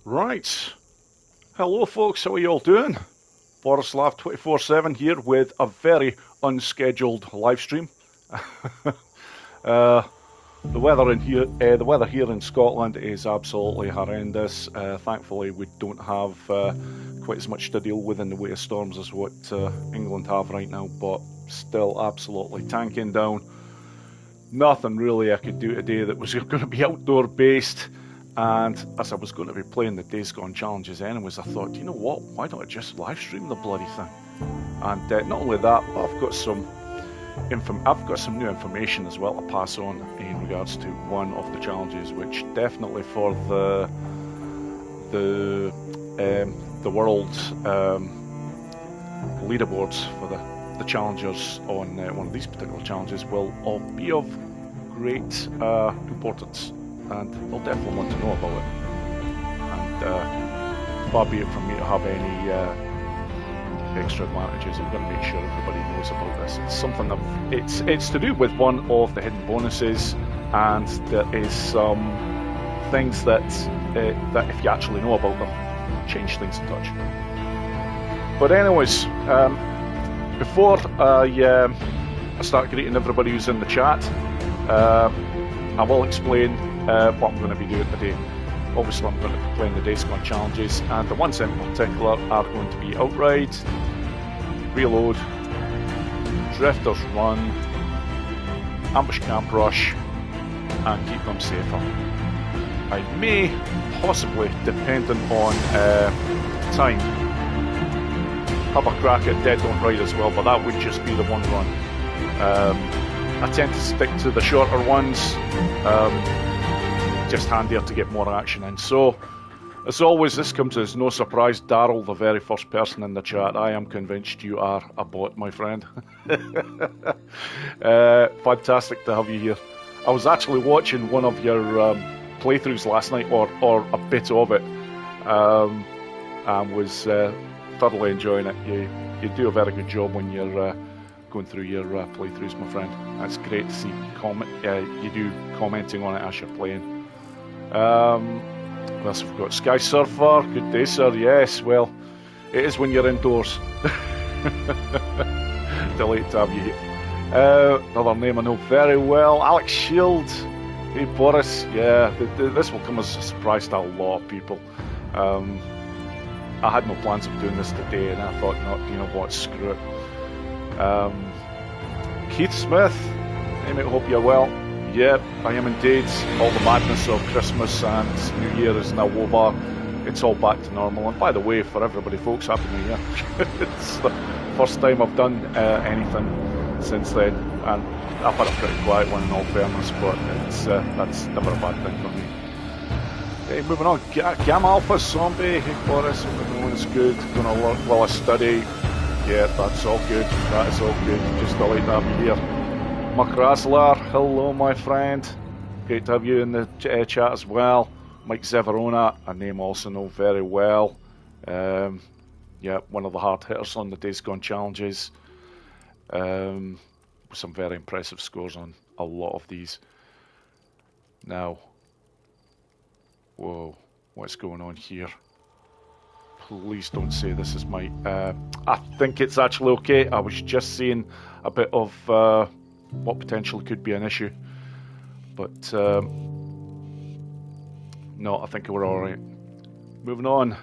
Right. Hello folks, how are you all doing? Borislav 24/7 here with a very unscheduled live stream. uh, the weather here in Scotland is absolutely horrendous. Thankfully, we don't have quite as much to deal with in the way of storms as what England have right now, but still absolutely tanking down. Nothing really I could do today that was going to be outdoor based. And as I was going to be playing the Days Gone challenges anyways, I thought, you know what, why don't I just live stream the bloody thing? And not only that, but I've got some new information as well to pass on in regards to one of the challenges, which definitely for the world leaderboards for the challengers on one of these particular challenges will all be of great importance. And they'll definitely want to know about it. And far be it from me to have any extra advantages. I'm going to make sure everybody knows about this. It's something that it's to do with one of the hidden bonuses, and there is some things that if you actually know about them, change things a touch. But anyways, before I start greeting everybody who's in the chat, I will explain what I'm going to be doing today. Obviously I'm going to be playing the Days Gone challenges, and the ones in particular are going to be Outride, Reload, Drifters Run, Ambush Camp Rush, and Keep Them Safer. I may, possibly, depending on time, have a crack at Dead Don't Ride as well, but that would just be the one run. I tend to stick to the shorter ones, just handier to get more action in. So, as always, this comes as no surprise. Daryl, the very first person in the chat, I am convinced you are a bot, my friend. Fantastic to have you here. I was actually watching one of your playthroughs last night, or a bit of it, and was thoroughly enjoying it. You do a very good job when you're going through your playthroughs, my friend. That's great to see you do commenting on it as you're playing. What else have we got? Sky Surfer, good day, sir. Yes, well, it is when you're indoors. Delighted to have you here. Another name I know very well, Alex Shield. Hey, Boris. Yeah, this will come as a surprise to a lot of people. I had no plans of doing this today, and I thought, no, you know what, screw it. Keith Smith, I hope you're well. Yep, I am indeed. All the madness of Christmas and New Year is now over. It's all back to normal. And by the way, for everybody, folks, Happy New Year. It's the first time I've done anything since then, and I've had a pretty quiet one in all fairness, but that's never a bad thing for me. Okay, moving on. Gamma Alpha Zombie, hey Boris, everyone's good. Gonna learn while I study. Yeah, that's all good. That is all good. Just delighted to have you here. Mark Rasler, hello my friend. Great to have you in the chat as well. Mike Zeverona, a name I also know very well. Yeah, one of the hard hitters on the Days Gone challenges. With some very impressive scores on a lot of these. Now, whoa, what's going on here? Please don't say this is my... I think it's actually okay. I was just seeing a bit of what potentially could be an issue. But no, I think we're alright. Moving on.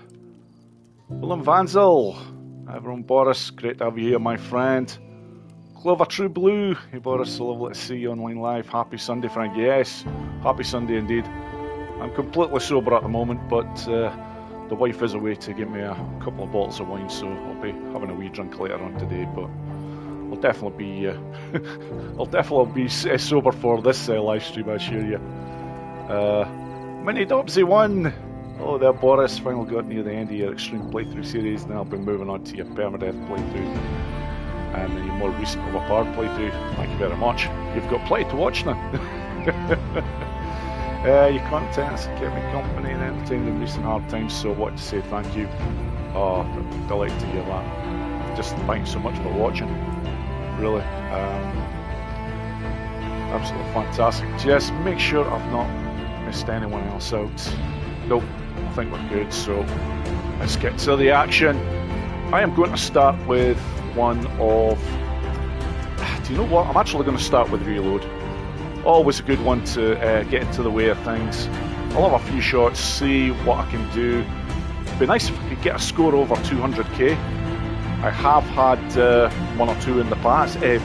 Willem Vanzel. Everyone, Boris, great to have you here, my friend. Clover True Blue. Hey Boris, so lovely to see you online live. Happy Sunday, friend. Yes, happy Sunday indeed. I'm completely sober at the moment, but the wife is away to give me a couple of bottles of wine, so I'll be having a wee drink later on today. But I'll definitely be sober for this live stream, I assure you. Mini Dobsy 1. Oh, there, Boris. Finally got near the end of your extreme playthrough series. Now I'll be moving on to your permadeath playthrough and then your more recent overpowered playthrough. Thank you very much. You've got plenty to watch now. Your contents kept me company and entertained in recent hard times, so what to say thank you. Oh, delighted to hear that. Just thank you so much for watching. Really. Absolutely fantastic. Just make sure I've not missed anyone else out. Nope, I think we're good, so let's get to the action. I am going to start with one of... Do you know what? I'm actually going to start with reload. Always a good one to get into the way of things. I'll have a few shots, see what I can do. It'd be nice if I could get a score over 200k. I have had one or two in the past. I've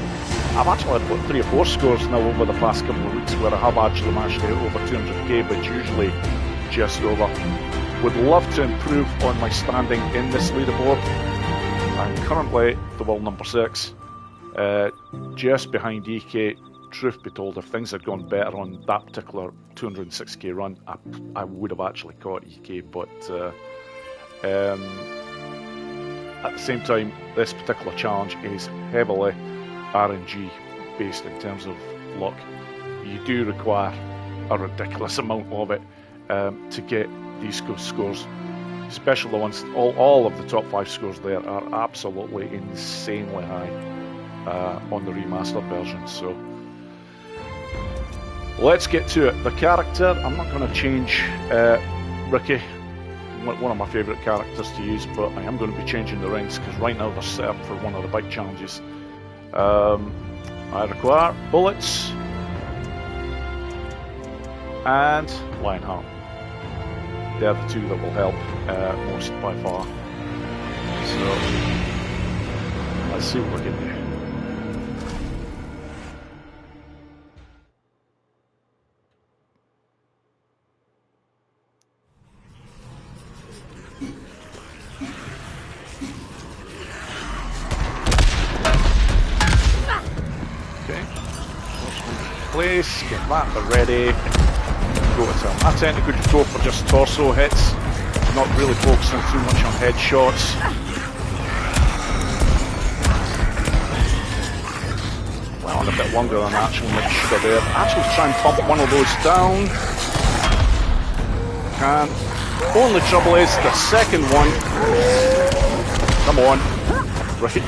actually had about 3 or 4 scores now over the past couple of weeks where I have actually managed to hit over 200k, but usually just over. Would love to improve on my standing in this leaderboard. I'm currently the world number 6, just behind EK. Truth be told, if things had gone better on that particular 206k run, I would have actually caught EK, but at the same time, this particular challenge is heavily RNG based in terms of luck. You do require a ridiculous amount of it to get these scores, especially the ones, all of the top 5 scores there are absolutely insanely high on the remastered version. So let's get to it. The character, I'm not going to change Ricky, one of my favourite characters to use, but I am going to be changing the rings because right now they're set up for one of the bike challenges. I require bullets and Lionheart. They're the two that will help most by far. So let's see what we can do. Place, get that ready, go to him. I tend to go for just torso hits, not really focusing too much on headshots. Well, and a bit longer than actually make sure there. Actually try and bump one of those down. Can't. Only trouble is the second one. Come on. Right.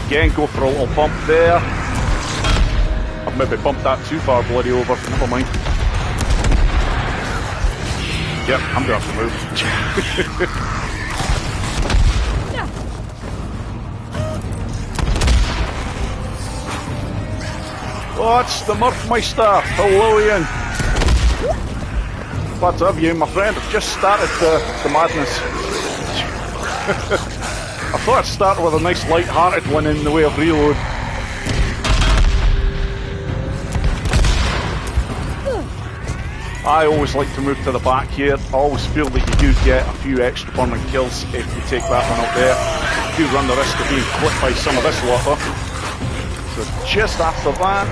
Again, go for a little bump there. I've maybe bumped that too far bloody over, never mind. Yep, I'm going to have to move. Oh, it's the Murphmeister. Hello, Ian. Glad to have you, my friend. I've just started the madness. I thought I'd start with a nice light-hearted one in the way of reload. I always like to move to the back here. I always feel that you do get a few extra burning kills if you take that one out there. You do run the risk of being clipped by some of this lot though. So just after that,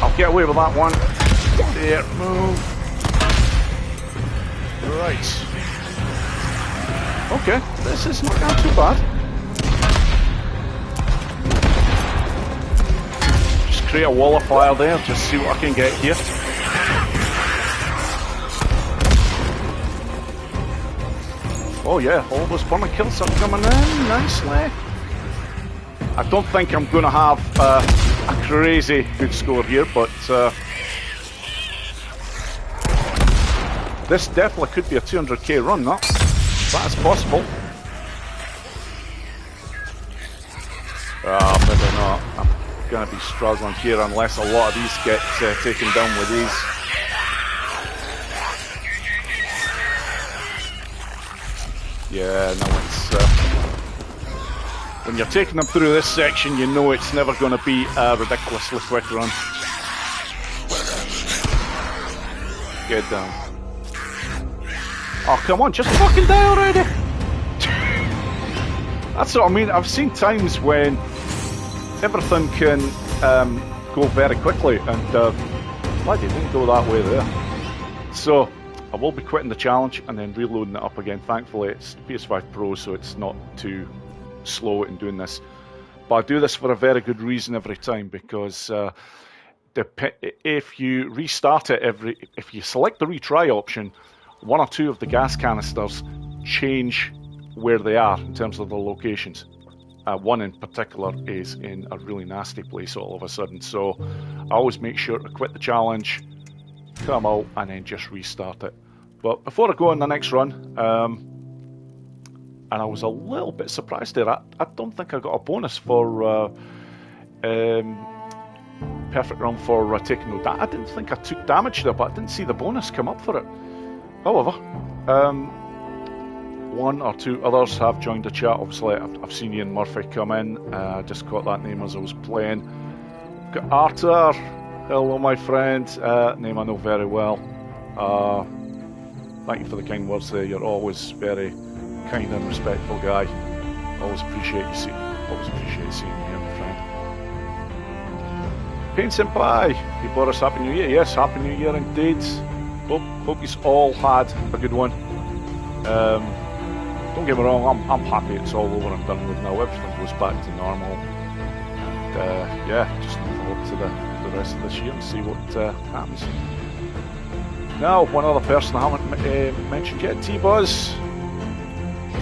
I'll get away with that one. There, move. Right. Okay, this is not going too bad. Just create a wall of fire there, just see what I can get here. Oh yeah, all those burning kills are coming in nicely. I don't think I'm going to have a crazy good score here, but this definitely could be a 200k run, that. That is possible. Maybe not. I'm going to be struggling here unless a lot of these get taken down with these. Yeah, no, it's... when you're taking them through this section, you know it's never going to be a ridiculously quick run. Get down. Oh, come on, just fucking die already! That's what I mean. I've seen times when everything can go very quickly, and glad you didn't go that way there. So, I will be quitting the challenge and then reloading it up again. Thankfully, it's PS5 Pro, so it's not too slow in doing this. But I do this for a very good reason every time, because if you restart it if you select the retry option, 1 or 2 of the gas canisters change where they are in terms of the locations. one in particular is in a really nasty place all of a sudden. So I always make sure to quit the challenge, come out, and then just restart it. But before I go on the next run, and I was a little bit surprised there. I don't think I got a bonus for perfect run for taking no damage. I didn't think I took damage there, but I didn't see the bonus come up for it. However, one or two others have joined the chat. Obviously, I've seen Ian Murphy come in. I just caught that name as I was playing. Got Arthur. Hello, my friend. Name I know very well. Thank you for the kind words there. You're always very kind and respectful guy. Always appreciate seeing you here, my friend. Pain Senpai, you brought us Happy New Year. Yes, Happy New Year indeed. Hope you all had a good one. Don't get me wrong, I'm happy it's all over and done with now. Everything goes back to normal. And yeah, just look forward to the rest of this year and see what happens. Now, one other person I haven't mentioned yet, T-Buzz.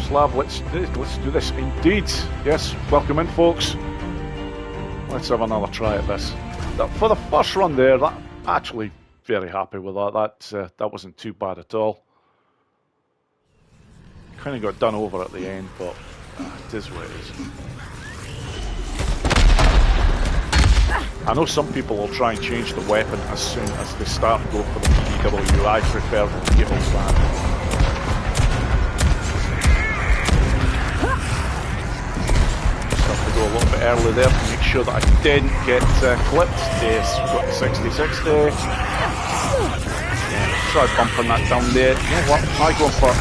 Slav, let's do this. Indeed. Yes, welcome in, folks. Let's have another try at this. For the first run there, actually very happy with that. That wasn't too bad at all. Kind of got done over at the end, but it is what it is. I know some people will try and change the weapon as soon as they start and go for the PW. I prefer the Gibble Slam. Just have to go a little bit early there to make sure that I didn't get clipped. Yes, we've got the 60-60. Try bumping that down there. You know what? I go for.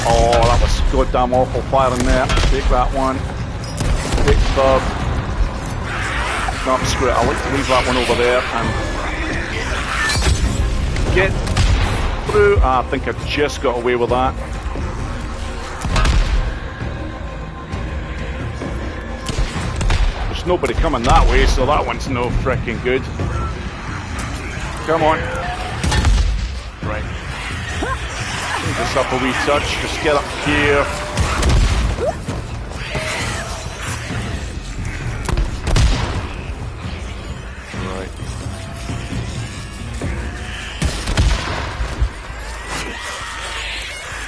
Oh, that was goddamn awful firing there. Take that one. Take third. No, screw it. I like to leave that one over there and get through. I think I just got away with that. There's nobody coming that way, so that one's no freaking good. Come on. Right. Change this up a wee touch. Just get up here. Right.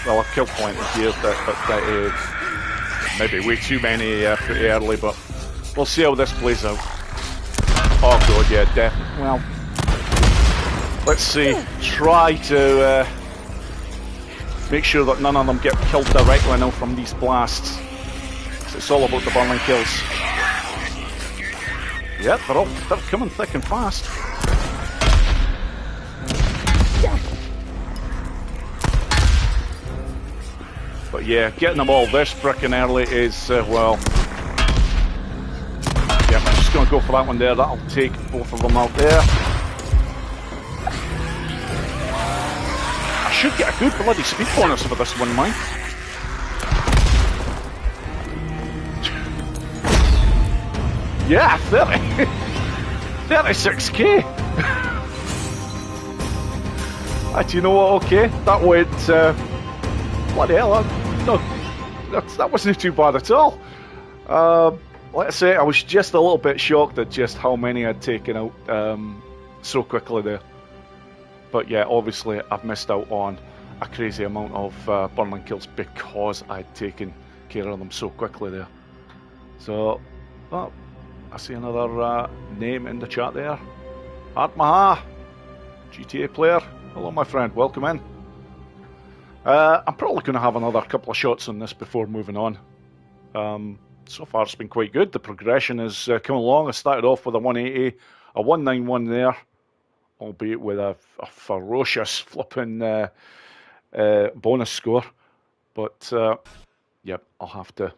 Well, I've killed plenty here, but maybe way too many pretty early, but we'll see how this plays out. Oh god, yeah, definitely. Well, let's see. Try to make sure that none of them get killed directly now from these blasts. It's all about the burning kills. Yep, they're coming thick and fast. But yeah, getting them all this frickin' early is, well... Yeah, I'm just going to go for that one there. That'll take both of them out there. I should get a good bloody speed bonus for this one, mate. Yeah, 30. 36k. Do you know what? Okay, that went... bloody hell, that wasn't too bad at all. Let's say I was just a little bit shocked at just how many I'd taken out so quickly there. But yeah, obviously I've missed out on a crazy amount of burning kills because I'd taken care of them so quickly there. So, oh, I see another name in the chat there. Art Maha, GTA player. Hello my friend, welcome in. I'm probably going to have another couple of shots on this before moving on. So far it's been quite good. The progression has come along. I started off with a 180, a 191 there, albeit with a ferocious flipping bonus score. But, yep, I'll have to,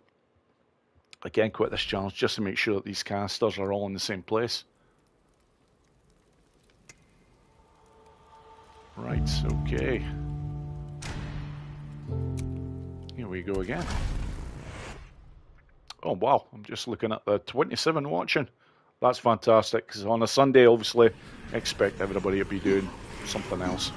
again, quit this challenge just to make sure that these casters are all in the same place. Right, okay. Here we go again. Oh wow, I'm just looking at the 27 watching. That's fantastic, because on a Sunday, obviously, expect everybody to be doing something else.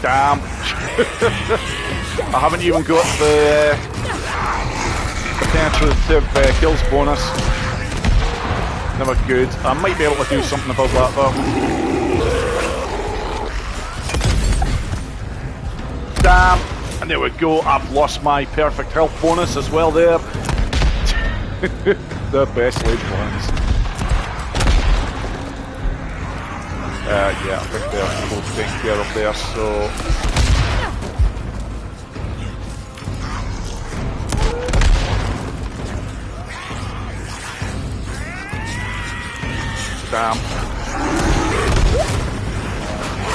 Damn. I haven't even got the penetrative kills bonus. Never good. I might be able to do something about that though. Damn. And there we go. I've lost my perfect health bonus as well there. The best laid plans. Yeah, I think they're both taken care of there, so... Damn.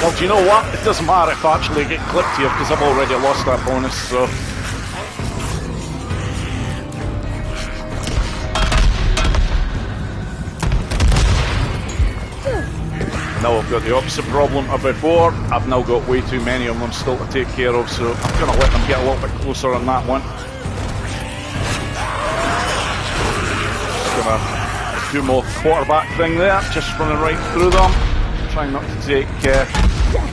Well, do you know what? It doesn't matter if I actually get clipped here, because I've already lost that bonus, so... Now I've got the opposite problem of before. I've now got way too many of them still to take care of, so I'm going to let them get a little bit closer on that one. Just going to do more quarterback thing there, just running right through them. Trying not to take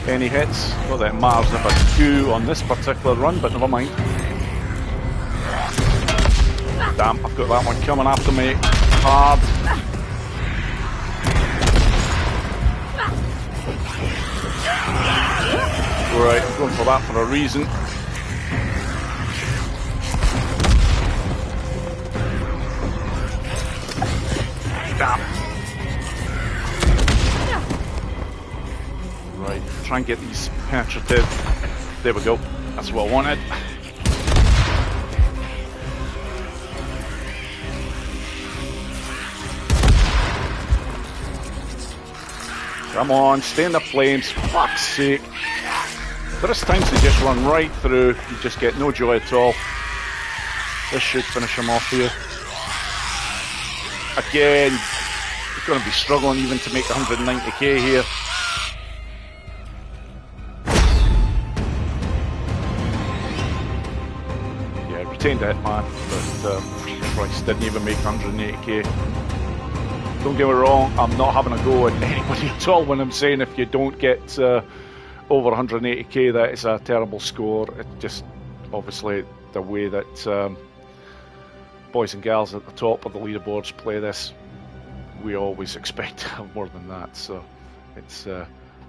any hits. Not that it matters if I do on this particular run, but never mind. Damn, I've got that one coming after me hard. Right, I'm going for that for a reason. Damn. Right, try and get these penetrative. There we go. That's what I wanted. Come on, stay in the flames, for fuck's sake. There's times they just run right through, you just get no joy at all. This should finish him off here. Again, you're going to be struggling even to make 190k here. Yeah, retained it, man, but Christ, didn't even make 180k. Don't get me wrong, I'm not having a go at anybody at all when I'm saying if you don't get over 180k, that is a terrible score. It's just obviously the way that boys and girls at the top of the leaderboards play this. We always expect to have more than that. So it's.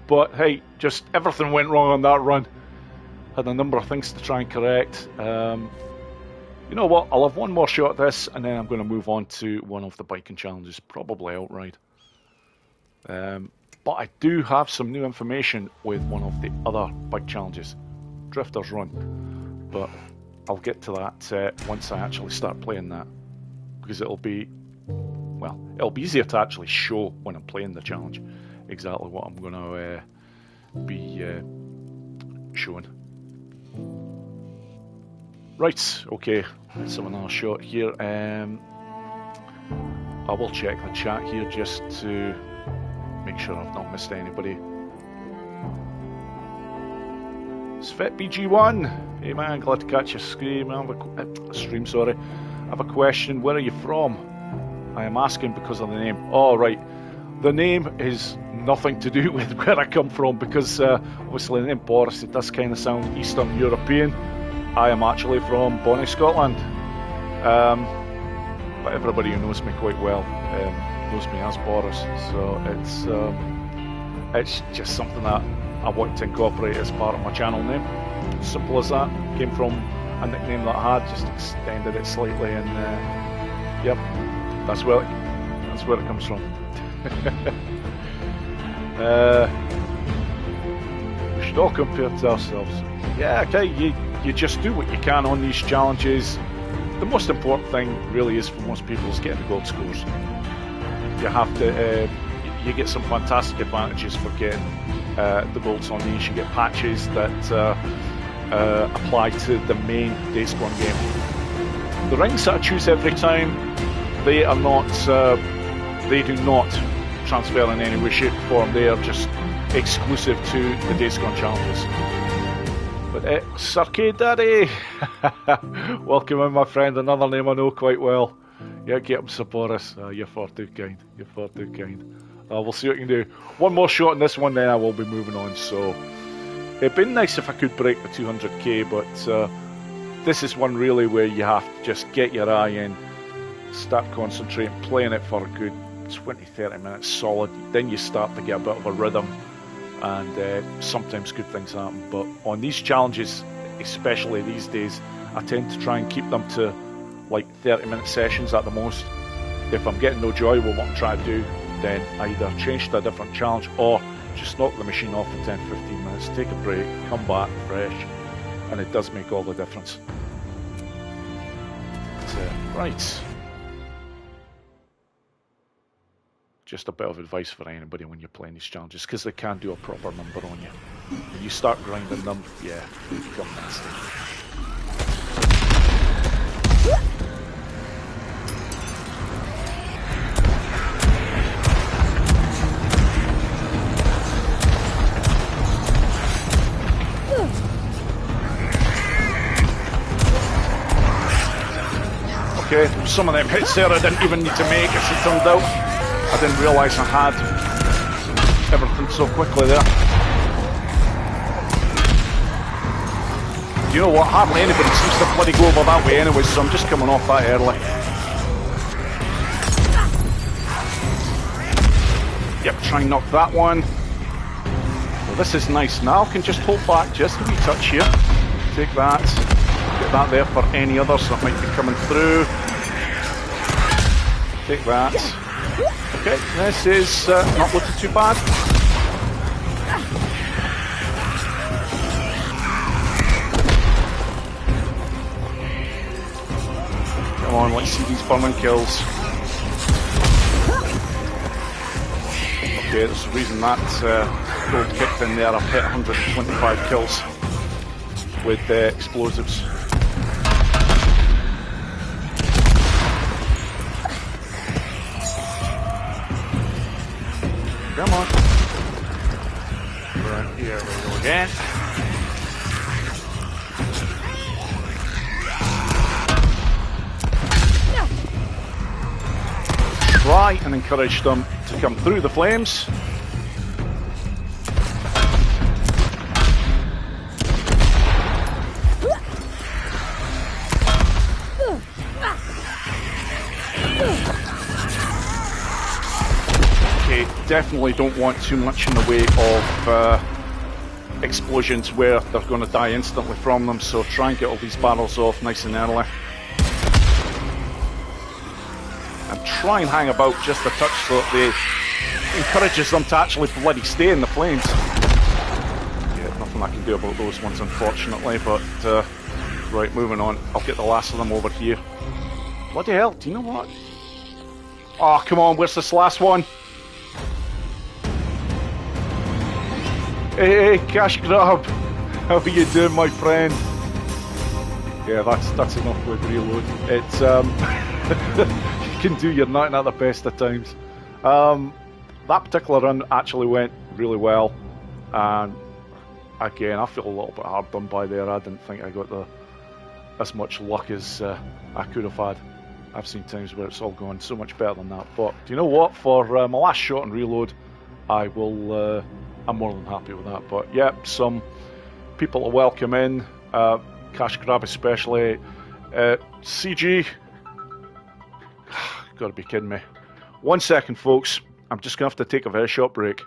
But hey, just everything went wrong on that run. Had a number of things to try and correct. You know what? I'll have one more shot at this, and then I'm going to move on to one of the biking challenges, probably Outride. But I do have some new information with one of the other bike challenges, Drifter's Run. But I'll get to that once I actually start playing that, because it'll be easier to actually show when I'm playing the challenge exactly what I'm going to be showing. Right, okay, let's have another shot here. I will check the chat here just to make sure I've not missed anybody. Svet BG1, hey man, glad to catch your stream. I have a question. Where are you from? I am asking because of the name. Oh right, the name is nothing to do with where I come from, because obviously the name Boris, it does kind of sound Eastern European. I am actually from Bonnie, Scotland. But everybody who knows me quite well knows me as Boris, so it's just something that I want to incorporate as part of my channel name. Simple as that. Came from a nickname that I had, just extended it slightly, and yep, that's where it comes from. We should all compare to ourselves. Yeah, okay, you just do what you can on these challenges. The most important thing really is for most people is getting the gold scores. You have to, you get some fantastic advantages for getting the golds on these. You get patches that apply to the main Days Gone game. The rings that I choose every time, they are not, they do not transfer in any way, shape or form. They are just exclusive to the Days Gone challenges. But it's Arcade Daddy! Welcome in, my friend, another name I know quite well. Yeah, get him, Sir Boris. You're far too kind. You're far too kind. We'll see what you can do. One more shot in this one, then I will be moving on. So, It'd been nice if I could break the 200k, but this is one really where you have to just get your eye in, start concentrating, playing it for a good 20-30 minutes solid. Then you start to get a bit of a rhythm, and sometimes good things happen. But on these challenges, especially these days, I tend to try and keep them to like 30-minute sessions at the most. If I'm getting no joy with what I'm trying to do, then either change to a different challenge or just knock the machine off for 10-15 minutes, take a break, come back fresh, and it does make all the difference. Right. Just a bit of advice for anybody when you're playing these challenges, because they can do a proper number on you. When you start grinding them, yeah, they become nasty. Okay, some of them hits there I didn't even need to make, as it turned out. I didn't realise I had everything so quickly there. You know what, hardly anybody seems to bloody go over that way anyway, so I'm just coming off that early. Yep, try and knock that one. Well, this is nice. Now I can just hold back just a wee touch here. Take that. Get that there for any others that might be coming through. Take that. Okay, this is not looking too bad. Come on, let's see these burning kills. Okay, there's a reason that gold kicked in there. I've hit 125 kills with explosives. Come on. Right, here we go again. Try and encourage them to come through the flames. Definitely don't want too much in the way of explosions where they're going to die instantly from them, so try and get all these barrels off nice and early. And try and hang about just a touch so that they encourages them to actually bloody stay in the flames. Yeah, nothing I can do about those ones unfortunately, but right, moving on. I'll get the last of them over here. Bloody hell, do you know what? Oh, come on, where's this last one? Hey, Cash Grab! How are you doing, my friend? Yeah, that's enough with reload. It's you can do your nutting at the best of times. That particular run actually went really well, and again, I feel a little bit hard done by there. I didn't think I got as much luck as I could have had. I've seen times where it's all gone so much better than that. But do you know what? For my last shot and reload, I will. I'm more than happy with that. But yeah, some people are welcome in, Cash Grab especially. CG, gotta be kidding me. 1 second, folks. I'm just gonna have to take a very short break.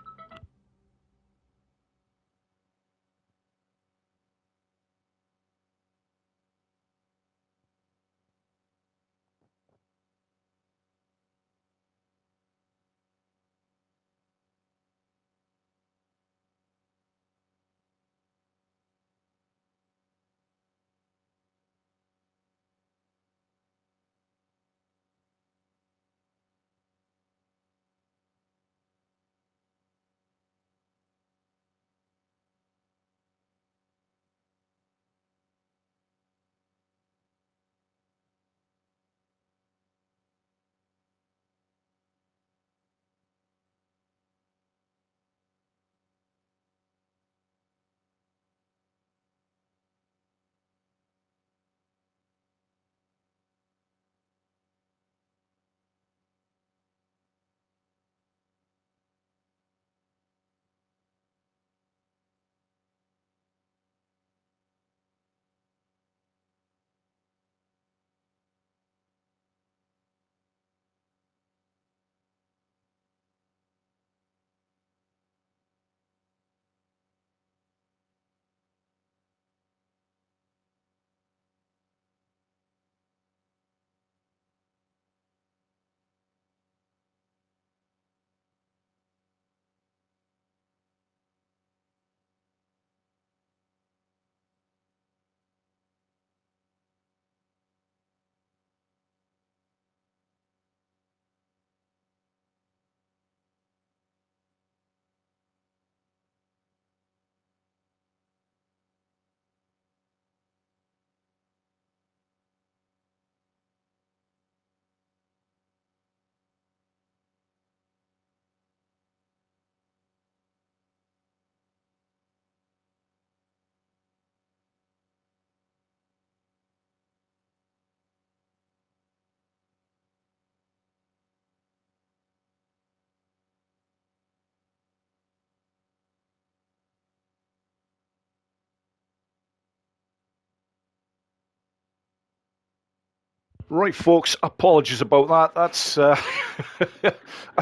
Right, folks, apologies about that. That's I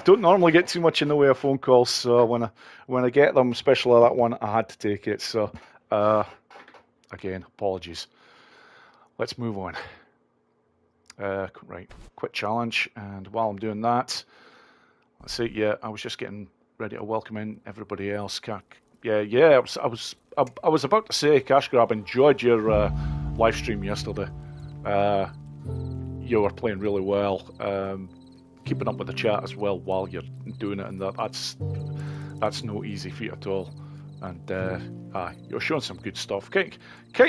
don't normally get too much in the way of phone calls, so when I get them, especially that one, I had to take it. So again, apologies. Let's move on. Right, quick challenge, and while I'm doing that, let's see. Yeah, I was just getting ready to welcome in everybody else. Yeah. I was about to say, Cash Grab, enjoyed your live stream yesterday. You were playing really well, keeping up with the chat as well while you're doing it, and that's no easy feat at all. And you're showing some good stuff. Kind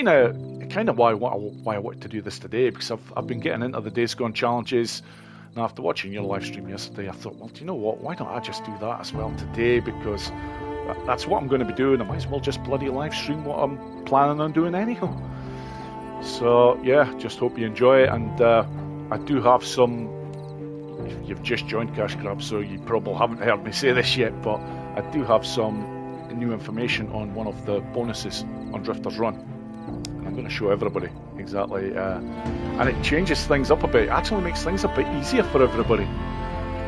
of why I wanted to do this today, because I've been getting into the Days Gone challenges, and after watching your live stream yesterday, I thought, well, do you know what? Why don't I just do that as well today? Because that's what I'm going to be doing. I might as well just bloody live stream what I'm planning on doing anyhow. So yeah, just hope you enjoy it, and I do have some. You've just joined Cash Grab, so you probably haven't heard me say this yet, but I do have some new information on one of the bonuses on Drifter's Run, and I'm going to show everybody exactly, and it changes things up a bit. It actually makes things a bit easier for everybody,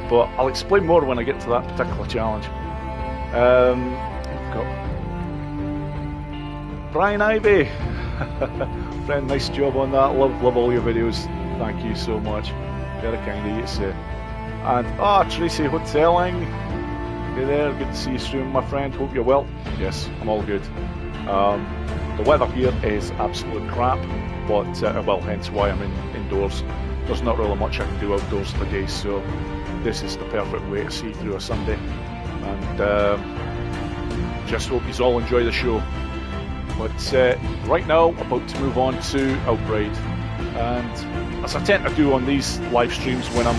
but I'll explain more when I get to that particular challenge. We've got Brian Ivey. Friend, nice job on that. Love all your videos. Thank you so much. Very kind of you to say. And Tracy Hoteling. Hey there, good to see you soon, my friend. Hope you're well. Yes, I'm all good. The weather here is absolute crap, but well, hence why I'm indoors. There's not really much I can do outdoors today, so this is the perfect way to see through a Sunday. And just hope you all enjoy the show. But right now, about to move on to Outride, and as I tend to do on these live streams, when I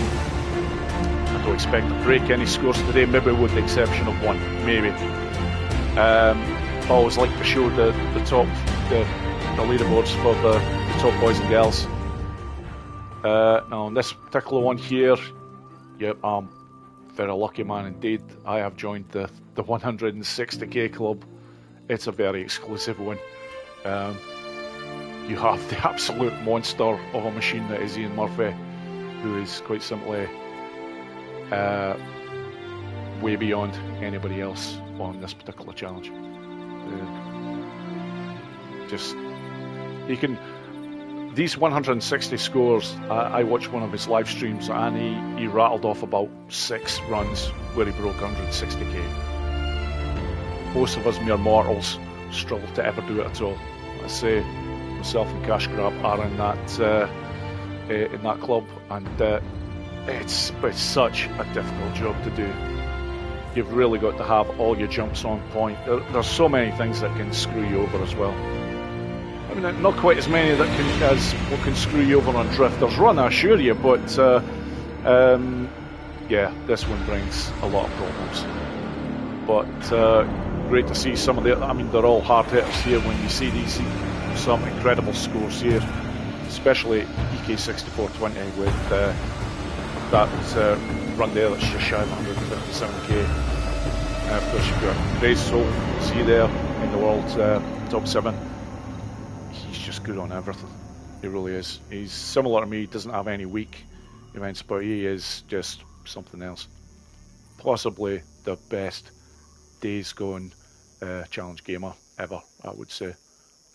don't expect to break any scores today, maybe with the exception of one, maybe. I always like to show the leaderboards for the top boys and girls. Now on this particular one here, yep, I'm very lucky man indeed. I have joined the 160k club. It's a very exclusive one. You have the absolute monster of a machine that is Ian Murphy, who is quite simply way beyond anybody else on this particular challenge. These 160 scores, I watched one of his live streams and he rattled off about 6 runs where he broke 160k. Most of us mere mortals struggle to ever do it at all. I say myself and Cash Grab are in that club, and it's such a difficult job to do. You've really got to have all your jumps on point. There's so many things that can screw you over as well. I mean, not quite as many as what can screw you over on Drifter's Run, I assure you, but yeah, this one brings a lot of problems. But great to see some of they're all hard hitters here when you see some incredible scores here, especially EK6420 with that run there that's just shy of 157k. Of course you've got Gray's Soul, see there in the world top 7. He's just good on everything, he really is. He's similar to me, doesn't have any weak events, but he is just something else. Possibly the best Days Gone challenge gamer ever, I would say,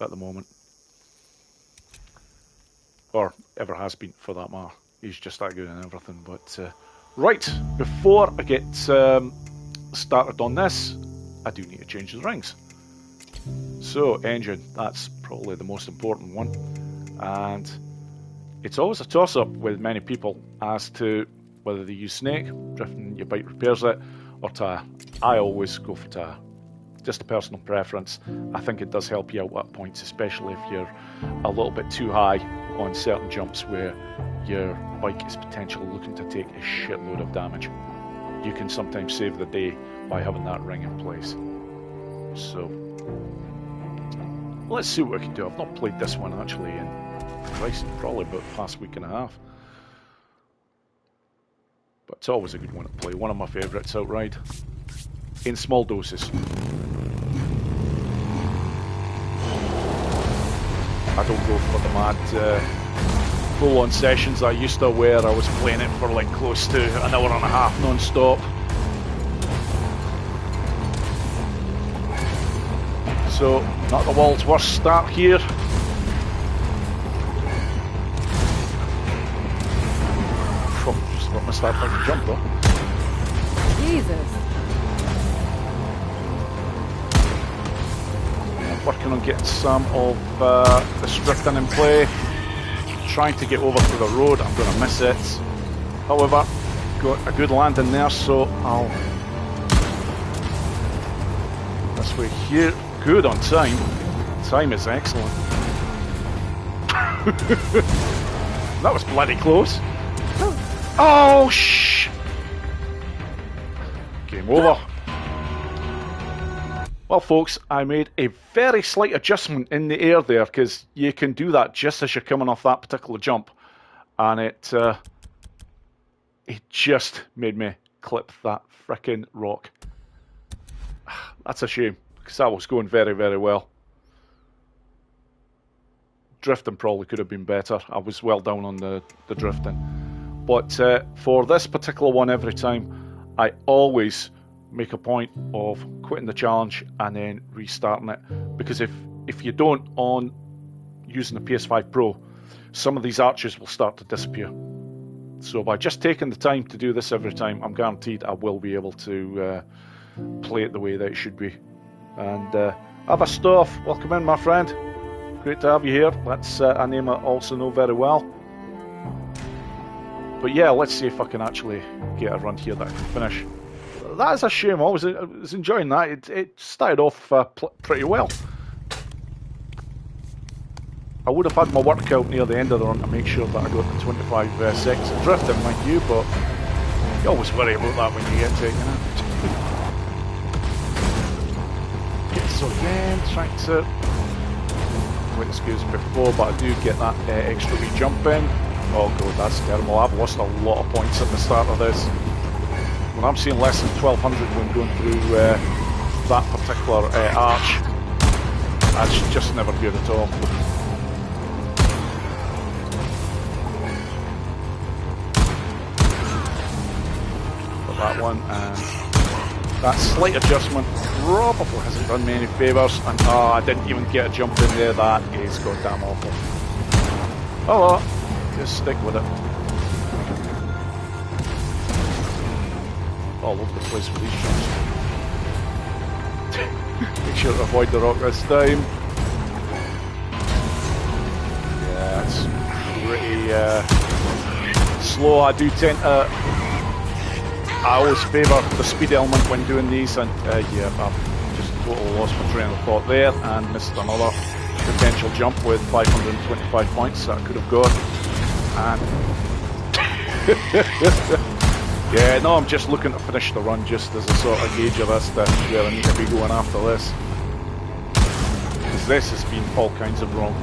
at the moment, or ever has been for that matter. He's just that good in everything. But right, before I get started on this, I do need to change the rings. So engine, that's probably the most important one, and it's always a toss-up with many people as to whether they use snake, drifting your bike repairs it, or tyre. I always go for tyre. Just a personal preference. I think it does help you out at points, especially if you're a little bit too high on certain jumps where your bike is potentially looking to take a shitload of damage. You can sometimes save the day by having that ring in place. So let's see what we can do. I've not played this one actually in probably about the past week and a half. But it's always a good one to play. One of my favourites, Outride. In small doses. I don't go for the mad full-on sessions I used to, where I was playing it for like close to an hour and a half non-stop. So, not the world's worst start here. Just got my start like a jump though. Jesus. Working on getting some of the drifting in play. Trying to get over to the road, I'm going to miss it. However, got a good landing there, so I'll... This way here, good on time. Time is excellent. That was bloody close. Oh, shh! Game over. Well, folks, I made a very slight adjustment in the air there, because you can do that just as you're coming off that particular jump, and it just made me clip that frickin' rock. That's a shame, because that was going very, very well. Drifting probably could have been better. I was well down on the drifting. But for this particular one, every time, I always make a point of quitting the challenge and then restarting it, because if you don't on using the PS5 Pro, some of these arches will start to disappear. So by just taking the time to do this every time, I'm guaranteed I will be able to play it the way that it should be. And Abba Stoff, welcome in, my friend. Great to have you here. That's a name I also know very well. But yeah, let's see if I can actually get a run here that I can finish. That is a shame. I was enjoying that. It started off pretty well. I would have had my workout near the end of the run to make sure that I got the 25 seconds of drifting, mind you, but you always worry about that when you get taken out. So again, trying to wait as good as before, but I do get that extra wee jump in. Oh god, that's terrible. I've lost a lot of points at the start of this. When I'm seeing less than 1200 when going through that particular arch, that's just never good at all. Got that one, and that slight adjustment probably hasn't done me any favours, and I didn't even get a jump in there. That is goddamn awful. Oh well, just stick with it. All over the place with these jumps. Make sure to avoid the rock this time. Yeah, it's pretty slow. I do tend to... I always favour the speed element when doing these, and yeah, I've just totally lost my train of thought there and missed another potential jump with 525 points that I could have got. And... Yeah, no, I'm just looking to finish the run just as a sort of gauge of this, that where I need to be going after this. Because this has been all kinds of wrong.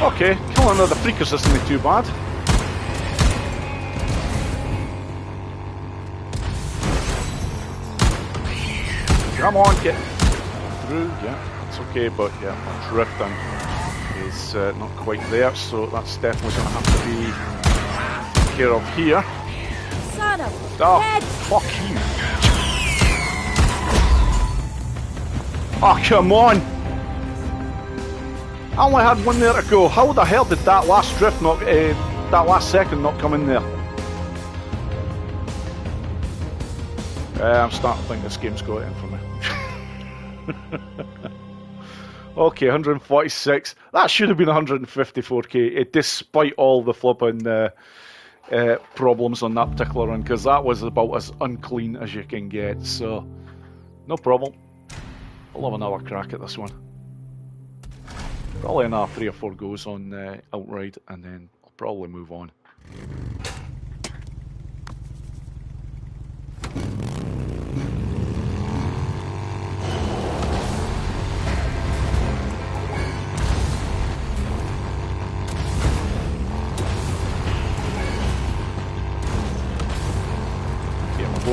Okay, killing the freakers isn't too bad. Come on, get through. Yeah, it's okay, but yeah, my drifting is not quite there, so that's definitely going to have to be taken care of here. Son of a head. Fuck you. Oh, come on. I only had one there to go. How the hell did that last drift not, that last second not come in there? I'm starting to think this game's got it in for me. Okay, 146. That should have been 154k, despite all the flipping problems on that particular run, because that was about as unclean as you can get. So, no problem. I'll have another crack at this one. Probably another 3 or 4 goes on Outride, and then I'll probably move on.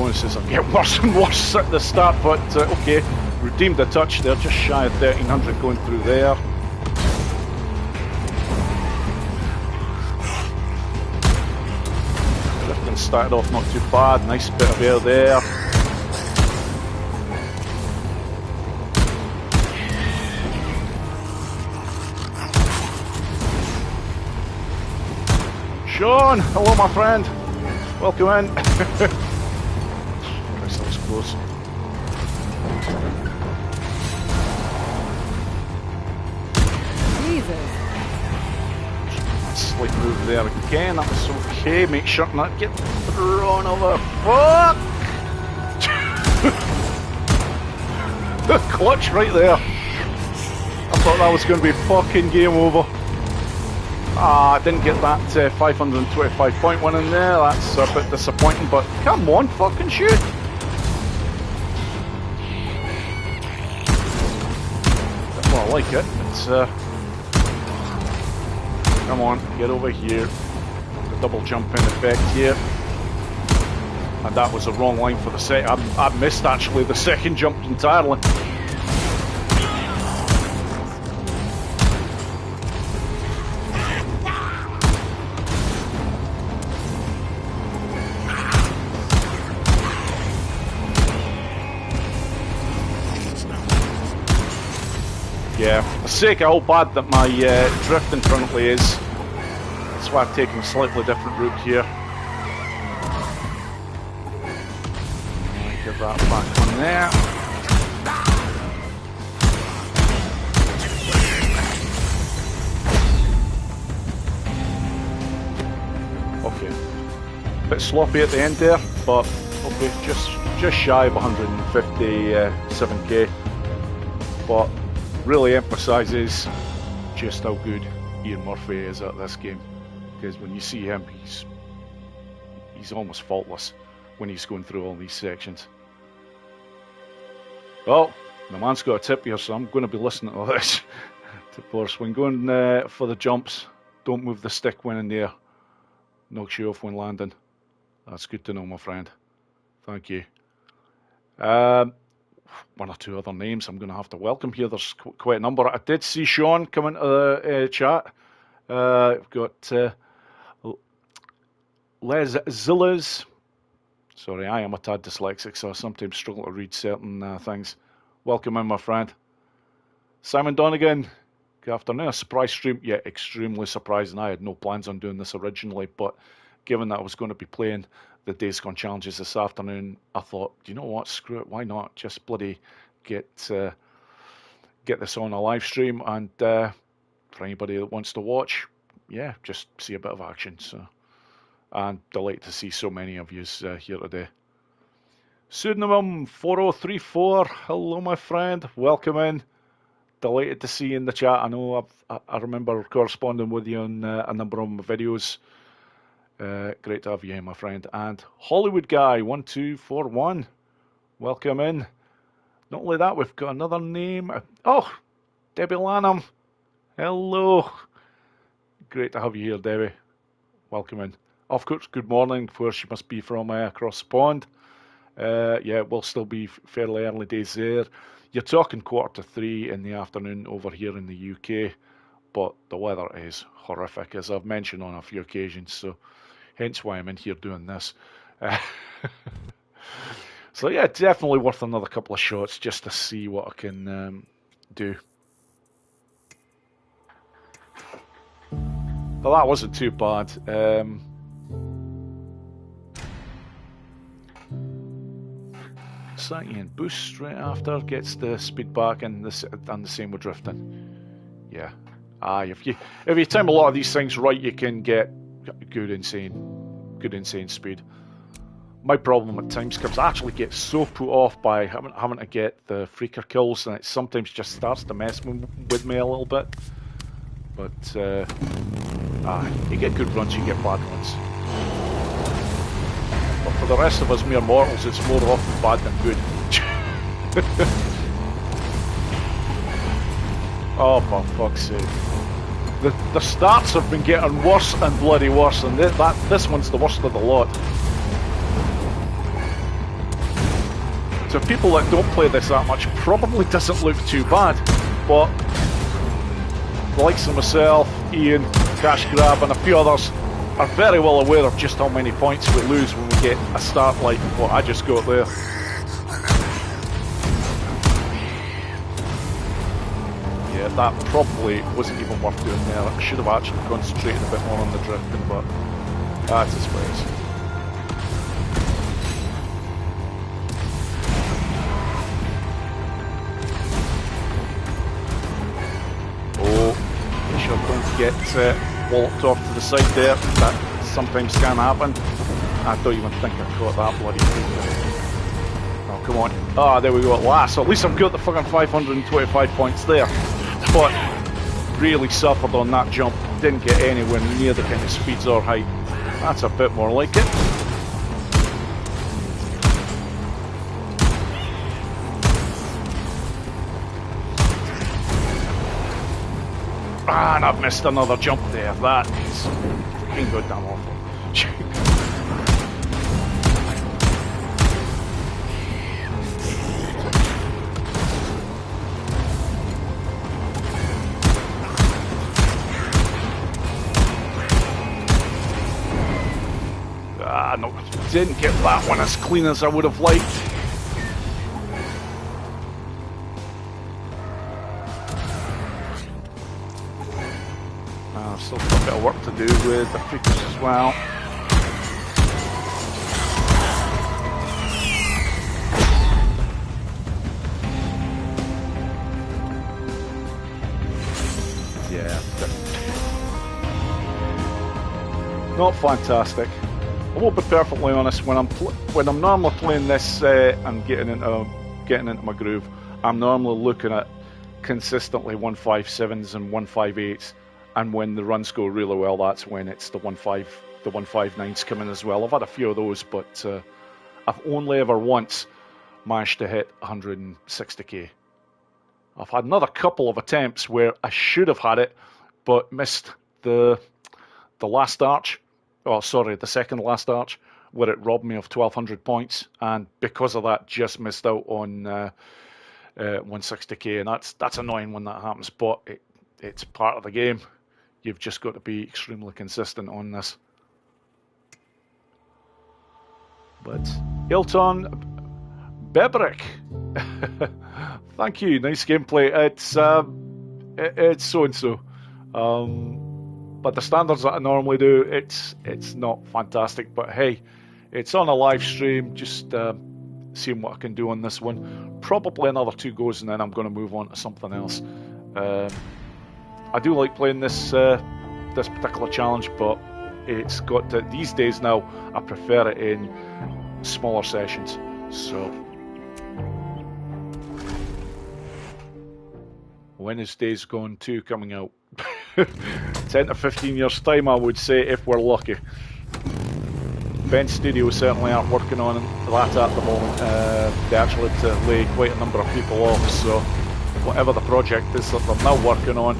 bonuses are getting worse and worse at the start, but okay, redeemed a touch there, just shy of 1300 going through there. Drifting started off not too bad, nice bit of air there. Sean, hello my friend. Welcome in. Christ, that was close. Jesus. Slight move there again. That was okay. Make sure not to get thrown over. Fuck! The clutch right there. I thought that was going to be fucking game over. I didn't get that 525 point one in there, that's a bit disappointing, but come on, fucking shoot! Well, I like it, it's come on, get over here. The double jump in effect here. And that was the wrong line for the second. I missed actually the second jump entirely. Yeah, for sake of how bad that my drifting currently is, that's why I've taken a slightly different route here. Get that back on there. Okay, bit sloppy at the end there, but okay, just shy of 157k, but really emphasises just how good Ian Murphy is at this game, because when you see him, he's almost faultless when he's going through all these sections. Well, the man's got a tip here, so I'm going to be listening to this. Tip force, when going for the jumps, don't move the stick when in the air. Knocks you off when landing. That's good to know, my friend. Thank you. One or two other names I'm going to have to welcome here. There's quite a number. I did see Sean come into the chat. We've got Les Zillas. Sorry, I am a tad dyslexic, so I sometimes struggle to read certain things. Welcome in, my friend. Simon Donegan, good afternoon. A surprise stream. Yeah, extremely surprising. I had no plans on doing this originally, but given that I was going to be playing the Days Gone challenges this afternoon, I thought, you know what, screw it, why not? Just bloody get this on a live stream, and for anybody that wants to watch, yeah, just see a bit of action. So, and delighted to see so many of you here today. Pseudonym 4034, hello my friend, welcome in. Delighted to see you in the chat. I know I remember corresponding with you on a number of my videos. Great to have you here, my friend. And Hollywood Guy 1241, welcome in. Not only that, we've got another name. Oh, Debbie Lanham, hello. Great to have you here, Debbie. Welcome in. Of course, good morning. Of course, you must be from across the pond. Yeah, it will still be fairly early days there. You're talking 2:45 in the afternoon over here in the UK, but the weather is horrific, as I've mentioned on a few occasions, so hence why I'm in here doing this. So yeah, definitely worth another couple of shots just to see what I can do. Well, that wasn't too bad. And boost straight after, gets the speed back, and the same with drifting. Yeah, if you time a lot of these things right, you can get good insane speed. My problem at times comes, I actually get so put off by having to get the freaker kills, and it sometimes just starts to mess with me a little bit. But you get good runs, you get bad runs. But for the rest of us mere mortals, it's more often bad than good. Oh, for fuck's sake. The starts have been getting worse and bloody worse, and this one's the worst of the lot. to people that don't play this that much, probably doesn't look too bad. But the likes of myself, Ian, Cash Grab, and a few others are very well aware of just how many points we lose when we get a start like what I just got there. Yeah, that probably wasn't even worth doing there. I should have actually concentrated a bit more on the drifting, but that's his ways. Oh, sure don't get walloped off to the side there. That sometimes can happen. I don't even think I caught that bloody thing. Oh, come on. Ah, there we go at last. So at least I've got the fucking 525 points there. But really suffered on that jump. Didn't get anywhere near the kind of speeds or height. That's a bit more like it. Ah, and I've missed another jump there. That is fucking goddamn awful. No, didn't get that one as clean as I would have liked. I've still got a bit of work to do with the figures as well. Yeah, not fantastic. I will be perfectly honest. When I'm normally playing this and getting into my groove, I'm normally looking at consistently 157s and 158s, and when the runs go really well, that's when it's the 159s come in as well. I've had a few of those, but I've only ever once managed to hit 160k. I've had another couple of attempts where I should have had it, but missed the last arch. Oh, sorry, the second last arch, where it robbed me of 1,200 points, and because of that, just missed out on 160k, and that's annoying when that happens. But it's part of the game. You've just got to be extremely consistent on this. But Hilton Bebrick, thank you. Nice gameplay. It's so and so. But the standards that I normally do, it's not fantastic. But hey, it's on a live stream. Just seeing what I can do on this one. Probably another 2 goes, and then I'm going to move on to something else. I do like playing this particular challenge, but it's got to, these days now, I prefer it in smaller sessions. So when is Days Gone 2 coming out? 10 to 15 years time, I would say, if we're lucky. Bent Studios certainly aren't working on that at the moment. They actually had to lay quite a number of people off, so whatever the project is that they're now working on,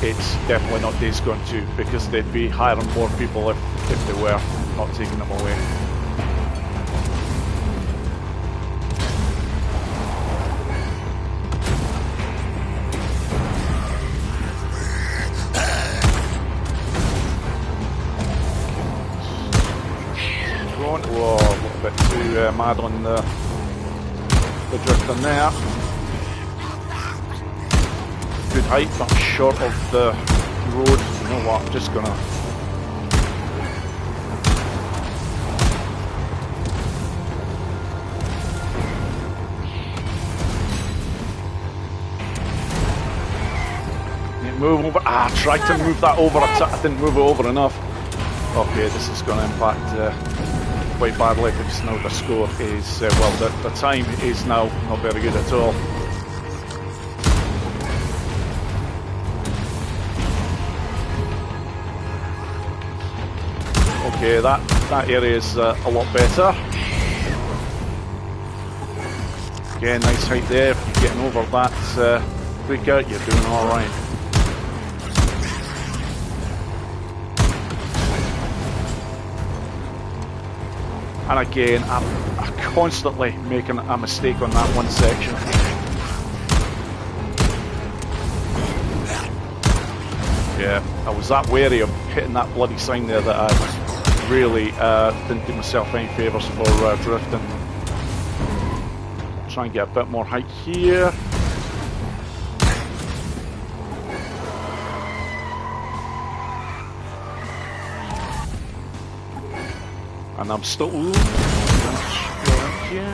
it's definitely not Days Gone 2, because they'd be hiring more people if they were not taking them away. Whoa, a little bit too mad on the drifting there. Good height, but short of the road. You know what, I'm just gonna... Move over. I tried to move that over. I didn't move it over enough. Okay, this is going to impact quite badly, because now the score is, well, the time is now not very good at all. Okay, that area is a lot better. Again, nice height there. If you're getting over that quicker, you're doing alright. And again, I'm constantly making a mistake on that one section. Yeah, I was that wary of hitting that bloody sign there that I really didn't do myself any favours for drifting. Try and get a bit more height here. And I'm still... Ooh, yeah.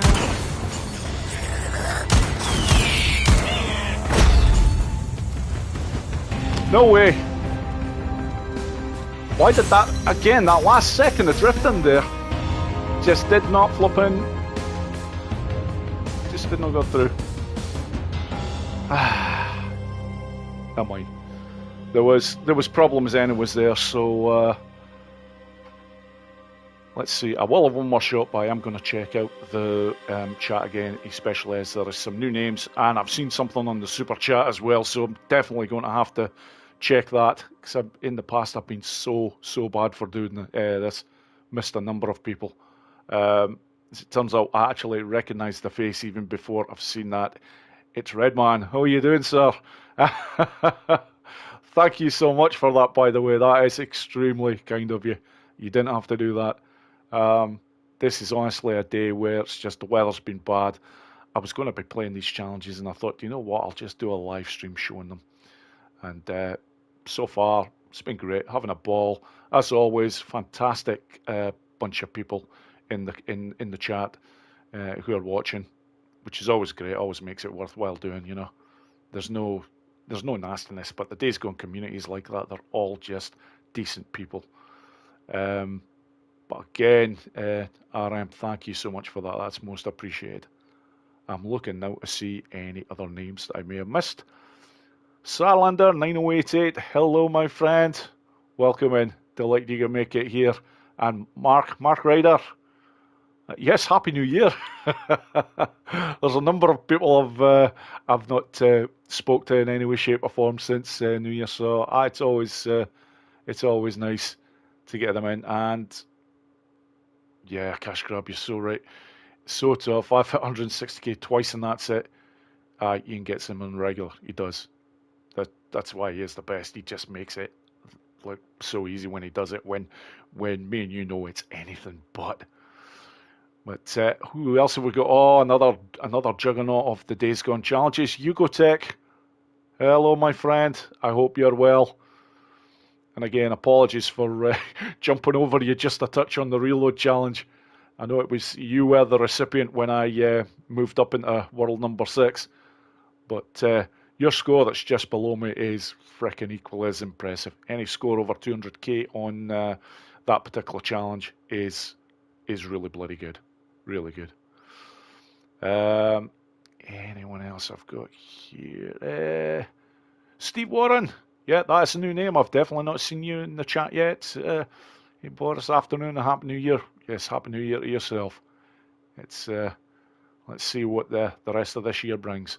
No way! Why did that... Again, that last second of drifting there just did not flip in. Just did not go through. Never mind. There was problems anyways there, so... let's see, I will have one more shot, but I am going to check out the chat again, especially as there is some new names, and I've seen something on the super chat as well, so I'm definitely going to have to check that, because in the past I've been so bad for doing this, missed a number of people. As it turns out, I actually recognise the face even before I've seen that. It's Redman. How are you doing, sir? Thank you so much for that, by the way. That is extremely kind of you. You didn't have to do that. This is honestly a day where it's just the weather's been bad. I was going to be playing these challenges and I thought, you know what, I'll just do a live stream showing them. And so far, it's been great, having a ball. As always, fantastic bunch of people in the chat who are watching, which is always great, always makes it worthwhile doing, you know. There's no nastiness, but the Days Gone communities like that, they're all just decent people. But again, RM, thank you so much for that. That's most appreciated. I'm looking now to see any other names that I may have missed. Sarlander 9088, hello my friend. Welcome in. Delighted you can make it here. And Mark Ryder. Yes, Happy New Year. There's a number of people I've not spoke to in any way, shape or form since New Year, so it's always nice to get them in. And yeah, Cash Grab, you're so right. So tough. I've hit 160k twice and that's it. Ian gets him on regular. He does. That's why he is the best. He just makes it look so easy when he does it. When me and you know it's anything but. But who else have we got? Oh, another juggernaut of the Days Gone challenges. Yugotech. Hello, my friend. I hope you're well. And again, apologies for jumping over you just a touch on the reload challenge. I know it was you were the recipient when I moved up into world number 6. But your score that's just below me is frickin' equally as impressive. Any score over 200k on that particular challenge is really bloody good. Really good. Anyone else I've got here? Steve Warren. Yeah, that's a new name. I've definitely not seen you in the chat yet. Hey, Boris, afternoon and Happy New Year. Yes, Happy New Year to yourself. It's let's see what the rest of this year brings.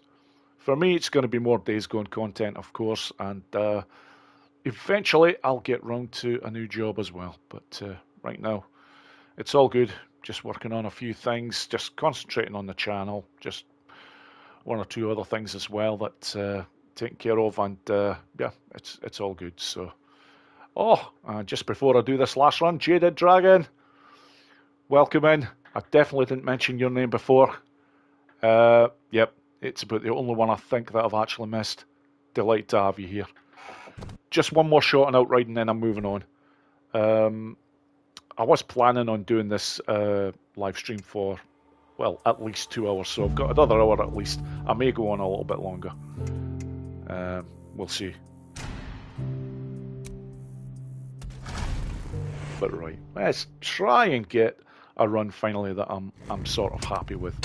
For me, it's going to be more Days Gone content, of course, and eventually I'll get round to a new job as well. But right now, it's all good. Just working on a few things, just concentrating on the channel, just one or two other things as well that taken care of, and yeah, it's all good. So, just before I do this last run, Jaded Dragon, welcome in. I definitely didn't mention your name before. Yep, it's about the only one I think that I've actually missed. Delighted to have you here. Just one more shot on Outride and then I'm moving on. I was planning on doing this live stream for, well, at least 2 hours, so I've got another hour at least. I may go on a little bit longer. We'll see. But right, let's try and get a run finally that I'm sort of happy with.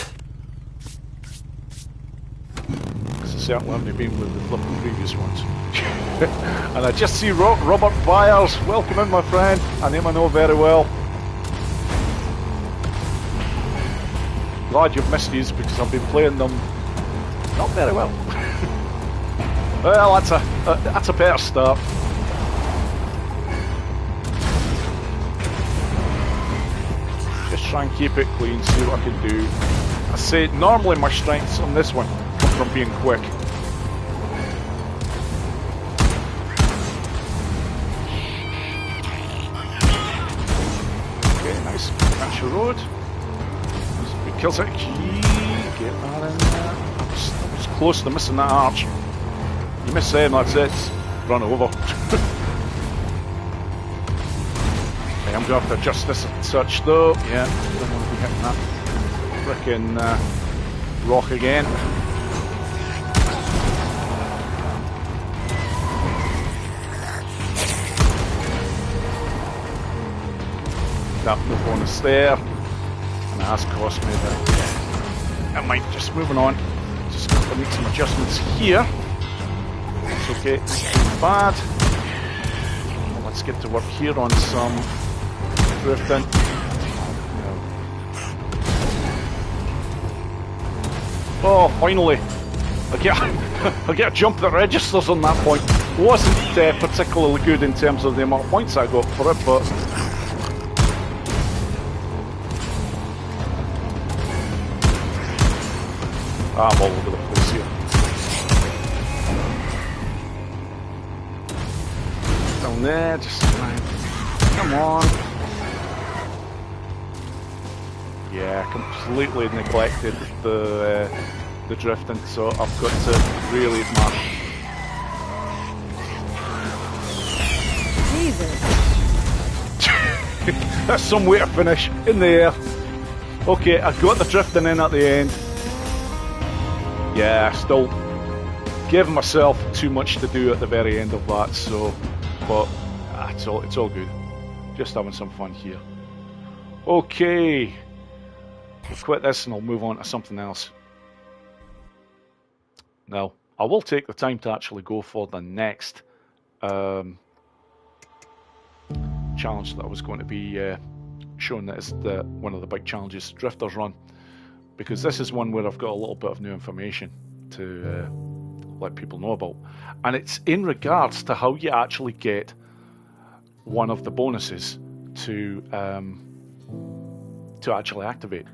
Because I certainly haven't been with the flipping previous ones. And I just see Robert Byers. Welcome in, my friend. A name I know very well. Glad you've missed these because I've been playing them not very well. Well, that's a better start. Just try and keep it clean, see what I can do. I say, normally my strengths on this one come from being quick. Okay, nice. Catch the road. Kills it. Get that in there. I was close to missing that arch. You miss them, that's it. Run over. Okay, I'm going to have to adjust this and such though. Yeah, don't want to be hitting that frickin' rock again. That no bonus there. And it has cost me that. I might just moving on. Just going to make some adjustments here. It's okay, it's not bad. Well, let's get to work here on some drifting. Oh, finally! I get a jump that registers on that point. Wasn't particularly good in terms of the amount of points I got for it, but I'm all over the place here. Down there, just come on. Yeah, completely neglected the drifting, so I've got to really admire. Jesus. That's some way to finish in the air. Okay, I got the drifting in at the end. Yeah, still giving myself too much to do at the very end of that, so, but it's all good. Just having some fun here. Okay, I'll quit this and I'll move on to something else. Now, I will take the time to actually go for the next challenge that I was going to be showing. That is one of the big challenges, Drifters Run. Because this is one where I've got a little bit of new information to let people know about. And it's in regards to how you actually get one of the bonuses to actually activate.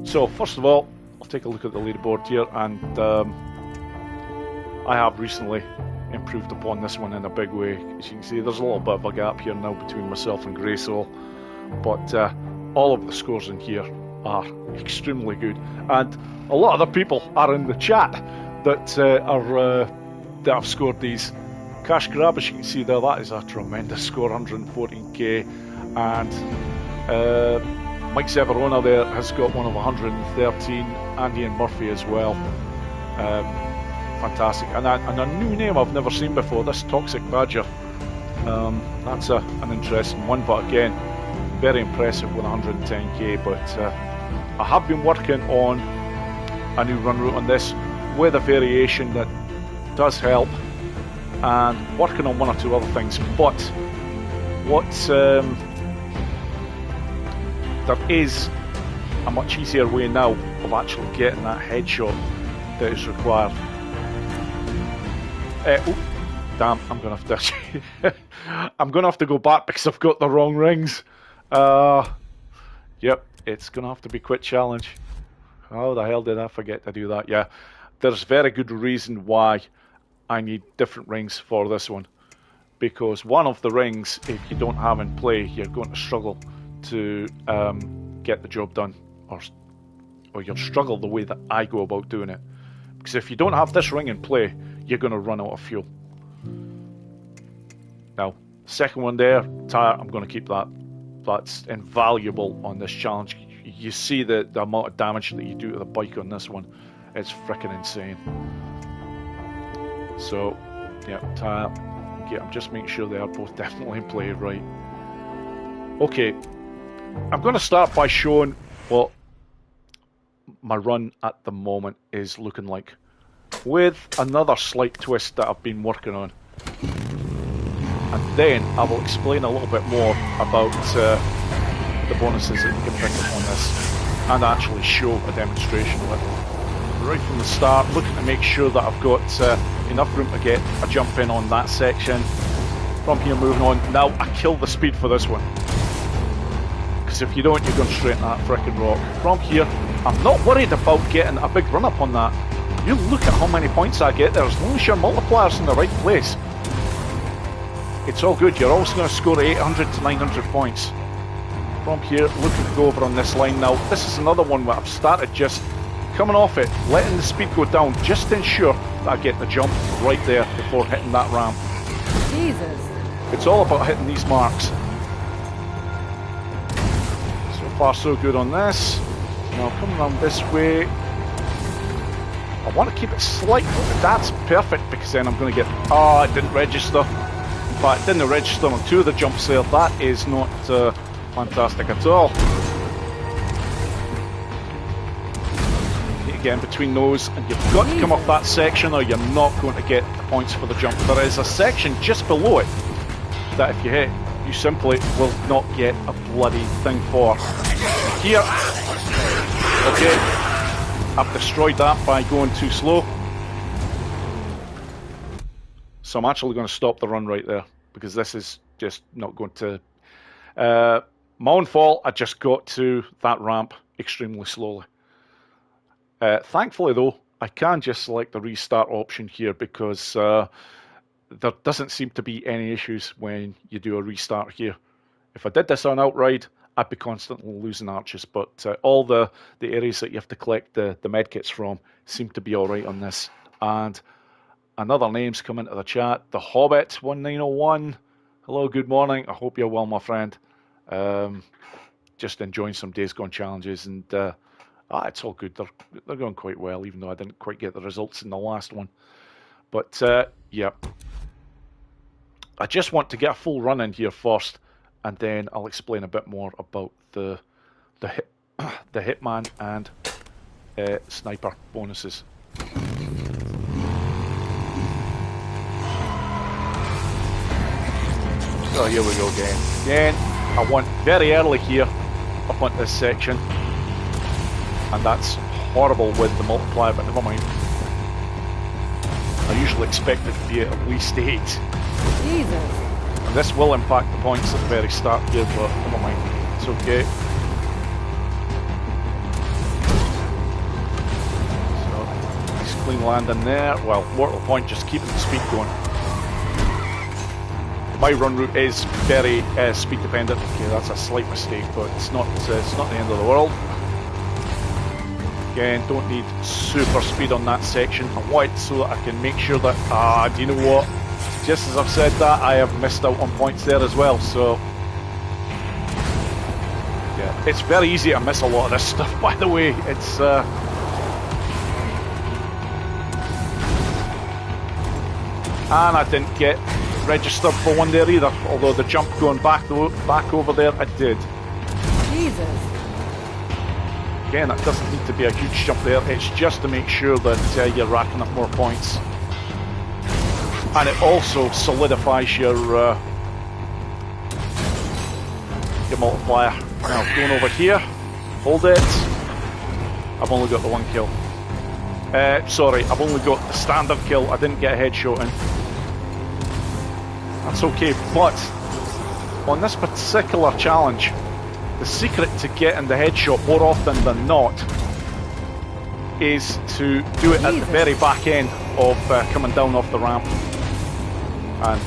So first of all, I'll take a look at the leaderboard here, and I have recently improved upon this one in a big way. As you can see, there's a little bit of a gap here now between myself and Graysoul, but all of the scores in here are extremely good, and a lot of the people are in the chat that that have scored these. Cash Grab, as you can see there, that is a tremendous score, 114k, and Mike Severona there has got one of 113, Andy and Murphy as well. Fantastic, and a new name I've never seen before, this Toxic Badger. That's an interesting one, but again, very impressive with 110k, but I have been working on a new run route on this with a variation that does help, and working on one or two other things, but there is a much easier way now of actually getting that headshot that is required. Oh, damn, I'm gonna have to I'm gonna have to go back because I've got the wrong rings. Yep, it's gonna have to be quick challenge. How the hell did I forget to do that? Yeah, there's very good reason why I need different rings for this one, because one of the rings, if you don't have in play, you're going to struggle to get the job done, or you'll struggle the way that I go about doing it, because if you don't have this ring in play, you're going to run out of fuel. Now, second one there, tire, I'm going to keep that. That's invaluable on this challenge. You see the amount of damage that you do to the bike on this one. It's freaking insane. So, yeah, tire. Okay, I'm just making sure they are both definitely in play, right? Okay, I'm going to start by showing what my run at the moment is looking like, with another slight twist that I've been working on. And then I will explain a little bit more about the bonuses that you can pick up on this, and actually show a demonstration of it. Right from the start, looking to make sure that I've got enough room to get a jump in on that section. From here moving on, now I kill the speed for this one. because if you don't, you're going straight into that frickin' rock. From here, I'm not worried about getting a big run-up on that. You look at how many points I get there, as long as your multiplier's in the right place. It's all good, you're always going to score 800 to 900 points. From here, looking to go over on this line now. This is another one where I've started just coming off it, letting the speed go down, just to ensure that I get the jump right there before hitting that ramp. Jesus. It's all about hitting these marks. So far so good on this. Now coming around this way. I want to keep it slight. That's perfect, because then I'm going to get... Oh, it didn't register. In fact, it didn't register on two of the jumps there. That is not fantastic at all. Need to get in between those, and you've got to come off that section or you're not going to get the points for the jump. There is a section just below it that if you hit, you simply will not get a bloody thing for. Here, okay, I've destroyed that by going too slow. So I'm actually going to stop the run right there, because this is just not going to... my own fault, I just got to that ramp extremely slowly. Thankfully though, I can just select the restart option here, because there doesn't seem to be any issues when you do a restart here. If I did this on Outride, I'd be constantly losing archers, but all the areas that you have to collect the medkits from seem to be alright on this. And another name's come into the chat, The Hobbit 1901. Hello, good morning, I hope you're well, my friend. Just enjoying some Days Gone challenges, and it's all good. They're going quite well, even though I didn't quite get the results in the last one. But yeah, I just want to get a full run in here first, and then I'll explain a bit more about the hitman and sniper bonuses. So here we go again. Again, I want very early here up on this section, and that's horrible with the multiplier, but never mind. I usually expect it to be at least 8. Jesus. And this will impact the points at the very start here, but never mind. It's okay. So, nice clean landing there. Well, mortal point, just keeping the speed going. My run route is very speed dependent. Okay, that's a slight mistake, but it's not the end of the world. Again, don't need super speed on that section. I want it so that I can make sure that, do you know what? Just as I've said that, I have missed out on points there as well, so... Yeah, it's very easy to miss a lot of this stuff, by the way. It's... And I didn't get registered for one there either, although the jump going back over there, I did. Jesus. Again, that doesn't need to be a huge jump there, it's just to make sure that you're racking up more points. And it also solidifies your multiplier. Now, going over here, hold it. I've only got the one kill. Sorry, I've only got the standard kill, I didn't get a headshot in. That's okay, but on this particular challenge, the secret to getting the headshot more often than not is to do it at the very back end of coming down off the ramp. And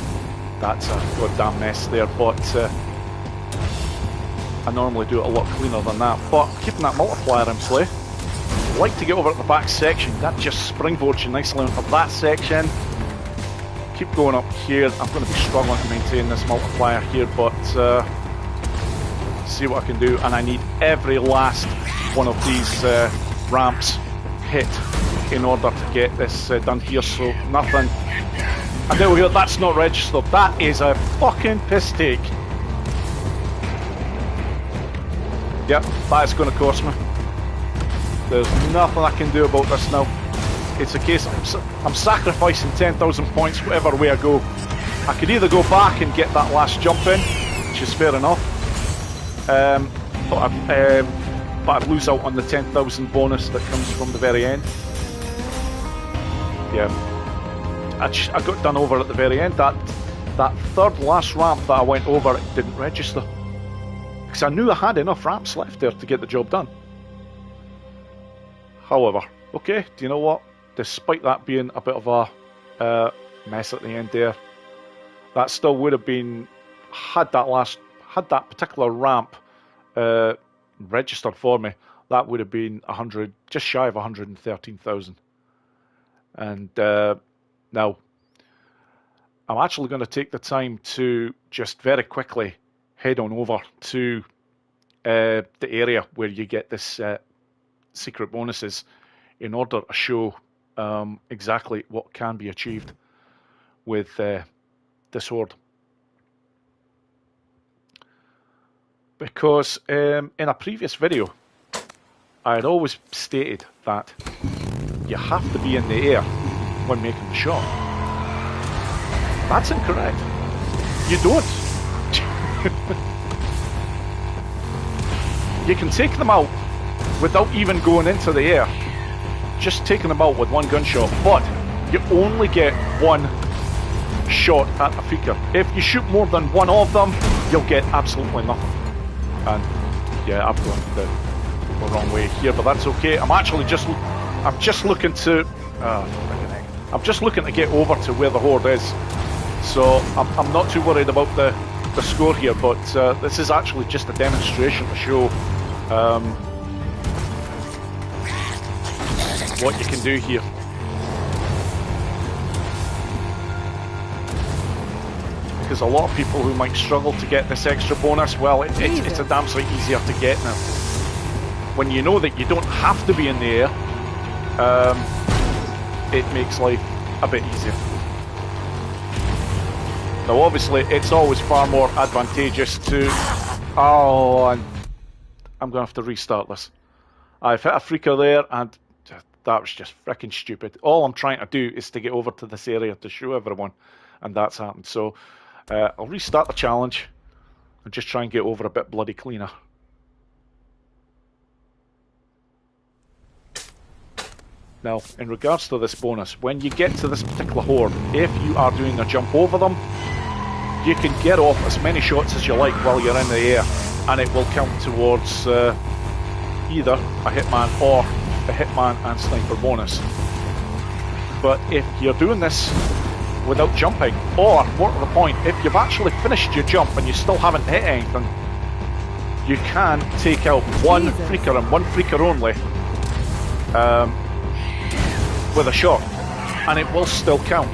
that's a goddamn mess there, but I normally do it a lot cleaner than that. But keeping that multiplier in play, I like to get over at the back section, that just springboards you nicely onto that section. Keep going up here. I'm going to be struggling to maintain this multiplier here, but see what I can do. And I need every last one of these ramps hit in order to get this done here. So nothing. And there we go. That's not registered. That is a fucking piss take. Yep, that is going to cost me. There's nothing I can do about this now. It's a case of I'm sacrificing 10,000 points whatever way I go. I could either go back and get that last jump in, which is fair enough, but I'd lose out on the 10,000 bonus that comes from the very end. Yeah, I got done over at the very end. That third last ramp that I went over, it didn't register. because I knew I had enough ramps left there to get the job done. However, okay, do you know what? Despite that being a bit of a mess at the end there, that still would have been, had that particular ramp registered for me, that would have been 100, just shy of 113,000. And now, I'm actually going to take the time to just very quickly head on over to the area where you get this secret bonuses in order to show exactly what can be achieved with this horde. Because in a previous video, I had always stated that you have to be in the air when making the shot. That's incorrect. You don't. You can take them out without even going into the air. Just taking them out with one gunshot, but you only get one shot at a freaker. If you shoot more than one of them, you'll get absolutely nothing. And yeah, I've gone the wrong way here, but that's okay. I'm just looking to get over to where the horde is. So I'm not too worried about the score here, but this is actually just a demonstration to show what you can do here. Because a lot of people who might struggle to get this extra bonus, well, it's a damn sight easier to get now. When you know that you don't have to be in the air, it makes life a bit easier. Now obviously it's always far more advantageous to... Oh, I'm going to have to restart this. I've hit a freaker there and that was just freaking stupid. All I'm trying to do is to get over to this area to show everyone, and that's happened. So I'll restart the challenge and just try and get over a bit bloody cleaner. Now, in regards to this bonus, when you get to this particular horde, if you are doing a jump over them, you can get off as many shots as you like while you're in the air, and it will count towards either a hitman or a hitman and sniper bonus. But if you're doing this without jumping, or more to the point, if you've actually finished your jump and you still haven't hit anything, you can take out one freaker and one freaker only with a shot, and it will still count.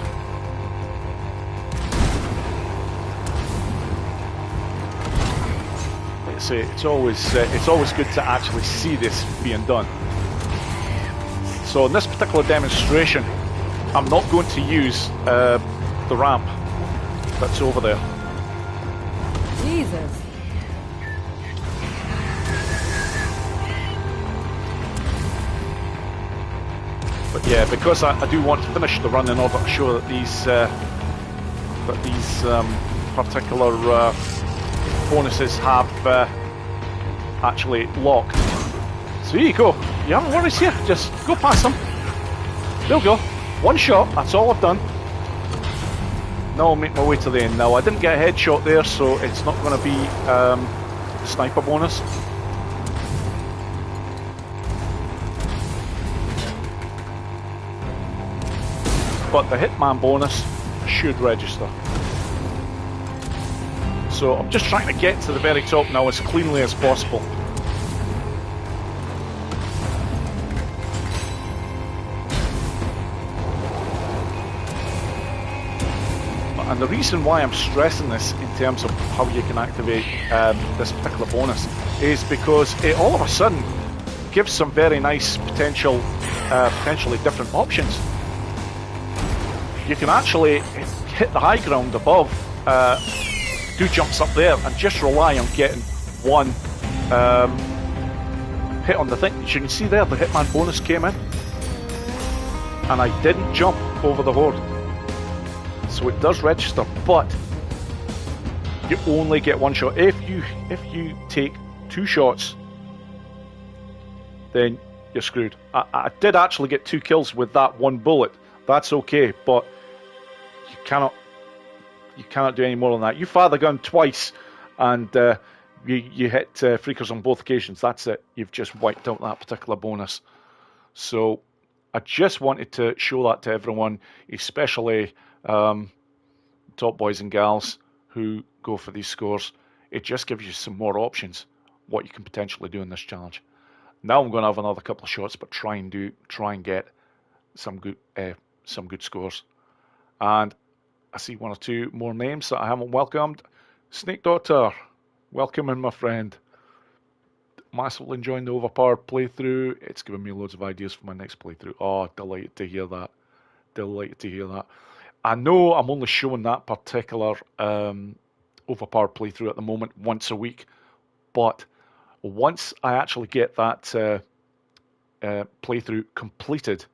Like I say, it's always good to actually see this being done. So in this particular demonstration, I'm not going to use the ramp that's over there. Jesus. But yeah, because I do want to finish the run in order to show that these particular bonuses have actually locked. So here you go. You haven't worries here. Just go past them. There we go. One shot. That's all I've done. Now I'll make my way to the end. Now I didn't get a headshot there, so it's not going to be the sniper bonus. But the hitman bonus should register. So I'm just trying to get to the very top now as cleanly as possible. And the reason why I'm stressing this in terms of how you can activate this particular bonus is because it all of a sudden gives some very nice potentially different options. You can actually hit the high ground above, do jumps up there, and just rely on getting one hit on the thing. As you can see there, the hitman bonus came in, and I didn't jump over the horde. So it does register, but you only get one shot. If you take two shots, then you're screwed. I did actually get 2 kills with that one bullet. That's okay, but you cannot do any more than that. You fire the gun twice, and you hit Freakers on both occasions, that's it. You've just wiped out that particular bonus. So I just wanted to show that to everyone, especially top boys and gals who go for these scores. It just gives you some more options what you can potentially do in this challenge. Now I'm going to have another couple of shots, but try and get some good scores. And I see one or two more names that I haven't welcomed. Snake Doctor, welcome in, my friend. Massively enjoying the overpowered playthrough. It's given me loads of ideas for my next playthrough. Oh, delighted to hear that. Delighted to hear that. I know I'm only showing that particular overpowered playthrough at the moment once a week, but once I actually get that playthrough completed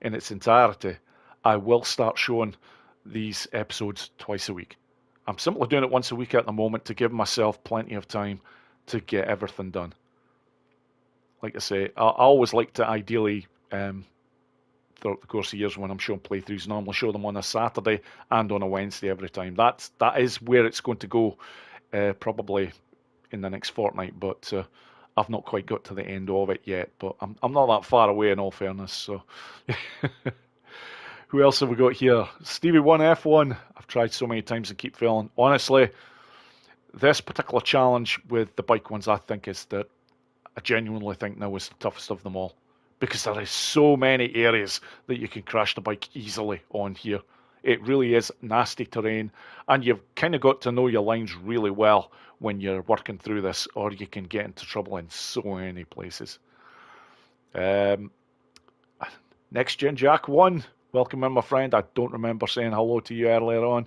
in its entirety, I will start showing these episodes twice a week. I'm simply doing it once a week at the moment to give myself plenty of time to get everything done. Like I say, I always like to ideally, throughout the course of years when I'm showing playthroughs, normally show them on a Saturday and on a Wednesday every time. That is where it's going to go, probably in the next fortnight, but I've not quite got to the end of it yet. But I'm not that far away, in all fairness. So, who else have we got here? Stevie1F1. I've tried so many times and keep failing. Honestly, this particular challenge with the bike ones, I think I genuinely think now is the toughest of them all, because there is so many areas that you can crash the bike easily on here. It really is nasty terrain, and you've kind of got to know your lines really well when you're working through this, or you can get into trouble in so many places. Next Gen Jack 1, welcome in, my friend. I don't remember saying hello to you earlier on.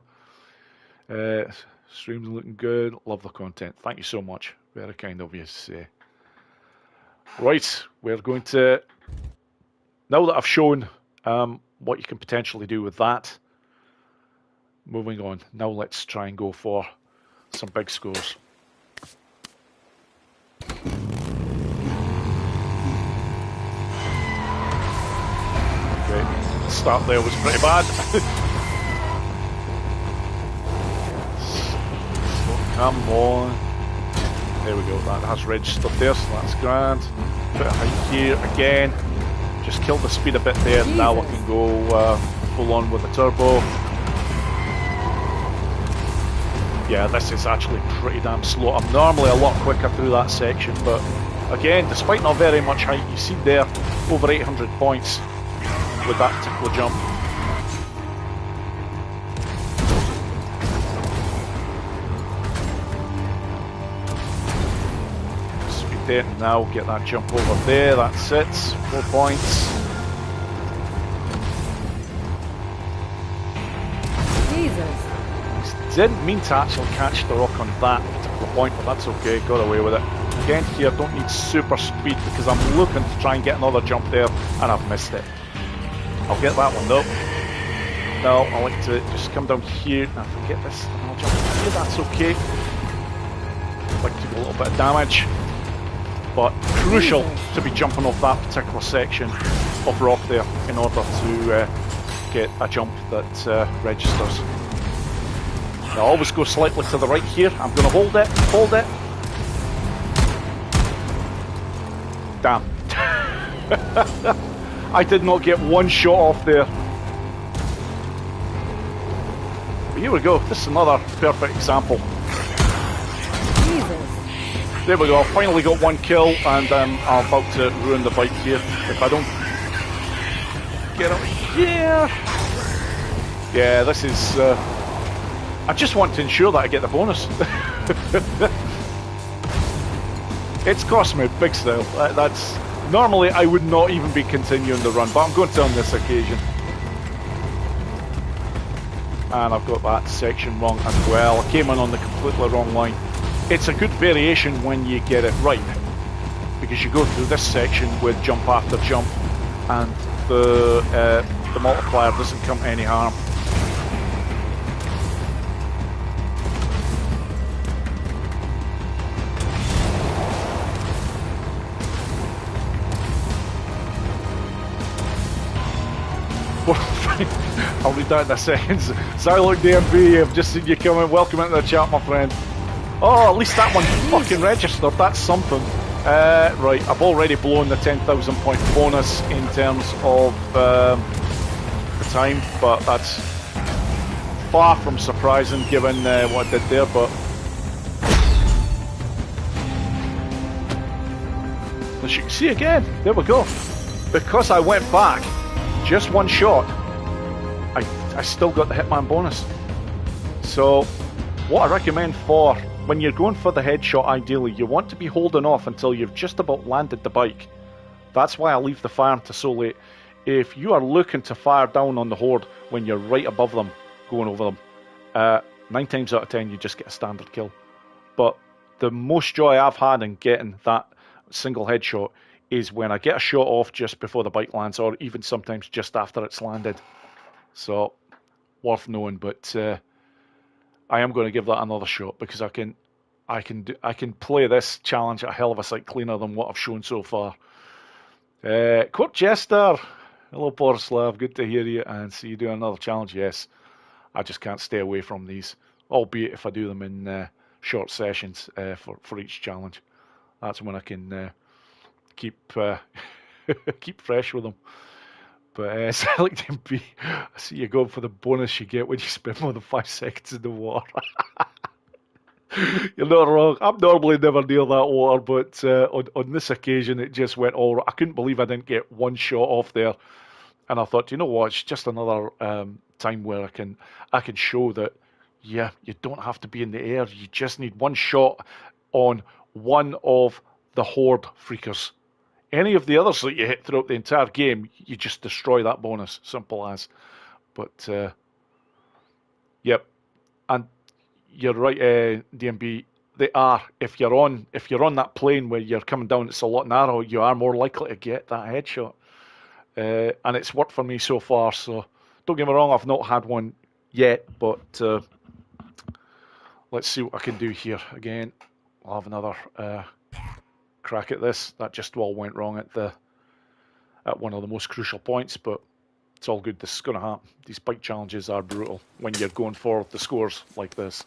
Stream's looking good. Love the content. Thank you so much. Very kind of you to say. Right, we're going to, now that I've shown what you can potentially do with that, moving on. Now let's try and go for some big scores. Okay, the start there was pretty bad. So, come on. There we go, that has registered there, so that's grand. Bit of height here again. Just killed the speed a bit there, and now I can go full on with the turbo. Yeah, this is actually pretty damn slow. I'm normally a lot quicker through that section, but again, despite not very much height, you see there over 800 points with that particular jump. There, now get that jump over there, that's it, 4 points. Jesus. Didn't mean to actually catch the rock on that particular point, but that's okay, got away with it. Again here, don't need super speed because I'm looking to try and get another jump there, and I've missed it. I'll get that one though. No, I like to just come down here, and if I get this, I'll jump here, that's okay. I'd like to do a little bit of damage. But crucial to be jumping off that particular section of rock there in order to get a jump that registers. Now always go slightly to the right here. I'm going to hold it. Damn. I did not get one shot off there. But here we go. This is another perfect example. Jesus. There we go, I finally got one kill, and I'm about to ruin the bike here if I don't get up here. Yeah, this is... I just want to ensure that I get the bonus. It's cost me big style. That's normally I would not even be continuing the run, but I'm going to on this occasion. And I've got that section wrong as well. I came in on the completely wrong line. It's a good variation when you get it right, because you go through this section with jump after jump, and the multiplier doesn't come to any harm. I'll read that in a second. Silent DMV, I've just seen you come in. Welcome into the chat, my friend. Oh, at least that one fucking registered. That's something. Right, I've already blown the 10,000 point bonus in terms of the time, but that's far from surprising given what I did there, but as you can see again, there we go. Because I went back just one shot, I still got the Hitman bonus. So what I recommend for when you're going for the headshot, ideally you want to be holding off until you've just about landed the bike. That's why I leave the fire to so late. If you are looking to fire down on the horde when you're right above them, going over them, 9 times out of 10 you just get a standard kill. But the most joy I've had in getting that single headshot is when I get a shot off just before the bike lands, or even sometimes just after it's landed. So worth knowing, but I am going to give that another shot because I can play this challenge a hell of a sight cleaner than what I've shown so far. Court Jester, hello Borislav, good to hear you and see you doing another challenge. Yes, I just can't stay away from these, albeit if I do them in short sessions for each challenge. That's when I can keep keep fresh with them. But Select MP, I see you going for the bonus you get when you spend more than 5 seconds in the water. You're not wrong. I'm normally never near that water, but on this occasion it just went all right. I couldn't believe I didn't get one shot off there. And I thought, you know what, it's just another time where I can show that, yeah, you don't have to be in the air. You just need one shot on one of the horde freakers. Any of the others that you hit throughout the entire game, you just destroy that bonus. Simple as. But yep, and you're right, DMB. They are. If you're on that plane where you're coming down, it's a lot narrow. You are more likely to get that headshot, and it's worked for me so far. So don't get me wrong, I've not had one yet, but let's see what I can do here. Again, I'll have another crack at this. That just all went wrong at one of the most crucial points, but it's all good. This is going to happen. These bike challenges are brutal when you're going for the scores like this.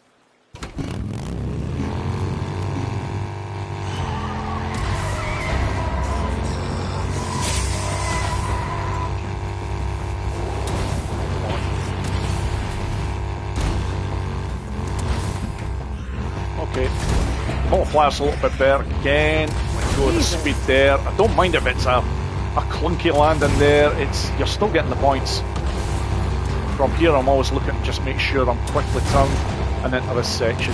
Okay, multiplier's a little bit better again. Go the speed there. I don't mind if it's a clunky landing there. You're still getting the points. From here I'm always looking to just make sure I'm quickly turned and into this section.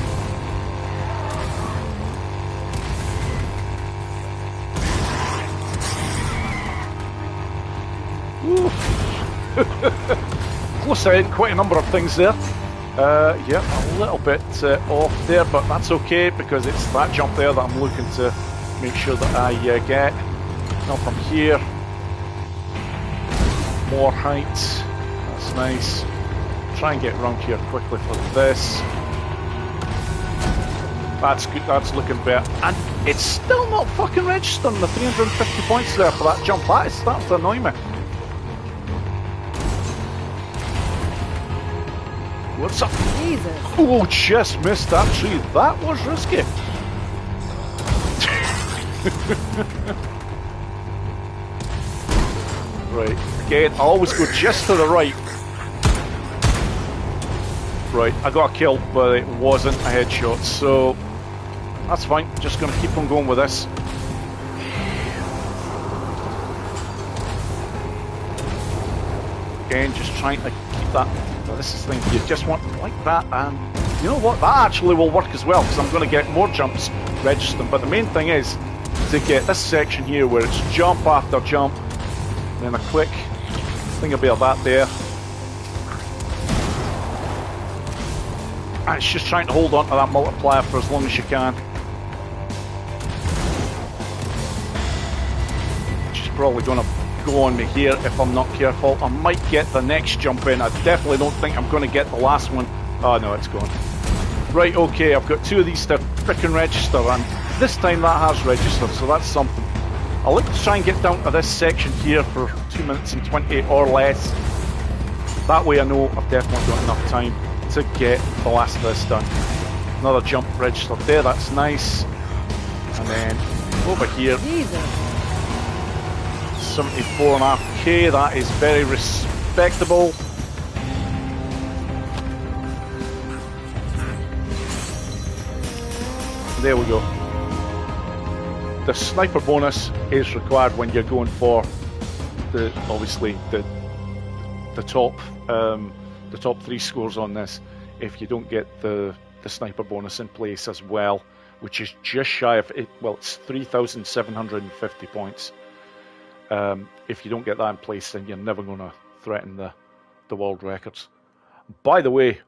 Close in, quite a number of things there. Yeah, a little bit off there, but that's okay because it's that jump there that I'm looking to make sure that I get. Now from here, more height. That's nice. Try and get around here quickly for this. That's good. That's looking better. And it's still not fucking registering the 350 points there for that jump. That is starting to annoy me. What's up? Jesus. Oh, just missed that tree. That was risky. Right, again, I always go just to the right. Right, I got a kill, but it wasn't a headshot, so that's fine. Just going to keep on going with this. Again, just trying to keep that. This is the thing, you just want like that, and you know what? That actually will work as well, because I'm going to get more jumps registering. But the main thing is to get this section here where it's jump after jump, then a quick thing about that there. And it's just trying to hold on to that multiplier for as long as you can. She's probably going to go on me here if I'm not careful. I might get the next jump in. I definitely don't think I'm going to get the last one. Oh no, it's gone. Right, okay, I've got two of these to frickin' register, and this time that has registered, so that's something. I'll look to try and get down to this section here for 2 minutes and 20 or less. That way I know I've definitely got enough time to get the last of this done. Another jump registered there, that's nice. And then over here, Jesus. 74.5k, that is very respectable. There we go. The sniper bonus is required when you're going for the top 3 scores on this. If you don't get the sniper bonus in place as well, which is just shy of it, well, it's 3,750 points. If you don't get that in place, then you're never going to threaten the world records. By the way,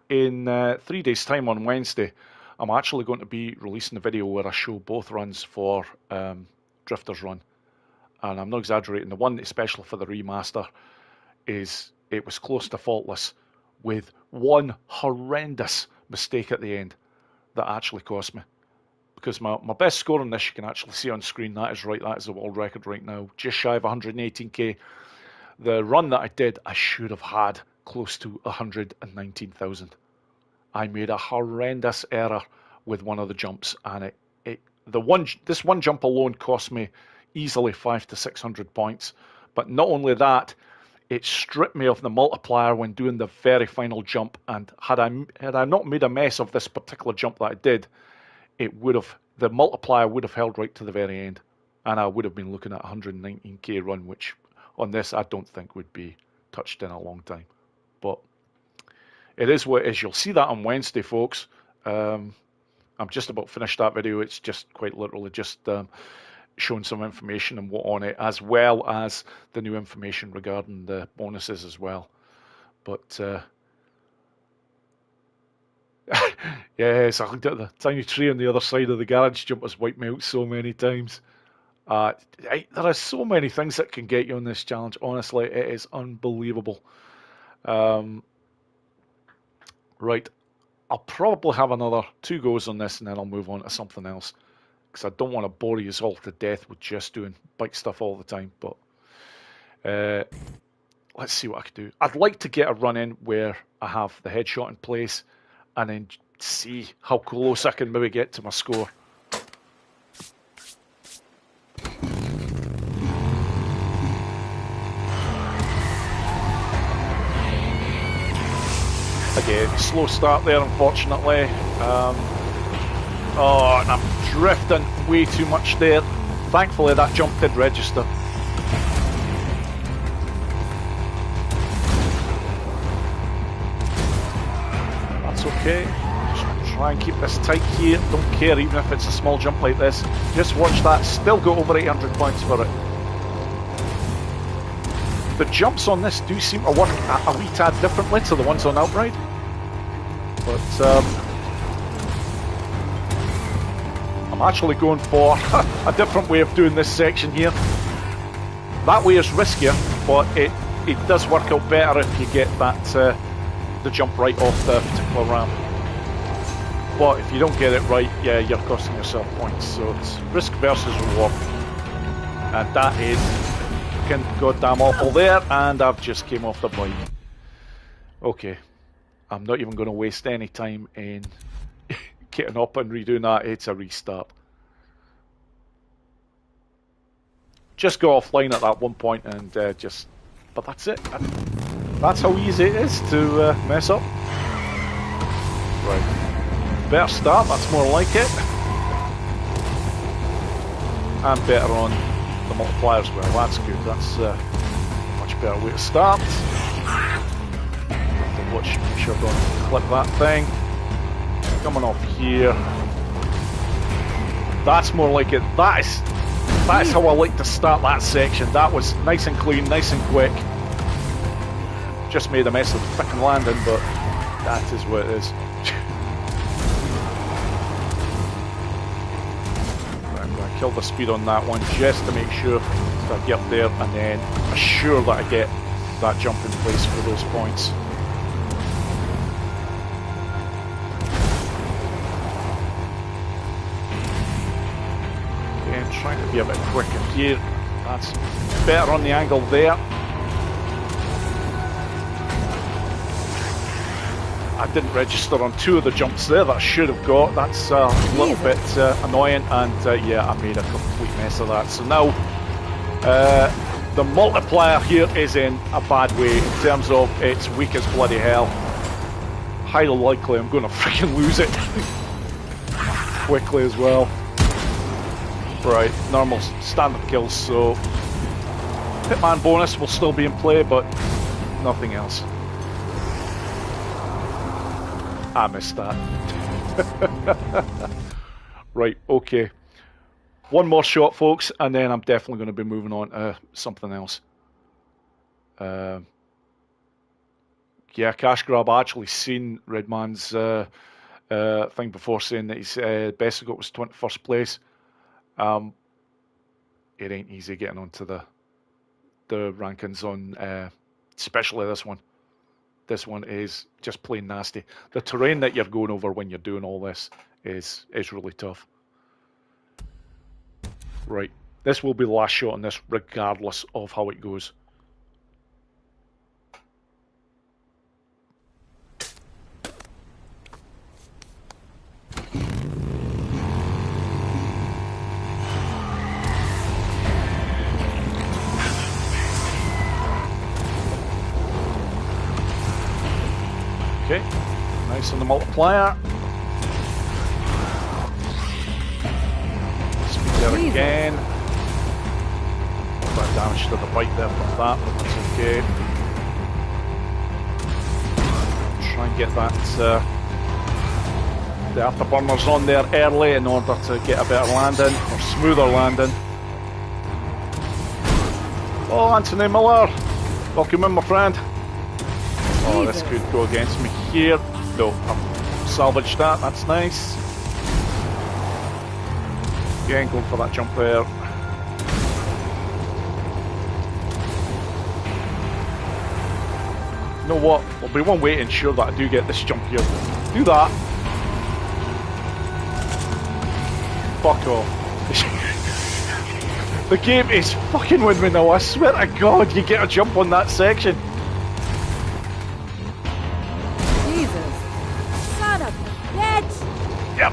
in 3 days' time on Wednesday, I'm actually going to be releasing a video where I show both runs for Drifter's Run. And I'm not exaggerating, the one especially for the remaster it was close to faultless, with one horrendous mistake at the end that actually cost me. Because my best score on this, you can actually see on screen, that is the world record right now, just shy of 118k. The run that I did, I should have had close to 119,000. I made a horrendous error with one of the jumps, and this one jump alone cost me easily 500 to 600 points. But not only that, it stripped me of the multiplier when doing the very final jump. And had I not made a mess of this particular jump that I did, the multiplier would have held right to the very end, and I would have been looking at 119k run, which on this I don't think would be touched in a long time. But it is what it is. You'll see that on Wednesday, folks. I'm just about finished that video. It's just quite literally just showing some information and what on it, as well as the new information regarding the bonuses as well. But yes, I looked at the tiny tree on the other side of the garage. Jump has wiped me out so many times. There are so many things that can get you on this challenge. Honestly, it is unbelievable. Right, I'll probably have another 2 goes on this, and then I'll move on to something else, because I don't want to bore you all to death with just doing bike stuff all the time. But let's see what I can do. I'd like to get a run in where I have the headshot in place, and then see how close I can maybe get to my score. Again, slow start there, unfortunately. Oh, and I'm drifting way too much there. Thankfully, that jump did register. That's okay. Just try and keep this tight here. Don't care even if it's a small jump like this. Just watch that. Still got over 800 points for it. The jumps on this do seem to work a wee tad differently to the ones on Outride. But I'm actually going for a different way of doing this section here. That way is riskier, but it does work out better if you get that the jump right off the particular ramp. But if you don't get it right, yeah, you're costing yourself points. So it's risk versus reward. And that is goddamn awful there, and I've just came off the bike. Okay, I'm not even going to waste any time in getting up and redoing that. It's a restart. Just go offline at that one point and but that's it. That's how easy it is to mess up. Right, better start, that's more like it. And better on the multipliers. Well, that's good. That's a much better way to start. Watch, make sure I don't clip that thing. Coming off here. That's more like it. That is how I like to start that section. That was nice and clean, nice and quick. Just made a mess of the frickin' landing, but that is what it is. Kill the speed on that one just to make sure that I get up there, and then assure that I get that jump in place for those points. Again, trying to be a bit quicker here. That's better on the angle there. I didn't register on 2 of the jumps there that I should have got. That's a little bit annoying, and yeah, I made a complete mess of that. So now the multiplier here is in a bad way in terms of it's weak as bloody hell. Highly likely I'm going to freaking lose it quickly as well. Right, normal standard kills, so Hitman bonus will still be in play, but nothing else. I missed that. Right, okay. One more shot, folks, and then I'm definitely going to be moving on to something else. Yeah, Cash Grab, I actually seen Redman's thing before saying that his best he got was 21st place. It ain't easy getting onto the rankings on, especially this one. This one is just plain nasty. The terrain that you're going over when you're doing all this is really tough. Right, this will be the last shot on this, regardless of how it goes. Okay, nice on the multiplier. Speed there again. A bit of damage to the bike there from that, but that's okay. Try and get that the afterburners on there early in order to get a better landing, or smoother landing. Oh, Anthony Miller, welcome in, my friend. Oh, this could go against me here. No, I've salvaged that. That's nice. Again, going for that jump there. You know what? There'll be one way to ensure that I do get this jump here. Do that. Fuck off. The game is fucking with me now. I swear to God, you get a jump on that section. Yep,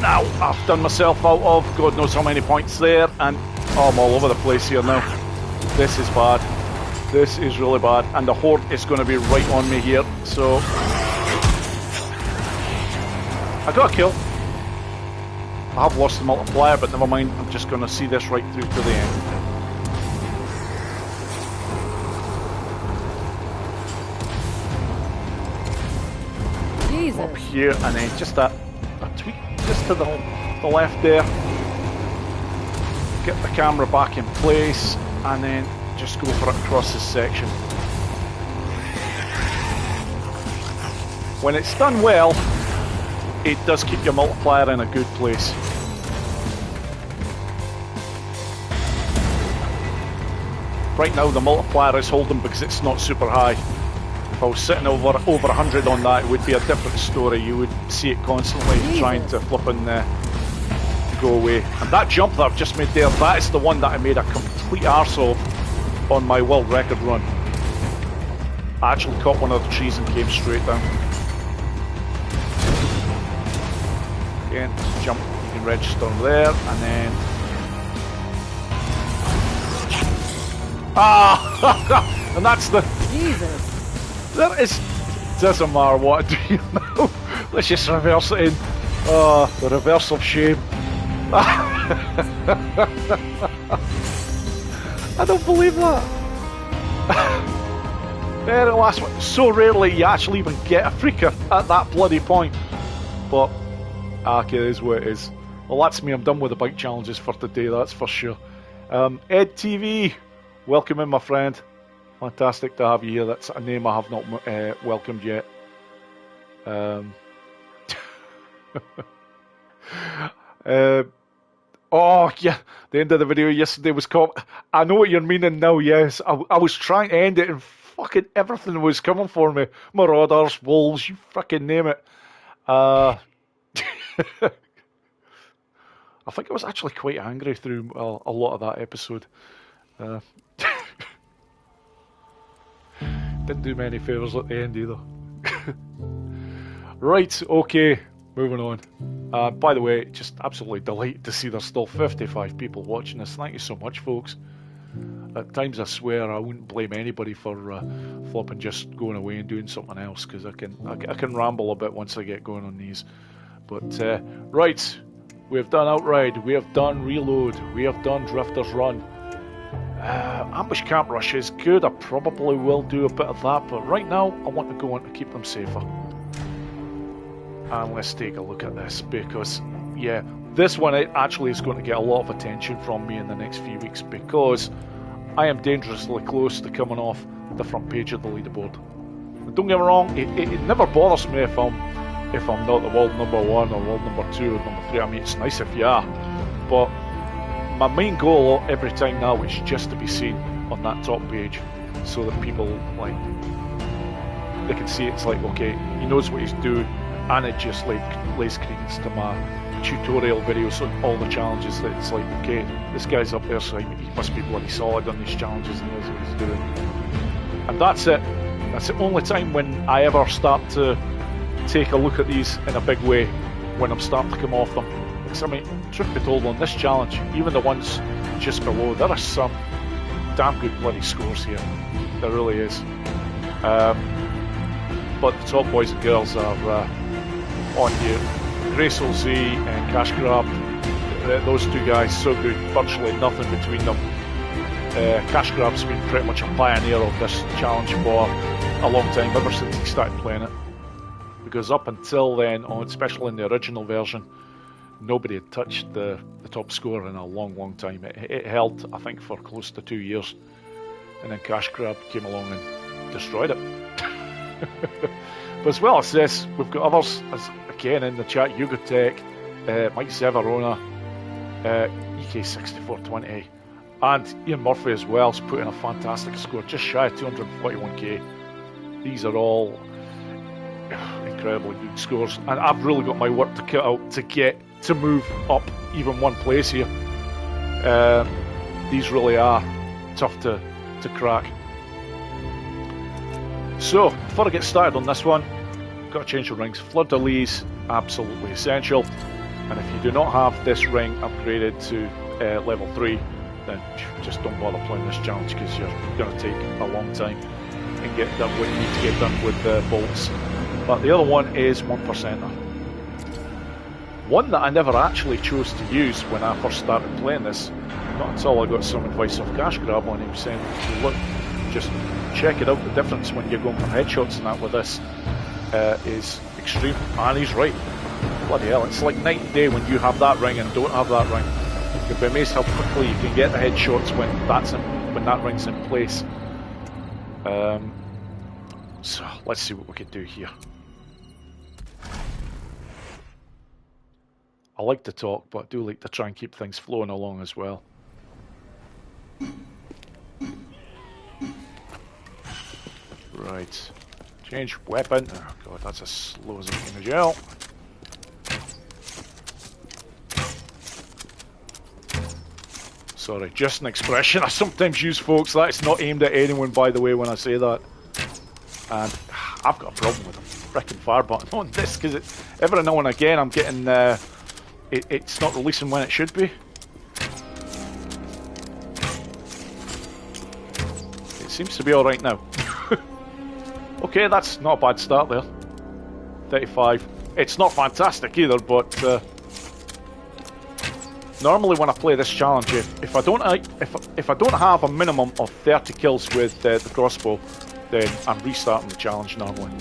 now I've done myself out of God knows how many points there, and oh, I'm all over the place here now. This is bad. This is really bad, and the horde is going to be right on me here, so I got a kill. I have lost the multiplier, but never mind, I'm just going to see this right through to the end. Up here, and then just a tweak just to the left there. Get the camera back in place, and then just go for it across this section. When it's done well, it does keep your multiplier in a good place. Right now the multiplier is holding because it's not super high. If I was sitting over 100 on that, it would be a different story. You would see it constantly trying to flip and go away. And that jump that I've just made there, that is the one that I made a complete arse of on my world record run. I actually caught one of the trees and came straight down. Again, jump, you can register there, and then... Ah! And that's the... Jesus. That is... Doesn't matter what I do now. Let's just reverse it in. Oh, the reverse of shame. I don't believe that. Very last one. So rarely you actually even get a freaker at that bloody point. But, okay, it is what it is. Well, that's me. I'm done with the bike challenges for today, that's for sure. Ed TV, welcome in, my friend. Fantastic to have you here. That's a name I have not welcomed yet. Oh yeah, the end of the video yesterday was called... I know what you're meaning now, yes. I was trying to end it and fucking everything was coming for me. Marauders, wolves, you fucking name it. I think I was actually quite angry through a lot of that episode. Didn't do me any favours at the end either. Right, okay, moving on. By the way, just absolutely delighted to see there's still 55 people watching this. Thank you so much, folks. At times I swear I wouldn't blame anybody for flopping just going away and doing something else, because I can ramble a bit once I get going on these. But right, we have done Outride, we have done Reload, we have done Drifter's Run. Ambush Camp Rush is good. I probably will do a bit of that, but right now I want to go on to keep them safer. And let's take a look at this, because yeah, this one actually is going to get a lot of attention from me in the next few weeks, because I am dangerously close to coming off the front page of the leaderboard. And don't get me wrong, it never bothers me if I'm not the world number 1 or world number 2 or number 3. I mean, it's nice if you are, but my main goal every time now is just to be seen on that top page, so that people, like, they can see it's like, okay, he knows what he's doing, and it just like lays credence to my tutorial videos on all the challenges. That it's like, okay, this guy's up there, so he must be bloody solid on these challenges and knows what he's doing. And that's it. That's the only time when I ever start to take a look at these in a big way, when I'm starting to come off them. Because I mean, truth be told, on this challenge, even the ones just below, there are some damn good bloody scores here. There really is. But the top boys and girls are on here. Gracel Z and Cash Grab, those two guys, so good, virtually nothing between them. Cash Grab's been pretty much a pioneer of this challenge for a long time, ever since he started playing it. Because up until then, especially in the original version, nobody had touched the top score in a long time. It held, I think, for close to 2 years. And then Cash Grab came along and destroyed it. But as well as this, we've got others, as again in the chat, Yugotech, Mike Zeverona, EK6420, and Ian Murphy as well, has put in a fantastic score, just shy of 241k. These are all incredibly good scores, and I've really got my work to cut out to get to move up even one place here. These really are tough to crack. So, before I get started on this one, got to change the rings. Fleur de Lis, absolutely essential. And if you do not have this ring upgraded to level 3, then just don't bother playing this challenge, because you're going to take a long time and get done what you need to get done with bolts. But the other one is 1%er. One that I never actually chose to use when I first started playing this, not until I got some advice of Cash Grab on him saying, look, just check it out, the difference when you're going for headshots and that with this is extreme. And he's right. Bloody hell, it's like night and day when you have that ring and don't have that ring. You'll be amazed how quickly you can get the headshots when that ring's in place. So let's see what we can do here. I like to talk, but I do like to try and keep things flowing along as well. Right, change weapon. Oh god, that's as slow as I'm gonna gel. Sorry, just an expression I sometimes use, folks. That's not aimed at anyone, by the way, when I say that. And I've got a problem with the frickin' fire button on this, because every now and again I'm getting it's not releasing when it should be. It seems to be alright now. Okay, that's not a bad start there. 35. It's not fantastic either, but normally when I play this challenge, if I don't have a minimum of 30 kills with the crossbow, then I'm restarting the challenge normally.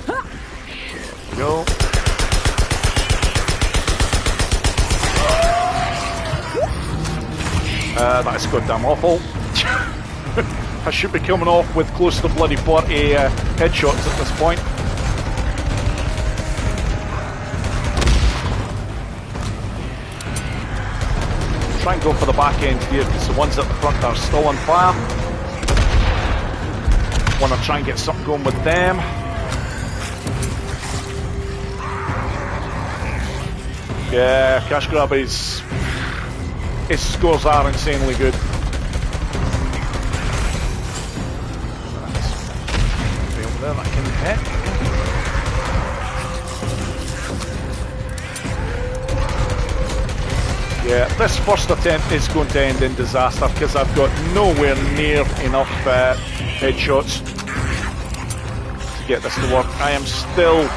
There we go. That is goddamn awful. I should be coming off with close to bloody 40 headshots at this point. Try and go for the back end here, because the ones at the front are still on fire. Want to try and get something going with them. Yeah, Cash Grab is his scores are insanely good. That's over there that can hit. Yeah, this first attempt is going to end in disaster because I've got nowhere near enough headshots to get this to work. I am still...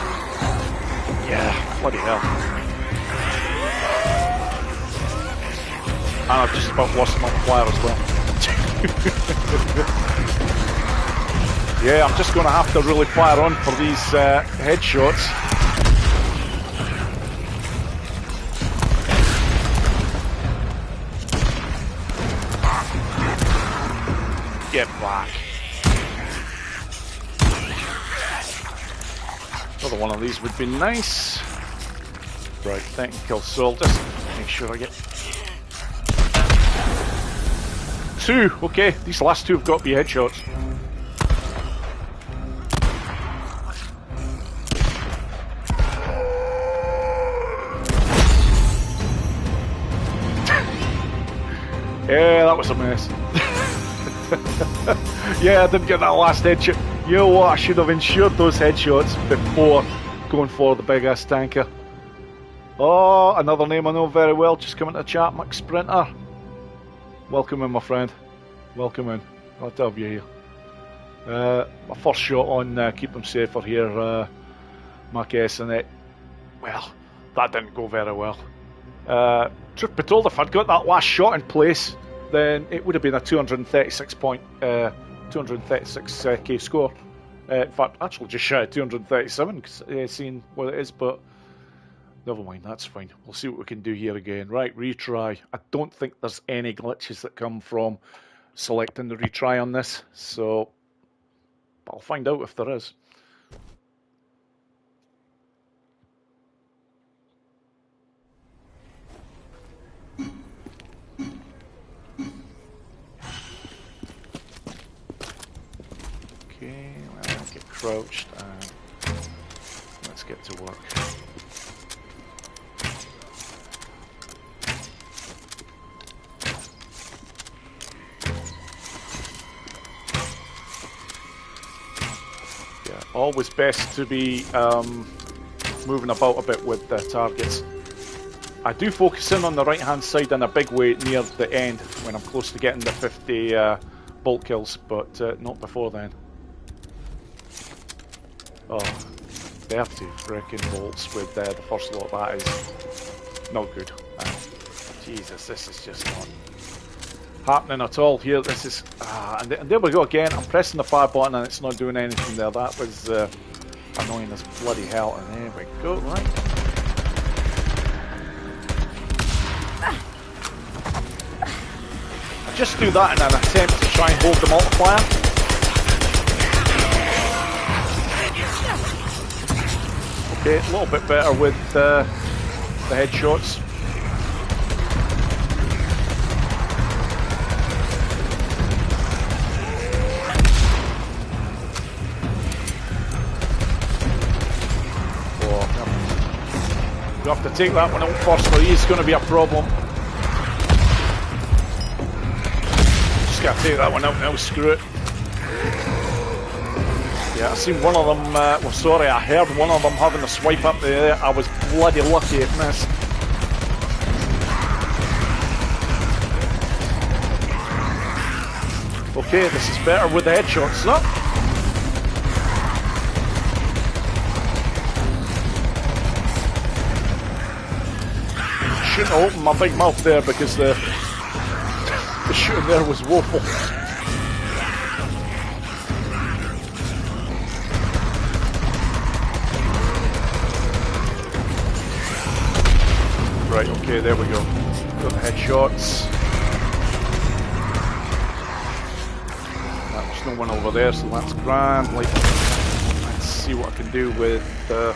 Yeah, bloody hell. And I've just about lost my flyer as well. Yeah, I'm just going to have to really fire on for these headshots. Get back. Another one of these would be nice. Right, technical soul. Just make sure I get 2. Okay, these last 2 have got to be headshots. Yeah, that was a mess. Yeah, I didn't get that last headshot. You know what? I should have ensured those headshots before going for the big ass tanker. Oh, another name I know very well. Just coming to chat, Max Sprinter. Welcome in, my friend. Welcome in. Glad to have you here. My first shot on Keep Them Safer here, Mac S, and it. Well, that didn't go very well. Truth be told, if I'd got that last shot in place, then it would have been a 236k score. In fact, actually just shy of 237, seeing what it is, but never mind, that's fine. We'll see what we can do here again. Right, retry. I don't think there's any glitches that come from selecting the retry on this, so I'll find out if there is. Okay, well, get crouched and let's get to work. Yeah, always best to be moving about a bit with the targets. I do focus in on the right hand side in a big way near the end when I'm close to getting the 50 bolt kills, but not before then. Oh, 30 freaking bolts with the first lot. That is not good. Jesus, this is just not happening at all here. This is... and there we go again. I'm pressing the fire button and it's not doing anything there. That was annoying as bloody hell. And there we go, right. I just do that in an attempt to try and hold the multiplier. Okay, a little bit better with the headshots. Oh, you have to take that one out first, or he's going to be a problem. Just got to take that one out now, screw it. Yeah, I seen one of them, well sorry, I heard one of them having a swipe up there. I was bloody lucky it missed. Okay, this is better with the headshots, no? Shouldn't have opened my big mouth there because the shooting there was woeful. Right, okay, there we go. Got the headshots. There's no one over there, so that's grand. Like, let's see what I can do with right,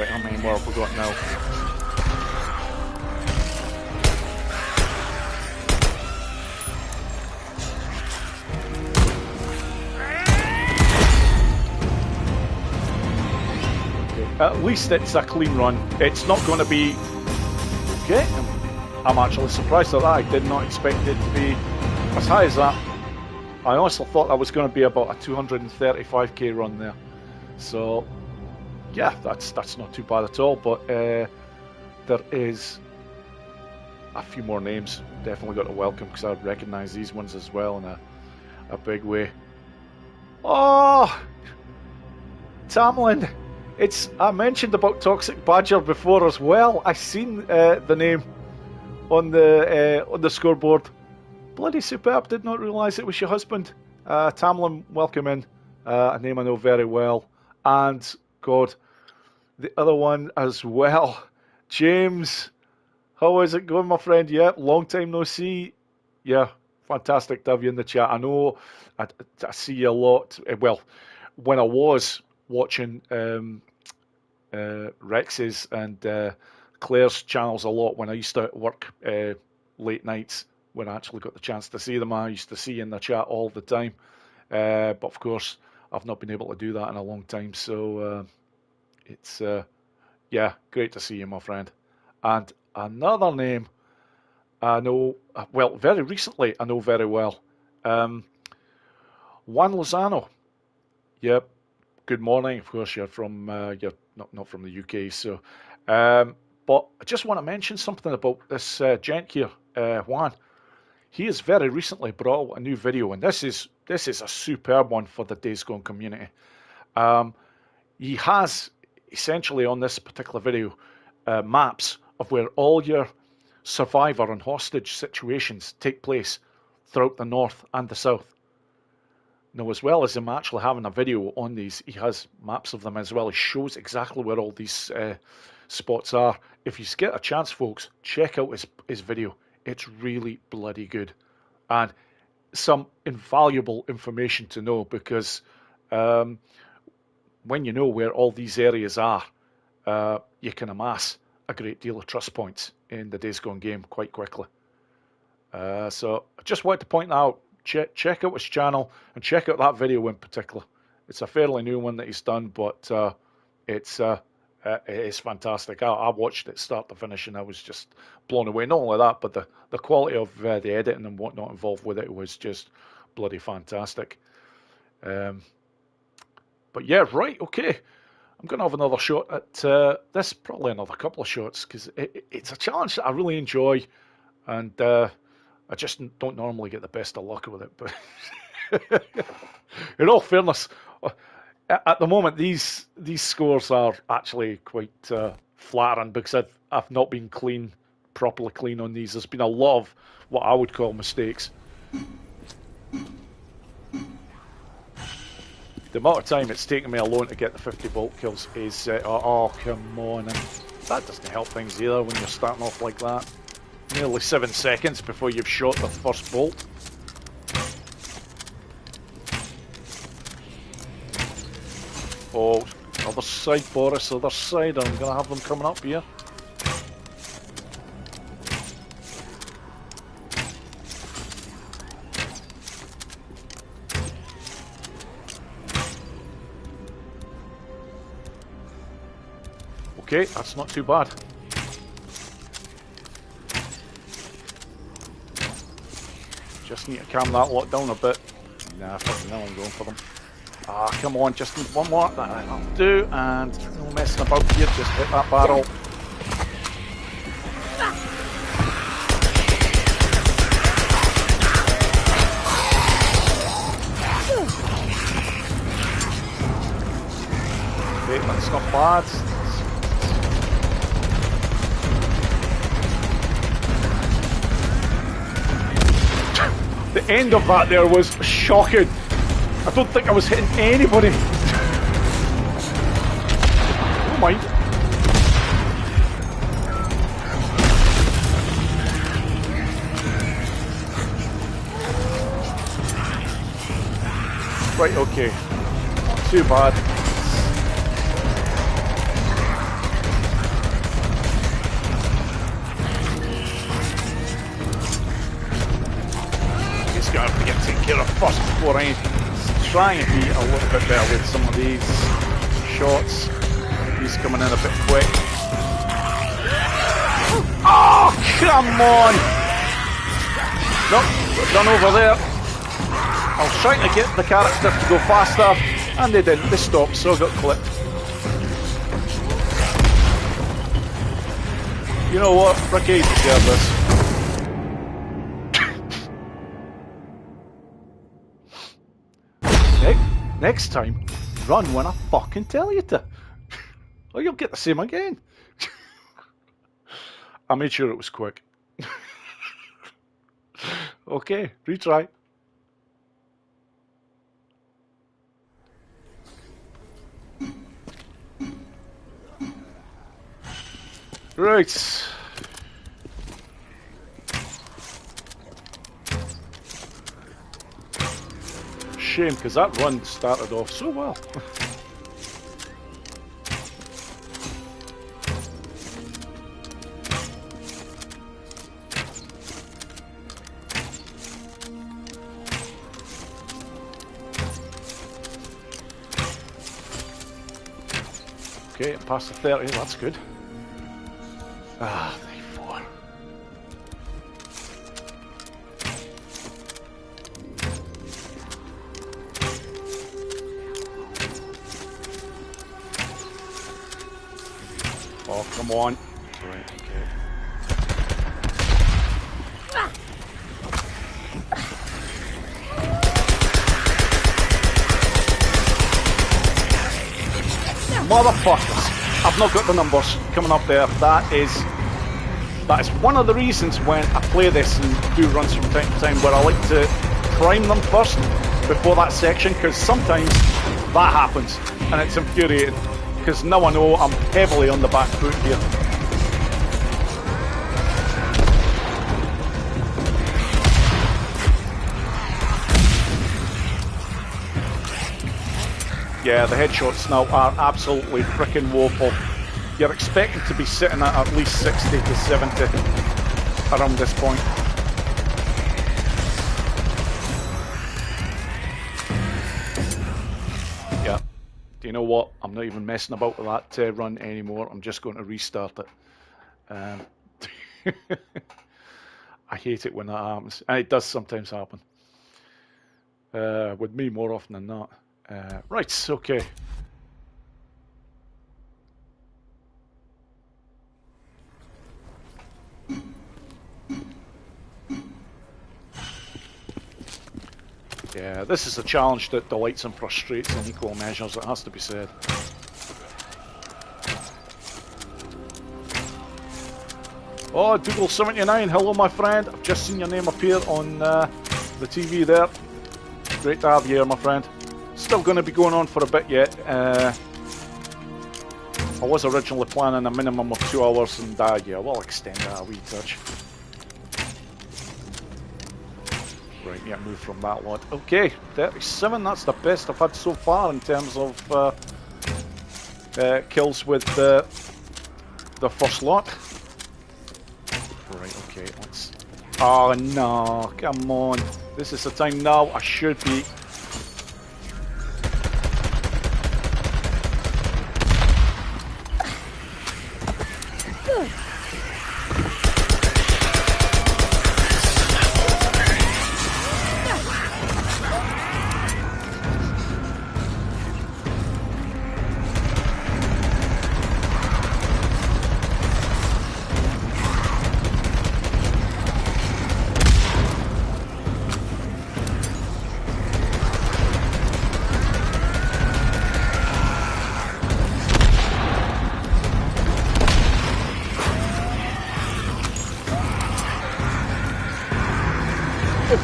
how many more have we got now? At least it's a clean run. It's not going to be... Okay. I'm actually surprised at that. I did not expect it to be as high as that. I honestly thought that was going to be about a 235k run there. So, yeah, that's not too bad at all. But there is a few more names. Definitely got to welcome because I recognise these ones as well in a big way. Oh, Tamlin. I mentioned about Toxic Badger before as well. I seen the name on the scoreboard. Bloody superb. Did not realise it was your husband. Tamlin, welcome in. A name I know very well. And, God, the other one as well. James, how is it going, my friend? Yeah, long time no see. Yeah, fantastic to have you in the chat. I know I see you a lot. Well, when I was watching Rex's and Claire's channels a lot when I used to work late nights, when I actually got the chance to see them, I used to see you in the chat all the time. But of course, I've not been able to do that in a long time. So it's, yeah, great to see you, my friend. And another name I know, well, very recently I know very well. Juan Lozano. Yep. Good morning. Of course, you're from, you're not from the UK. So, but I just want to mention something about this gent here, Juan. He has very recently brought out a new video, and this is a superb one for the Days Gone community. He has essentially on this particular video maps of where all your survivor and hostage situations take place throughout the north and the south. Now, as well as him actually having a video on these, he has maps of them as well. He shows exactly where all these spots are. If you get a chance, folks, check out his video. It's really bloody good. And some invaluable information to know, because when you know where all these areas are, you can amass a great deal of trust points in the Days Gone game quite quickly. So I just wanted to point out, check out his channel and check out that video in particular. It's a fairly new one that he's done, but it's fantastic. I watched it start to finish and I was just blown away. Not only that, but the quality of the editing and whatnot involved with it was just bloody fantastic. But yeah, right, okay. I'm going to have another shot at this, probably another couple of shots, because it's a challenge that I really enjoy, and I just don't normally get the best of luck with it. But in all fairness, at the moment, these scores are actually quite flattering, because I've not been properly clean on these. There's been a lot of what I would call mistakes. The amount of time it's taken me alone to get the 50 bolt kills is, oh, come on. And that doesn't help things either when you're starting off like that. Nearly 7 seconds before you've shot the first bolt. Oh, other side, Boris, other side. I'm going to have them coming up here. Okay, that's not too bad. Just need to calm that lot down a bit. Nah, fucking hell, I'm going for them. Ah, come on, just need one more. That'll do, and no messing about here, just hit that barrel. Okay, that's not bad. The end of that there was shocking. I don't think I was hitting anybody. Oh my. Right, okay. Not too bad. Gonna have to get taken care of first before I try and be a little bit better with some of these shots. He's coming in a bit quick. Oh! come on! Nope, run over there. I was trying to get the character to go faster, and they didn't. They stopped, so I got clipped. You know what? Ricky deserved this. Next time, run when I fucking tell you to. Or you'll get the same again. I made sure it was quick. Okay, retry. Right. Shame, because that run started off so well. Okay, past the 30, that's good. Ah, 34. Oh, come on. Right, okay. Motherfuckers! I've not got the numbers coming up there. That is one of the reasons when I play this and do runs from time to time where I like to prime them first before that section, because sometimes that happens and it's infuriating, because now I know I'm heavily on the back foot here. Yeah, the headshots now are absolutely freaking woeful. You're expected to be sitting at least 60 to 70 around this point. Yeah. Do you know what? I'm not even messing about with that run anymore. I'm just going to restart it. I hate it when that happens. And it does sometimes happen. With me more often than not. Right, okay. Yeah, this is a challenge that delights and frustrates in equal measures, it has to be said. Oh, Dougal79, hello my friend. I've just seen your name appear on the TV there. Great to have you here, my friend. Still going to be going on for a bit yet. I was originally planning a minimum of 2 hours, and yeah, we'll extend that a wee touch. Right, yeah, move from that lot. Okay, 37, that's the best I've had so far in terms of kills with the first lot. Right, okay, let's... Oh no, come on. This is the time now, I should be...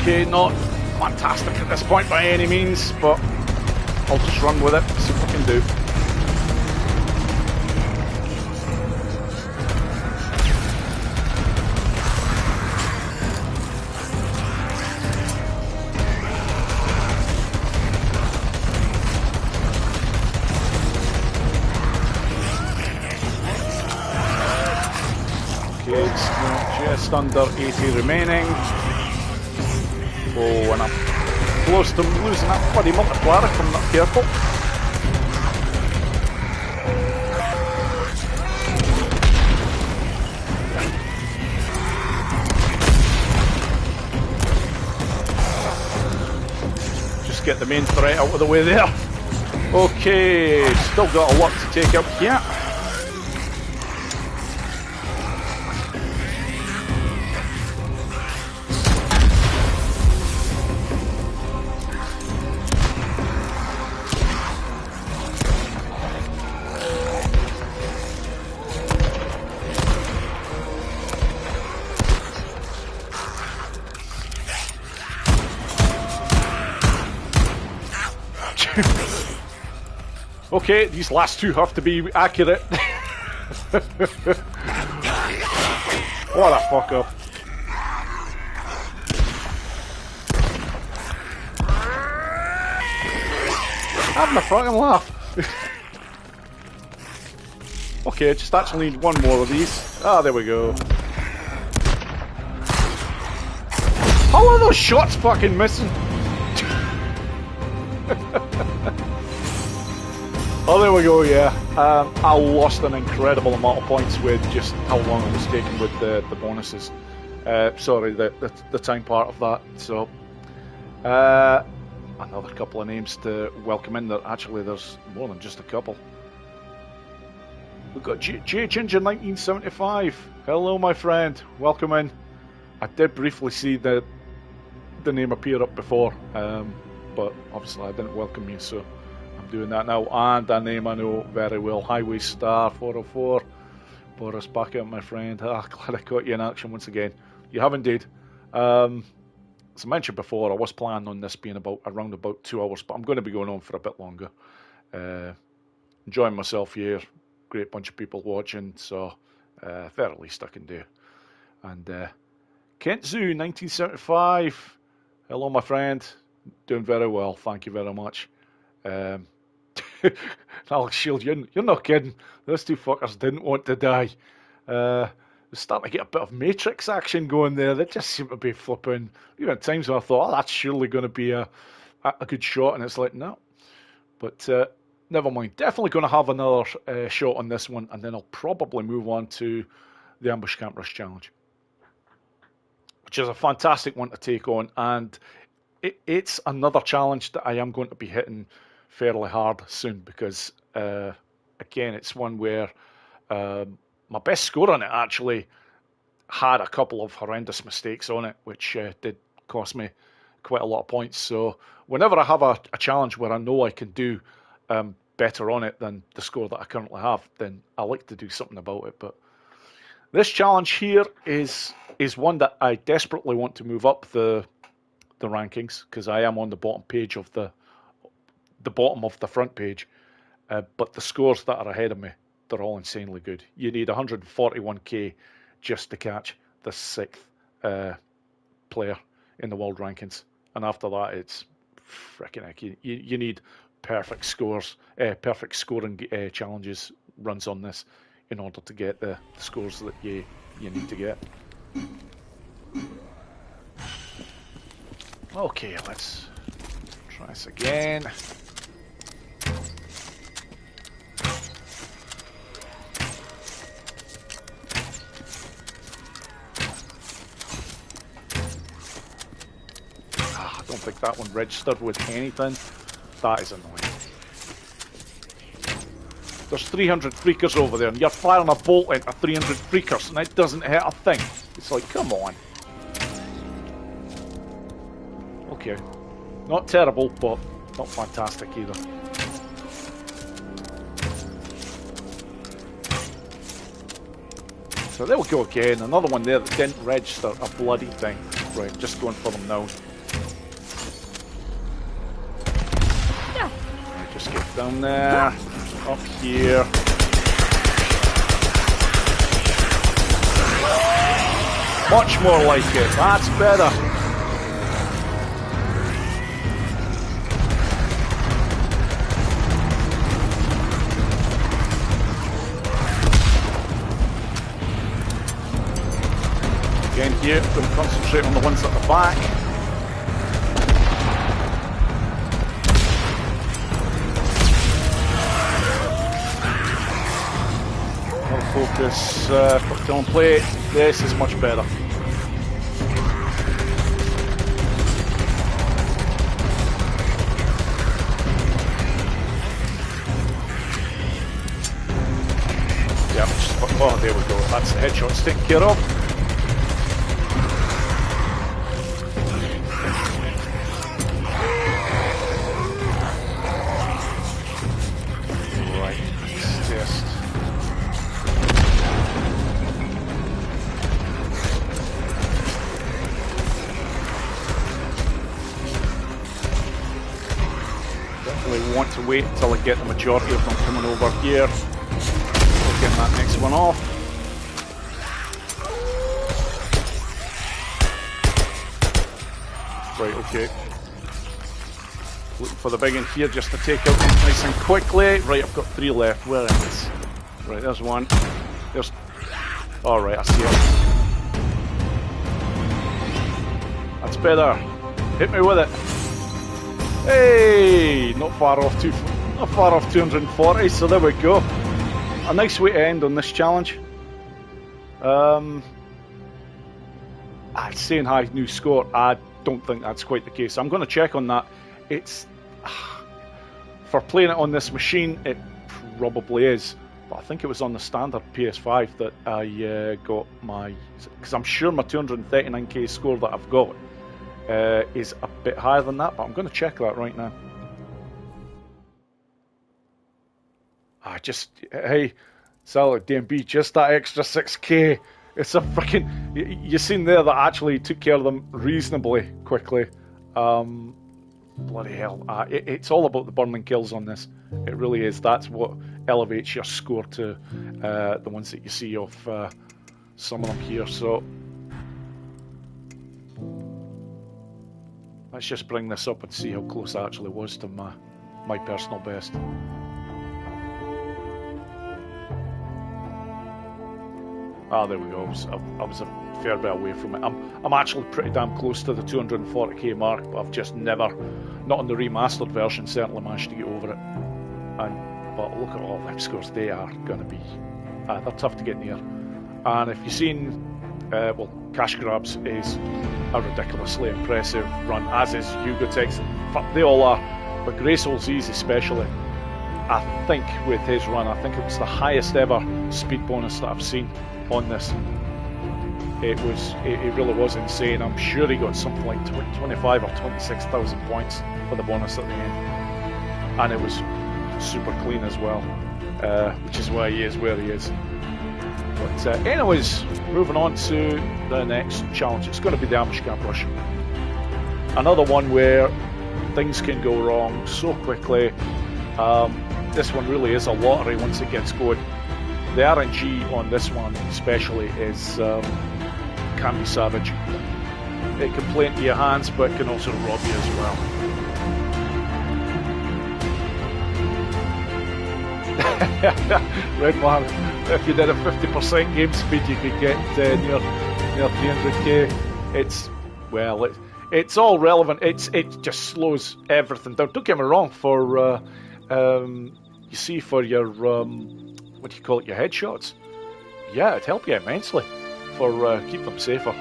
Okay, not fantastic at this point by any means, but I'll just run with it, see what I can do. Okay, it's just under 80 remaining. Oh, and I'm close to losing that bloody multiplier if I'm not careful. just get the main threat out of the way there. Okay, still got a lot to take up here. Okay, these last two have to be accurate. What a fuck up. Having a fucking laugh. Okay, just actually need one more of these. Ah, there we go. How are those shots fucking missing? Oh, there we go, yeah. I lost an incredible amount of points with just how long it was taking with the bonuses. Sorry, the time part of that. So, another couple of names to welcome in there. Actually, there's more than just a couple. We've got J Ginger 1975. Hello, my friend. Welcome in. I did briefly see the name appear up before, but obviously I didn't welcome you, so I'm doing that now. And a name I know very well, Highway Star 404. Boris, back out, my friend. Ah, glad I caught you in action once again. You have indeed. As I mentioned before, I was planning on this being around about 2 hours, but I'm going to be going on for a bit longer. Enjoying myself here. Great bunch of people watching, so very least I can do. And Kent Zoo 1975. Hello, my friend. Doing very well. Thank you very much. Alex Shield, you're not kidding. Those two fuckers didn't want to die. They're starting to get a bit of Matrix action going there. They just seem to be flipping. Even at times when I thought, oh, that's surely going to be a good shot, and it's like, no. But never mind. Definitely going to have another shot on this one, and then I'll probably move on to the Ambush Camp Rush Challenge, which is a fantastic one to take on, and it's another challenge that I am going to be hitting fairly hard soon, because again, it's one where my best score on it actually had a couple of horrendous mistakes on it, which did cost me quite a lot of points. So whenever I have a challenge where I know I can do better on it than the score that I currently have, then I like to do something about it. But this challenge here is one that I desperately want to move up the rankings, because I am on the bottom page of the bottom of the front page, but the scores that are ahead of me, they're all insanely good. You need 141k just to catch the 6th player in the world rankings, and after that it's freaking heck. You need perfect scores, perfect scoring challenges runs on this in order to get the scores that you need to get. Okay, let's try this again. I don't think that one registered with anything. That is annoying. There's 300 freakers over there, and you're firing a bolt into 300 freakers, and it doesn't hit a thing. It's like, come on. Okay. Not terrible, but not fantastic either. So there we go again. Another one there that didn't register a bloody thing. Right, just going for them now. Right, just get down there. Up here. Much more like it. That's better. Again here, going to concentrate on the ones at the back. Focus for kill and play. This is much better. that's the headshots taken care of. Right, let's test. Definitely want to wait until I get the majority of them coming over here. We'll get that next one off. Right, okay. Looking for the big one here just to take out nice and quickly. Right, I've got 3 left. Where is this? Right, there's one. There's... Alright, I see it. That's better. Hit me with it. Hey! Not far off 240, so there we go. A nice way to end on this challenge. Saying high new score, I don't think that's quite the case. I'm going to check on that. It's for playing it on this machine, it probably is, but I think it was on the standard PS5 that I got my, because I'm sure my 239k score that I've got is a bit higher than that, but I'm going to check that right now. Hey, Salad DMB, just that extra 6k. It's a freaking... You seen there that actually took care of them reasonably quickly. Bloody hell. It's all about the burning kills on this. It really is. That's what elevates your score to the ones that you see of some of them here. So let's just bring this up and see how close I actually was to my personal best. Ah, there we go. I was a fair bit away from it. I'm actually pretty damn close to the 240k mark, but I've just never, not on the remastered version, certainly managed to get over it. But look at all them scores. They are going to be, they're tough to get near. And if you've seen, well, Cash Grabs is a ridiculously impressive run, as is Yugotex. In fact, they all are, but Graceful Z's especially. I think with his run, I think it was the highest ever speed bonus that I've seen on this. It really was insane. I'm sure he got something like 25 or 26,000 points for the bonus at the end, and it was super clean as well, which is why he is where he is. But anyways, moving on to the next challenge. It's going to be the ambush camp rush. Another one where things can go wrong so quickly. This one really is a lottery once it gets going. The RNG on this one especially is can be savage. It can play into your hands, but it can also rob you as well. Red man, if you did a 50% game speed, you could get near 300k. It's all relevant. It just slows everything down. Don't get me wrong. For you see, for your what do you call it, your headshots, yeah, it'd help you immensely for keep them safer.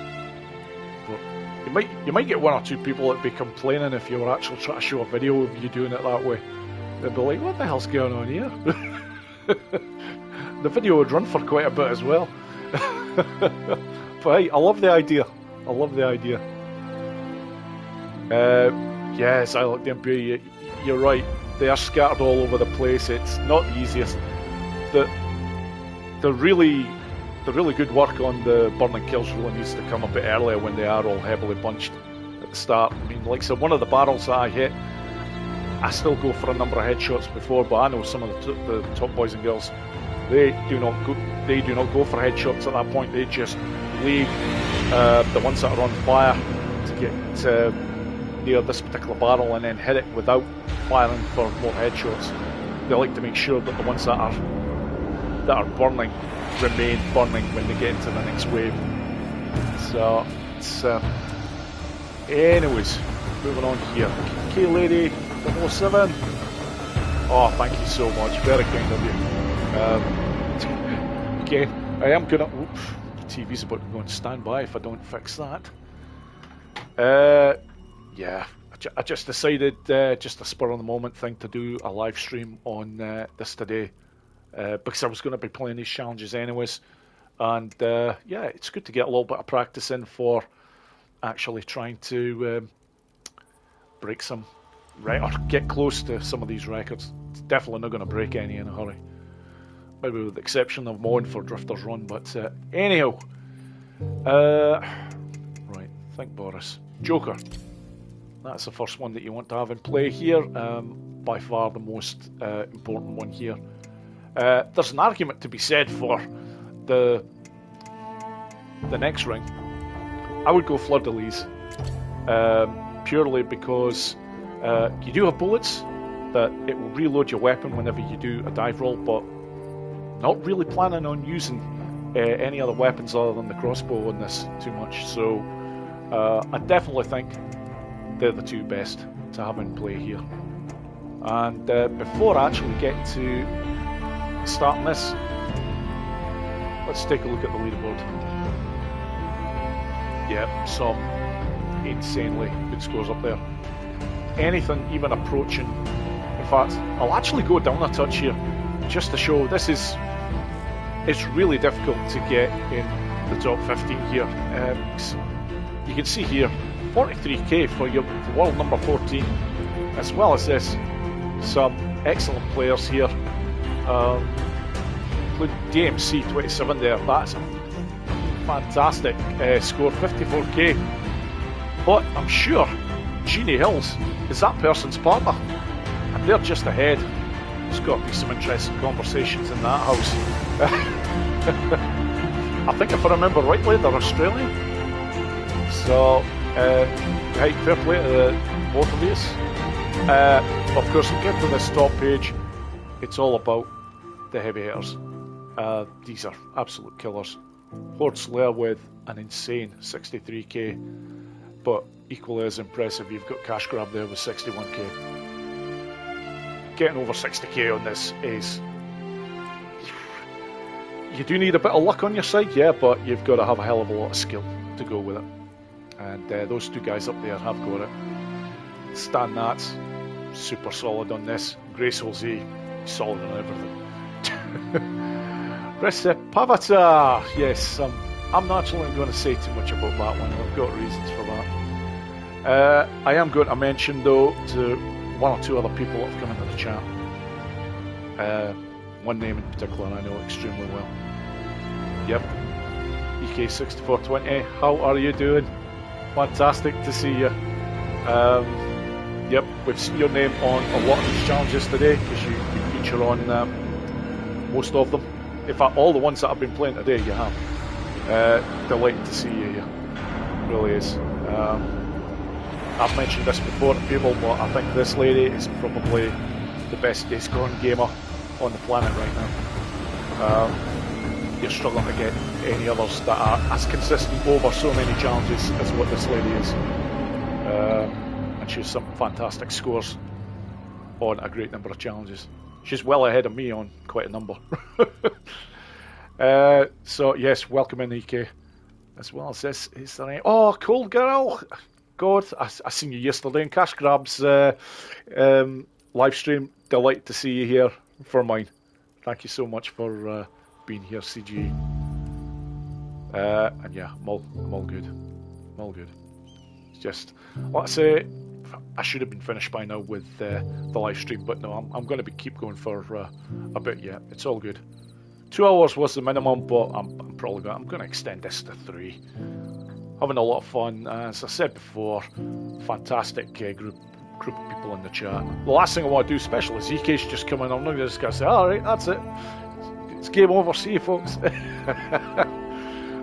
But you might get one or two people that'd be complaining if you were actually trying to show a video of you doing it that way. They'd be like, what the hell's going on here? The video would run for quite a bit as well. But hey, I love the idea. I love the idea. Yes, I like the MP. You're right. They are scattered all over the place. It's not the easiest. The really good work on the burning kills really needs to come a bit earlier when they are all heavily bunched at the start. I mean, like I said, one of the barrels that I hit, I still go for a number of headshots before, but I know some of the top boys and girls, they do not go for headshots at that point. They just leave the ones that are on fire to get near this particular barrel and then hit it without firing for more headshots. They like to make sure that the ones that are burning remain burning when they get into the next wave. So it's anyways, moving on here. K-Lady 007. Oh, thank you so much. Very kind of you. Again, I am gonna. Oops, the TV's about to go on standby if I don't fix that. Yeah, I just decided, just a spur on the moment thing, to do a live stream on this today, because I was going to be playing these challenges anyways. And yeah, it's good to get a little bit of practice in for actually trying to break some, or get close to some of these records. It's definitely not going to break any in a hurry. Maybe with the exception of mine for Drifter's Run, but anyhow. Right, think Boris. Joker. That's the first one that you want to have in play here. By far the most important one here. There's an argument to be said for the next ring. I would go Fleur de Lis. Purely because you do have bullets, that it will reload your weapon whenever you do a dive roll, but not really planning on using any other weapons other than the crossbow on this too much. So I definitely think they're the two best to have in play here. And before I actually get to starting this, let's take a look at the leaderboard. Yeah, some insanely good scores up there. Anything even approaching, in fact, I'll actually go down a touch here just to show it's really difficult to get in the top 15 here. You can see here 43k for world number 14, as well as this, some excellent players here, including DMC 27 there. That's a fantastic score, 54k. But I'm sure Jeannie Hills is that person's partner, and they're just ahead. There's got to be some interesting conversations in that house. I think if I remember rightly, they're Australian. So, right, fair play to both of these. Of course, we get to this top page, it's all about the heavy hitters. These are absolute killers. Horde Slayer with an insane 63k, but equally as impressive, you've got Cash Grab there with 61k. Getting over 60k on this is... You do need a bit of luck on your side, yeah, but you've got to have a hell of a lot of skill to go with it. And those two guys up there have got it. Stan Nats, super solid on this. Grace Jose, solid on everything. Pavata, yes, I'm not actually going to say too much about that one. I've got reasons for that. I am going to mention, though, to one or two other people that have come into the chat. One name in particular I know extremely well. Yep, EK6420, how are you doing? Fantastic to see you. Yep, we've seen your name on a lot of these challenges today, because you feature on most of them. In fact, all the ones that I've been playing today, you have. Delighted to see you here. Really is. I've mentioned this before to people, but I think this lady is probably the best Days Gone gamer on the planet right now. You're struggling to get any others that are as consistent over so many challenges as what this lady is. And she's some fantastic scores on a great number of challenges. She's well ahead of me on quite a number. So yes, welcome in, EK. As well as this, is there any... Oh, cool girl! God, I seen you yesterday in Cash Grab's live stream. Delighted to see you here for mine. Thank you so much for being here, CG. And yeah, I'm all good. I'm all good. It's just, let's say, I should have been finished by now with the live stream, but no, I'm going to keep going for a bit yet. It's all good. 2 hours was the minimum, but I'm going to extend this to 3. Having a lot of fun, as I said before. Fantastic group of people in the chat. The last thing I want to do, especially as EK's just coming, I'm not just going to say, alright, that's it. It's game over, see you folks.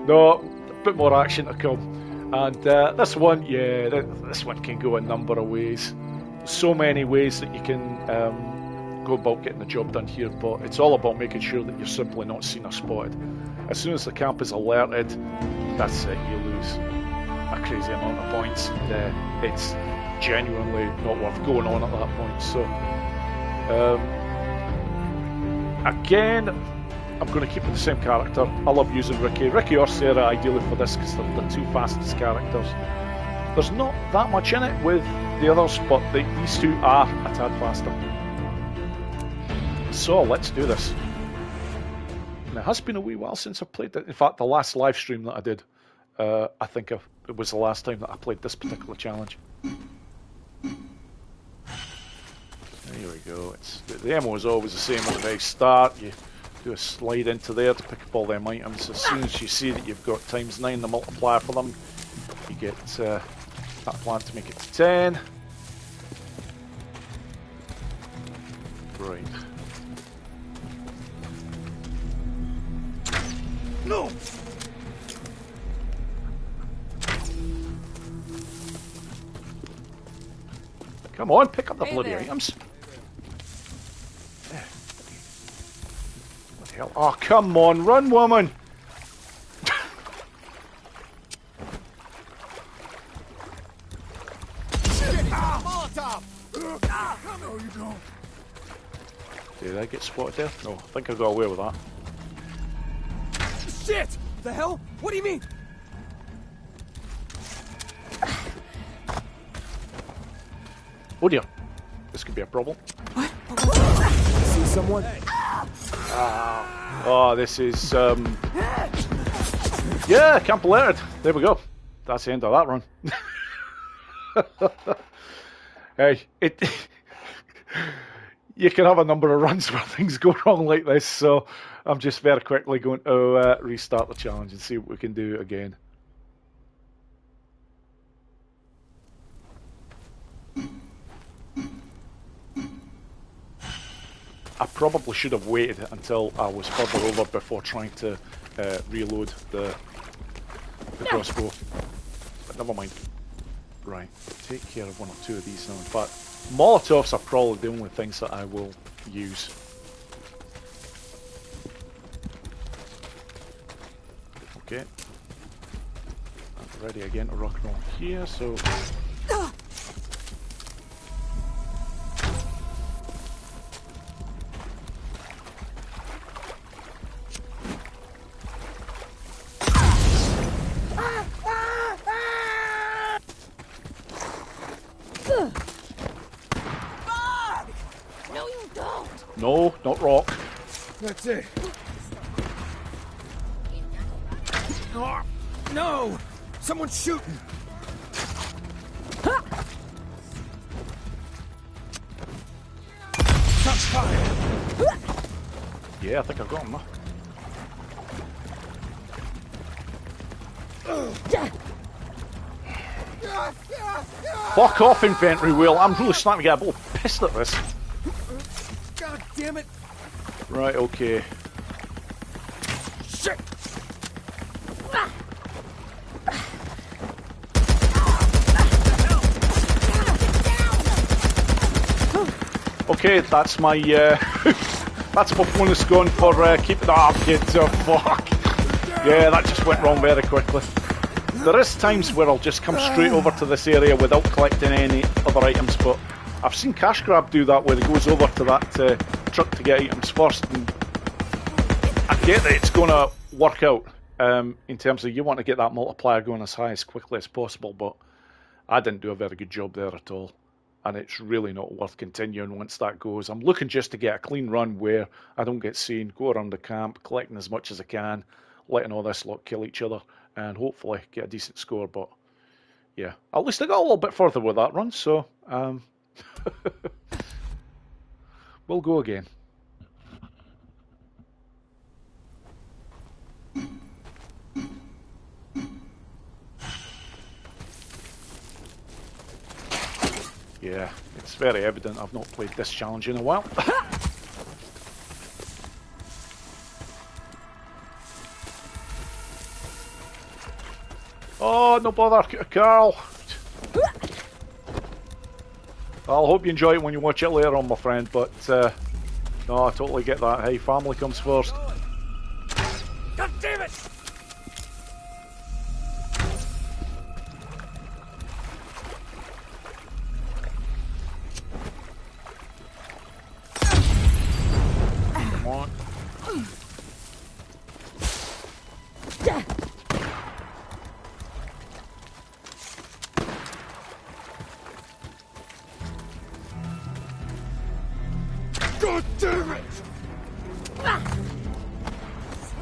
No, a bit more action to come. And this one, yeah, this one can go a number of ways. So many ways that you can go about getting the job done here, but it's all about making sure that you're simply not seen or spotted. As soon as the camp is alerted, that's it, you lose a crazy amount of points. And, it's genuinely not worth going on at that point. So, again, I'm going to keep it the same character. I love using Ricky or Sarah ideally for this because they're the two fastest characters. There's not that much in it with the others, but these two are a tad faster. So let's do this. And it has been a wee while since I've played it. In fact, the last live stream that I did, I think it was the last time that I played this particular challenge. There we go. The MO is always the same at the very start. You do a slide into there to pick up all them items. As soon as you see that you've got ×9, the multiplier for them, you get that plant to make it to 10. Right. No! Come on, pick up the Hey bloody there. items. What the hell? Oh, come on, run, woman! No, you don't. Did I get spotted there? No, I think I got away with that. Shit! The hell? What do you mean? Oh dear, this could be a problem. What? See someone? Oh, this is, yeah, camp alerted. There we go. That's the end of that run. Hey, you can have a number of runs where things go wrong like this, so I'm just very quickly going to restart the challenge and see what we can do again. I probably should have waited until I was further over before trying to reload the crossbow, but never mind. Right, take care of one or two of these now. In fact, Molotovs are probably the only things that I will use. Okay. I'm ready again to rock and roll here, so... No, not rock. That's it. Oh, no! Someone's shooting! Shots fired! Yeah, I think I've got him now. Fuck off, inventory wheel. I'm really starting to get a little pissed at this. God damn it! Right, okay. Shit! Okay, that's my that's my bonus going for keeping the kids. Oh fuck! Yeah, that just went wrong very quickly. There is times where I'll just come straight over to this area without collecting any other items, but I've seen Cash Grab do that where he goes over to that truck to get items first, and I get that it's going to work out in terms of you want to get that multiplier going as high as quickly as possible, but I didn't do a very good job there at all, and it's really not worth continuing once that goes. I'm looking just to get a clean run where I don't get seen, go around the camp, collecting as much as I can, letting all this lot kill each other, and hopefully get a decent score. But yeah, at least I got a little bit further with that run, so we'll go again. Yeah, it's very evident I've not played this challenge in a while. Oh, no bother, Carl. I'll hope you enjoy it when you watch it later on, my friend, but no, I totally get that. Hey, family comes first. God damn it! Come on. God damn it!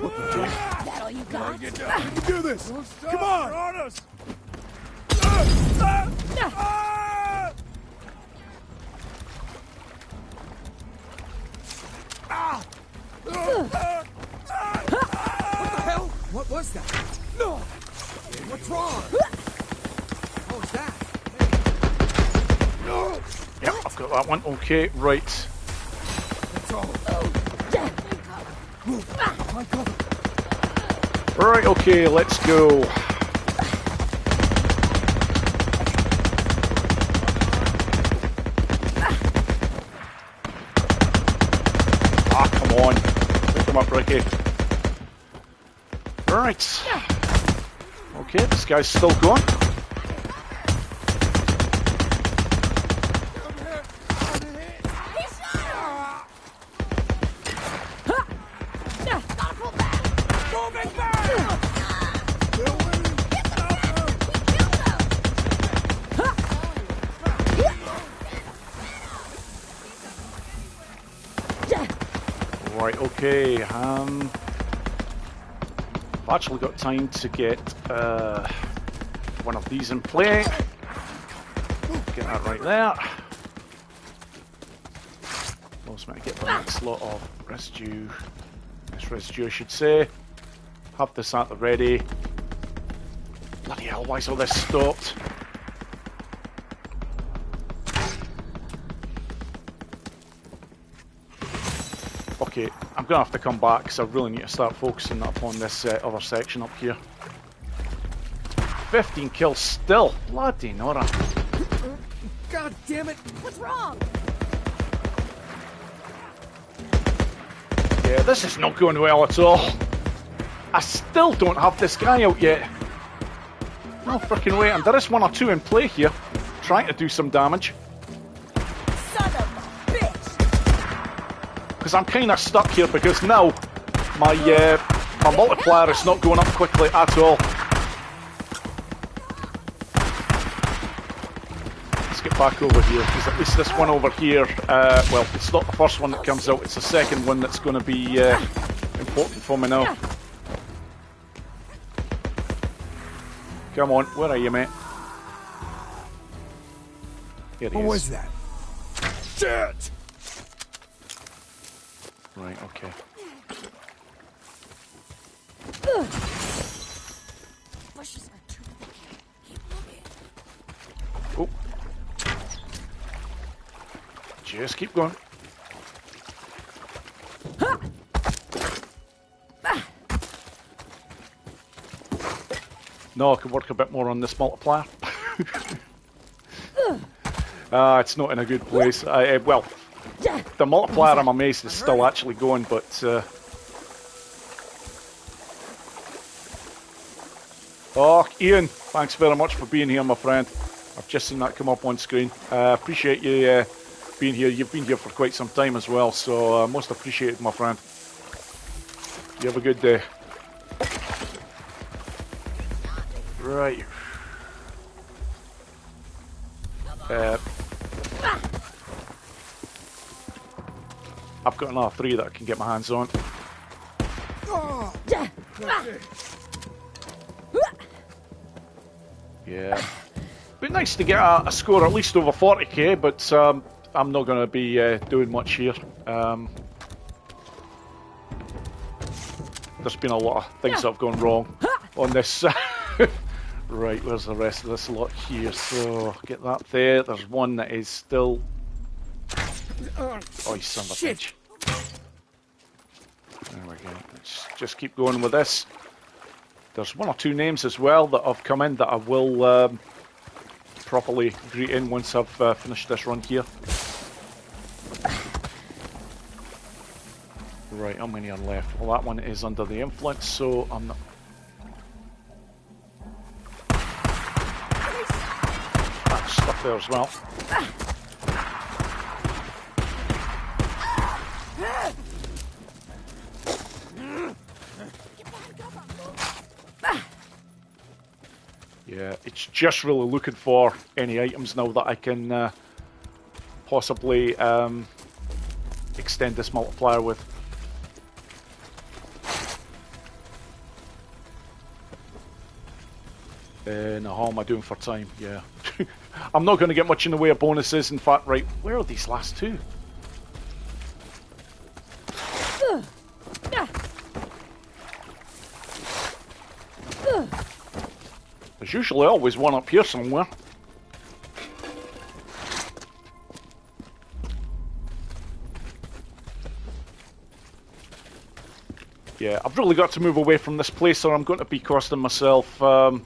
That all you got? We can do this! Come on! On us! What the hell? What was that? No! What's wrong? What was that? No! Yep, I've got that one. Okay, right. That's all. Move. Find cover. Right, okay, let's go. Ah, come on. Pick them up, Ricky. Right. Okay, this guy's still going. Right, okay, I've actually got time to get one of these in play. Get that right there. Also might get the next lot of residue. This residue, I should say. Have this at the ready. Bloody hell, why's all this stopped? Okay, I'm going to have to come back because I really need to start focusing upon this other section up here. 15 kills still. Bloody Nora. God damn it! What's wrong? Yeah, this is not going well at all. I still don't have this guy out yet. No freaking way. And there is one or two in play here. Trying to do some damage. Son of a bitch! Because I'm kind of stuck here because now my multiplier is not going up quickly at all. Let's get back over here because at least this one over here, well, it's not the first one that comes out, it's the second one that's going to be important for me now. Come on, where are you, mate? Here he is. What was that? Shit! Right, okay. Bushes are too thick. Keep looking. Oh. Just keep going. No, I could work a bit more on this multiplier. It's not in a good place. Well, the multiplier, I'm amazed, is still actually going, but... Oh, Ian, thanks very much for being here, my friend. I've just seen that come up on screen. Appreciate you being here. You've been here for quite some time as well, so most appreciated, my friend. You have a good day. Right. I've got another 3 that I can get my hands on. Yeah. Be nice to get a score at least over 40k, but I'm not going to be doing much here. There's been a lot of things that have gone wrong on this. Right, where's the rest of this lot here? So, get that there. There's one that is still... Oh, you son of a bitch. There we go. Let's just keep going with this. There's 1 or 2 names as well that have come in that I will properly greet in once I've finished this run here. Right, how many are left? Well, that one is under the influence, so I'm not... That's stuck there as well. Yeah, it's just really looking for any items now that I can possibly extend this multiplier with. Now, how am I doing for time? Yeah. I'm not going to get much in the way of bonuses. In fact, right, where are these last two? There's usually always one up here somewhere. Yeah, I've really got to move away from this place or I'm going to be costing myself an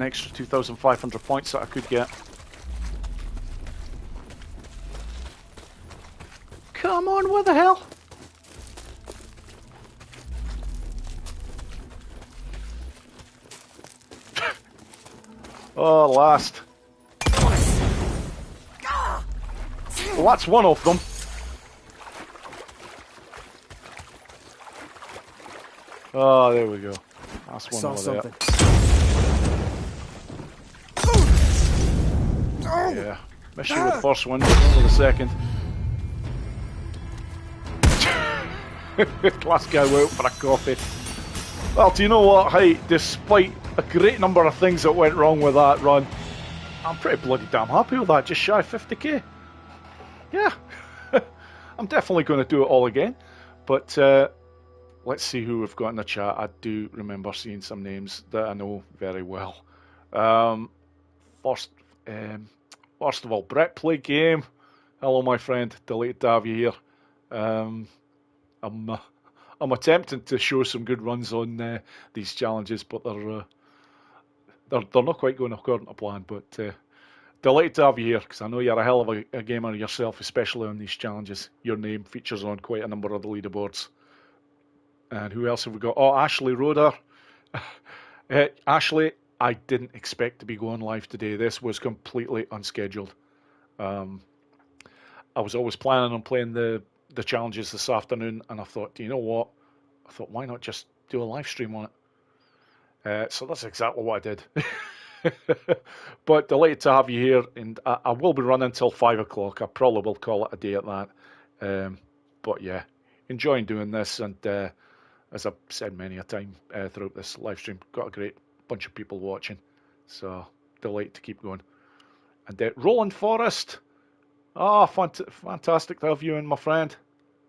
extra 2,500 points that I could get. Come on, where the hell? Oh, last. Well, that's one of them. Oh, there we go. That's one over there. Yeah. Missed you with the first one, not with the second. Last guy went out for a coffee. Well, do you know what? Hey, despite a great number of things that went wrong with that run, I'm pretty bloody damn happy with that. Just shy of 50k. Yeah. I'm definitely going to do it all again. But let's see who we've got in the chat. I do remember seeing some names that I know very well. First of all, Brett Play Game. Hello, my friend. Delighted to have you here. I'm attempting to show some good runs on these challenges, but they're not quite going according to plan. But delighted to have you here because I know you're a hell of a gamer yourself, especially on these challenges. Your name features on quite a number of the leaderboards. And who else have we got? Oh, Ashley Roder. Ashley, I didn't expect to be going live today. This was completely unscheduled. I was always planning on playing the challenges this afternoon, and I thought, you know what? I thought, why not just do a live stream on it? So that's exactly what I did. But delighted to have you here, and I will be running until 5 o'clock. I probably will call it a day at that. But yeah, enjoying doing this, and as I've said many a time throughout this live stream, got a great bunch of people watching, so delighted to keep going. And Roland Forrest, fantastic to have you in, my friend.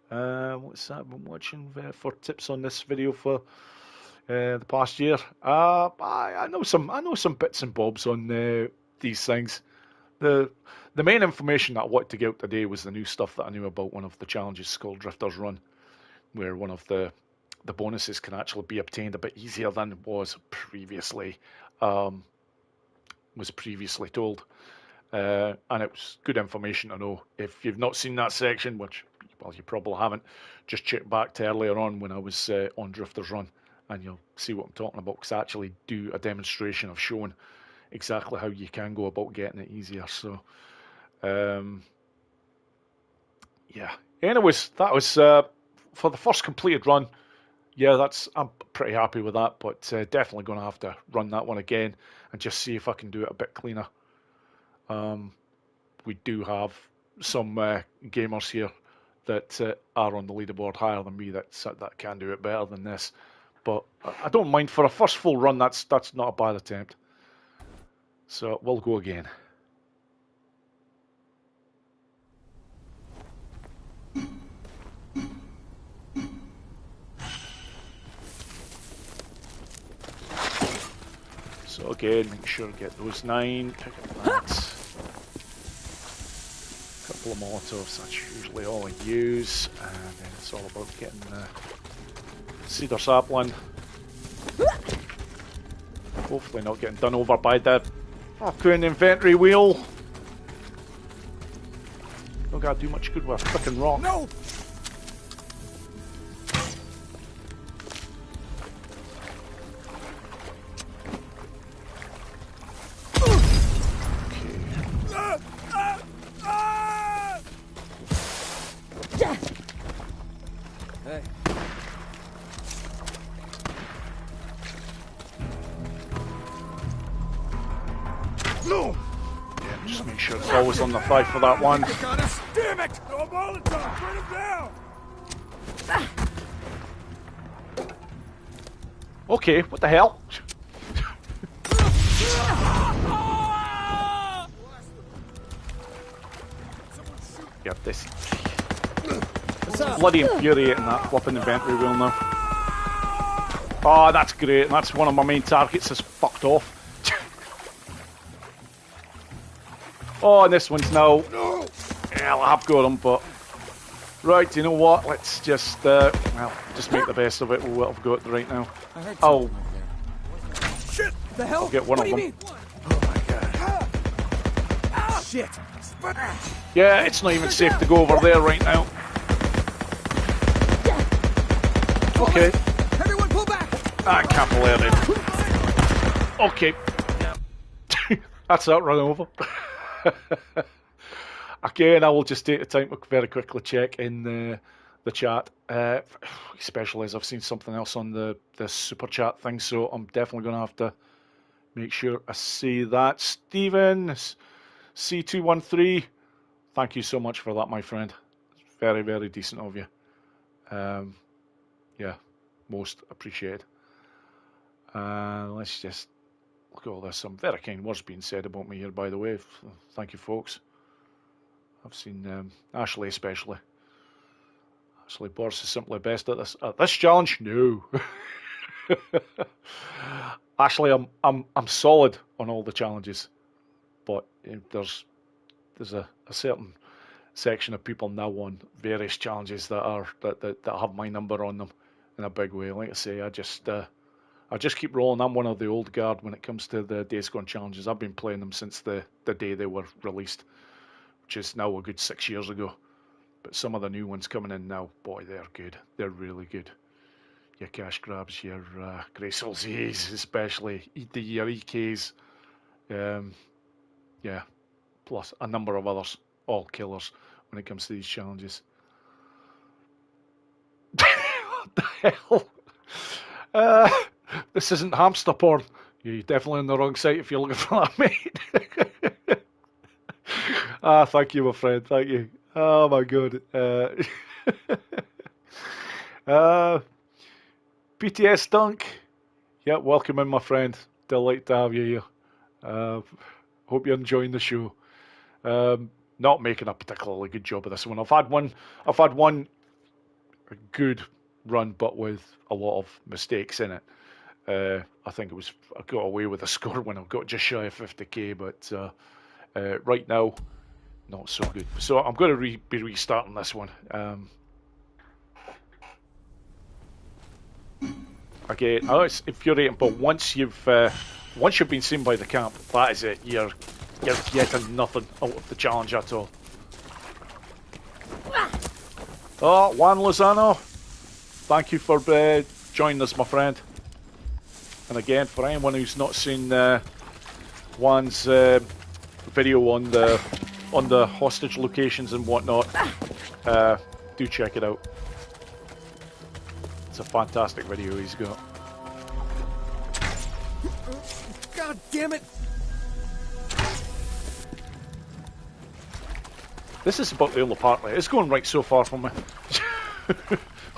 What's that? I've been watching for tips on this video for the past year. I know some bits and bobs on these things. The main information that I wanted to get out today was the new stuff that I knew about one of the challenges, Skull Drifters Run, where one of the bonuses can actually be obtained a bit easier than was previously told. And it was good information to know. If you've not seen that section, which, well, you probably haven't, just check back to earlier on when I was on Drifters Run, and you'll see what I'm talking about, because I actually do a demonstration of showing exactly how you can go about getting it easier. So, yeah. Anyways, that was for the first completed run. Yeah, I'm pretty happy with that, but definitely going to have to run that one again and just see if I can do it a bit cleaner. We do have some gamers here that are on the leaderboard higher than me that can do it better than this. But I don't mind. For a first full run, that's not a bad attempt. So we'll go again. So again, make sure to get those 9, pick up that. Couple of Molotovs, that's usually all I use, and then it's all about getting the cedar sapling. Hopefully not getting done over by the fucking inventory wheel. Not gotta do much good with a frickin' rock. No! Always on the fight for that one. Damn it! No Molotov! Bring him down! Okay, what the hell? Yep, this What's up? bloody infuriating, that flipping inventory wheel now. Oh, that's great. That's one of my main targets has fucked off. Oh, and this one's now... Yeah, I have got him, but... Right, you know what? Let's just, well, just make the best of it with what I've got right now. Oh, Shit! The hell? I'll get one what of do you them. mean? Oh my god. Shit! Yeah, it's not even safe to go over there right now. Okay. Everyone pull back! I can't believe it. Okay. That's that run over. Again, I will just take the time to very quickly check in the chat, especially as I've seen something else on the super chat thing, so I'm definitely going to have to make sure I see that. Stephen, C213, thank you so much for that, my friend. It's very, very decent of you. Yeah, most appreciated. Let's just look at all this. Some very kind words being said about me here, by the way. Thank you, folks. I've seen Ashley especially. Ashley Boris is simply best at this challenge. No, Ashley, I'm solid on all the challenges, but there's a certain section of people now on various challenges that have my number on them in a big way. Like I say, I just keep rolling. I'm one of the old guard when it comes to the Days Gone challenges. I've been playing them since the day they were released, which is now a good 6 years ago. But some of the new ones coming in now, boy, they're good. They're really good. Your cash grabs, your Grey Souls E's, especially your EKs. Yeah, plus a number of others, all killers when it comes to these challenges. What the hell? This isn't hamster porn. You're definitely on the wrong site if you're looking for that, mate. Thank you, my friend. Thank you. Oh my god. PTS Dunk. Yeah, welcome in, my friend. Delight to have you here. Hope you're enjoying the show. Not making a particularly good job of this one. I've had one a good run, but with a lot of mistakes in it. I think I got away with a score when I got just shy of 50k, but right now, not so good. So I'm going to be restarting this one. Again, it's infuriating, but once you've been seen by the camp, that is it. You're getting nothing out of the challenge at all. Oh, Juan Lozano, thank you for joining us, my friend. And again, for anyone who's not seen Juan's video on the hostage locations and whatnot, do check it out. It's a fantastic video he's got. God damn it! This is about the only part. It's going right so far for me.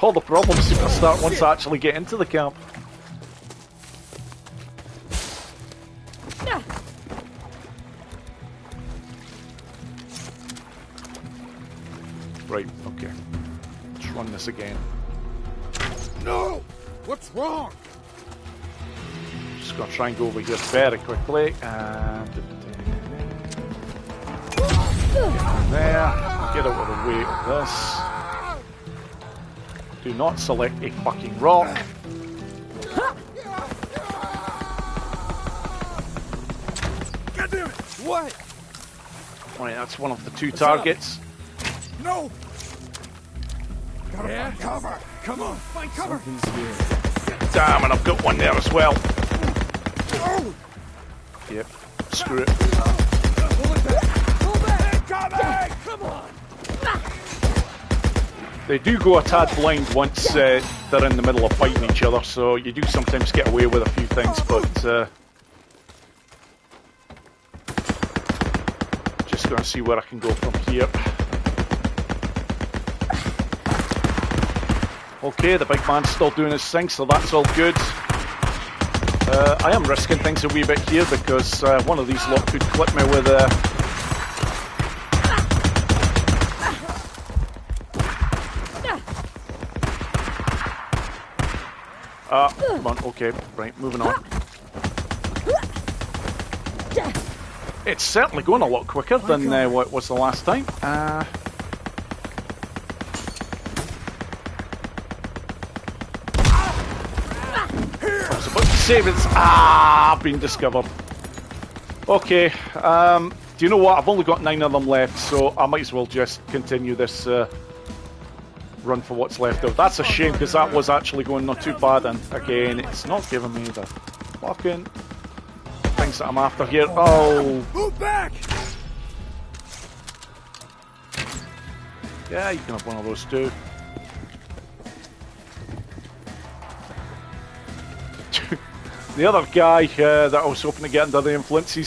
All the problems seem to start once I actually get into the camp. Right, okay. Let's run this again. No! What's wrong? Just gonna try and go over here very quickly and get there. Get out of the way of this. Do not select a fucking rock. God damn it! What? Right, that's one of the two targets. No! Gotta find cover! Come on, find cover! Damn, and I've got one there as well. Oh! Yep, screw it. Pull it back! Pull back! Coming! Come on! They do go a tad blind once they're in the middle of fighting each other, so you do sometimes get away with a few things, but just going to see where I can go from here. Okay, the big man's still doing his thing, so that's all good. I am risking things a wee bit here because one of these lot could clip me with a... Come on, okay, right, moving on. It's certainly going a lot quicker than what was the last time. I was about to save it. I've been discovered. Okay, do you know what? I've only got 9 of them left, so I might as well just continue this run for what's left of. That's a shame, because that was actually going not too bad, and again, it's not giving me the fucking things that I'm after here. Oh! Move back! Yeah, you can have one of those too. The other guy that I was hoping to get under the influence, he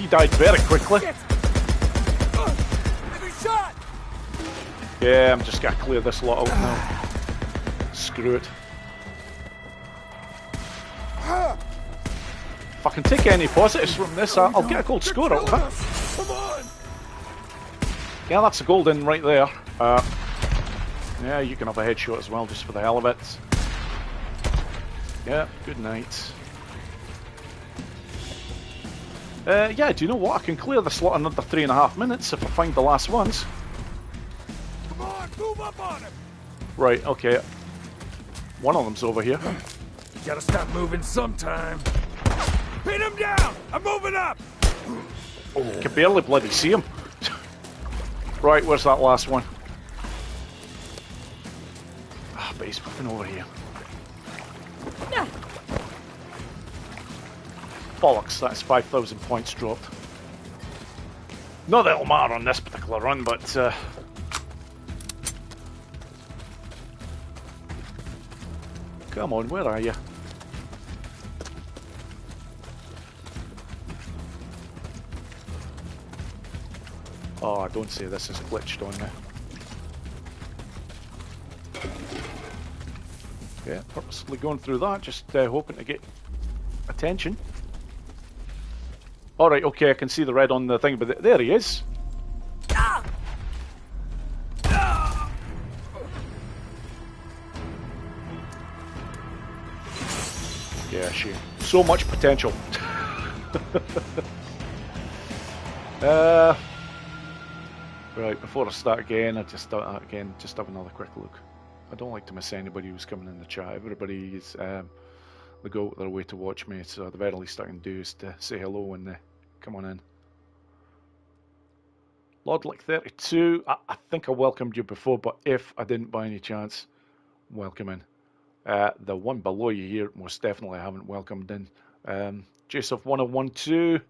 died very quickly. Yeah, I'm just gonna clear this lot out now. Screw it. If I can take any positives from this, I'll get a gold score out of it. Come on! Yeah, that's a golden right there. Yeah, you can have a headshot as well, just for the hell of it. Yeah, good night. Yeah, do you know what? I can clear the slot in another 3.5 minutes if I find the last ones. Come on, move up on him! Right, okay. One of them's over here. You gotta stop moving sometime. Pin him down! I'm moving up! Oh, I can barely bloody see him. Right, where's that last one? Ah, but he's moving over here. Bollocks, that's 5,000 points dropped. Not that it'll matter on this particular run, but come on, where are you? Oh, don't say this is glitched on me. Yeah, purposely going through that, just hoping to get attention. Alright, okay, I can see the red on the thing, but there he is. Yeah, shame. So much potential. Right, before I start again, I just start again, just have another quick look. I don't like to miss anybody who's coming in the chat. Everybody is they go out their way to watch me, so the very least I can do is to say hello when they come on in. Lordlick32, I think I welcomed you before, but if I didn't by any chance, welcome in. The one below you here, most definitely I haven't welcomed in. Joseph1012,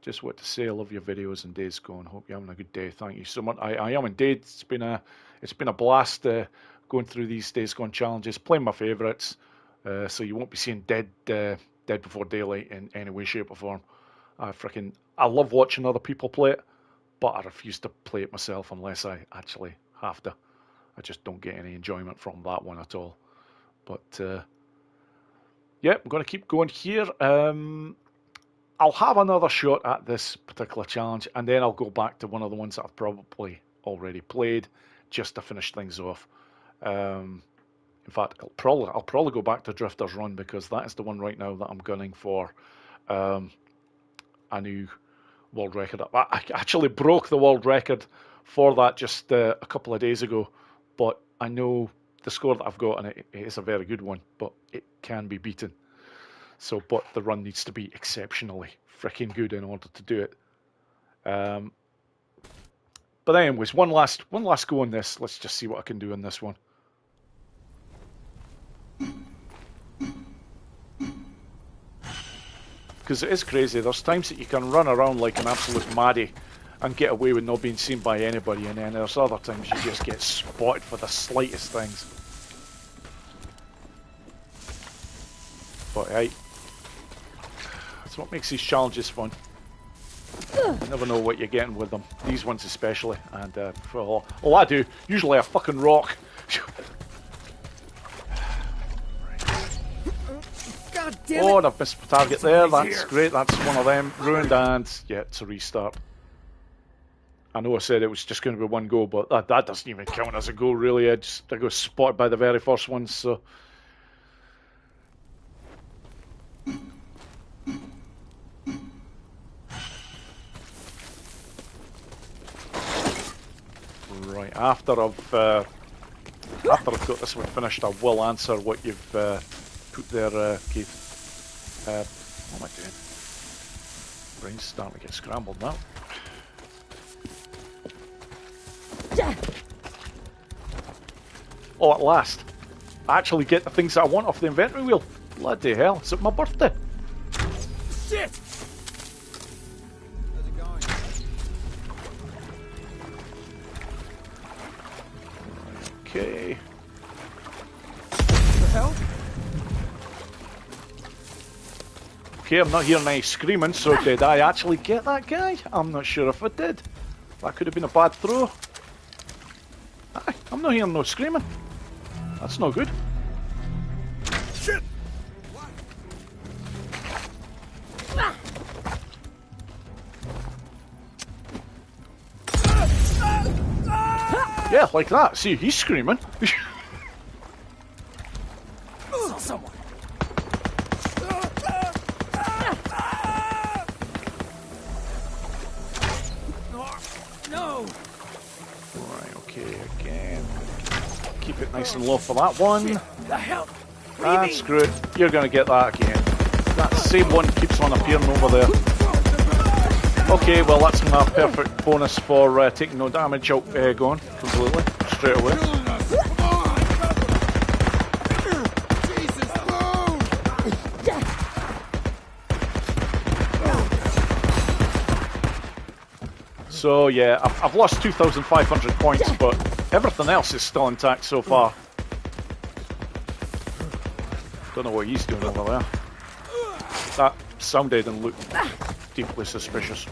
just want to say I love your videos and Days Gone. Hope you're having a good day. Thank you so much. I am indeed. It's been a blast going through these Days Gone challenges, playing my favourites. So you won't be seeing Dead Before Daylight in any way, shape or form. I love watching other people play it, but I refuse to play it myself unless I actually have to. I just don't get any enjoyment from that one at all. But yeah, I'm going to keep going here. I'll have another shot at this particular challenge, and then I'll go back to one of the ones that I've probably already played, just to finish things off. In fact, I'll probably go back to Drifter's Run, because that is the one right now that I'm gunning for a new world record. I actually broke the world record for that just a couple of days ago, but I know the score that I've got, and it is a very good one, but it can be beaten. So, but the run needs to be exceptionally freaking good in order to do it. But anyways, one last go on this. Let's just see what I can do on this one. Because it is crazy. There's times that you can run around like an absolute maddie and get away with not being seen by anybody, and then there's other times you just get spotted for the slightest things. But hey, that's what makes these challenges fun. You never know what you're getting with them. These ones especially. And for all I do, usually a fucking rock. God damn it. Oh, and I've missed the target there. That's great. That's one of them ruined, and yeah, it's a restart. I know I said it was just going to be one go, but that doesn't even count as a go, really. I got spotted by the very first one, so Right, after I've got this one finished, I will answer what you've put there, Keith. What am I doing? Brain's starting to get scrambled now. Oh, at last. I actually get the things that I want off the inventory wheel. Bloody hell, it's my birthday. Shit! How's it going? Okay. What the hell? Okay, I'm not hearing any screaming, so did I actually get that guy? I'm not sure if I did. That could have been a bad throw. Aye, I'm not hearing no screaming. That's no good. Shit! Yeah, like that. See, he's screaming. Someone. No. Right, okay, again. Keep it nice and low for that one. The hell? And screw it. You're going to get that again. That same one keeps on appearing over there. Okay, well that's my perfect bonus for taking no damage out going completely, straight away. So yeah, I've lost 2,500 points, but everything else is still intact so far. Don't know what he's doing over there. That sounded and looked deeply suspicious.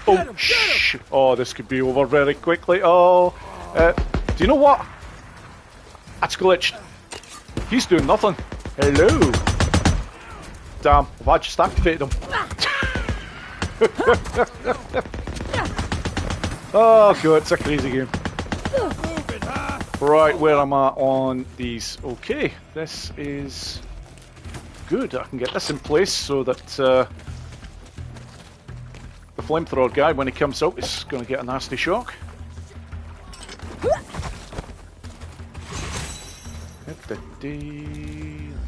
Oh, shh! Oh, this could be over very quickly. Oh, do you know what? That's glitched. He's doing nothing. Hello. Damn, have I just activated him? Oh god, it's a crazy game. Right, where am I on these? Okay, this is good. I can get this in place so that the flamethrower guy, when he comes out, is going to get a nasty shock. Let's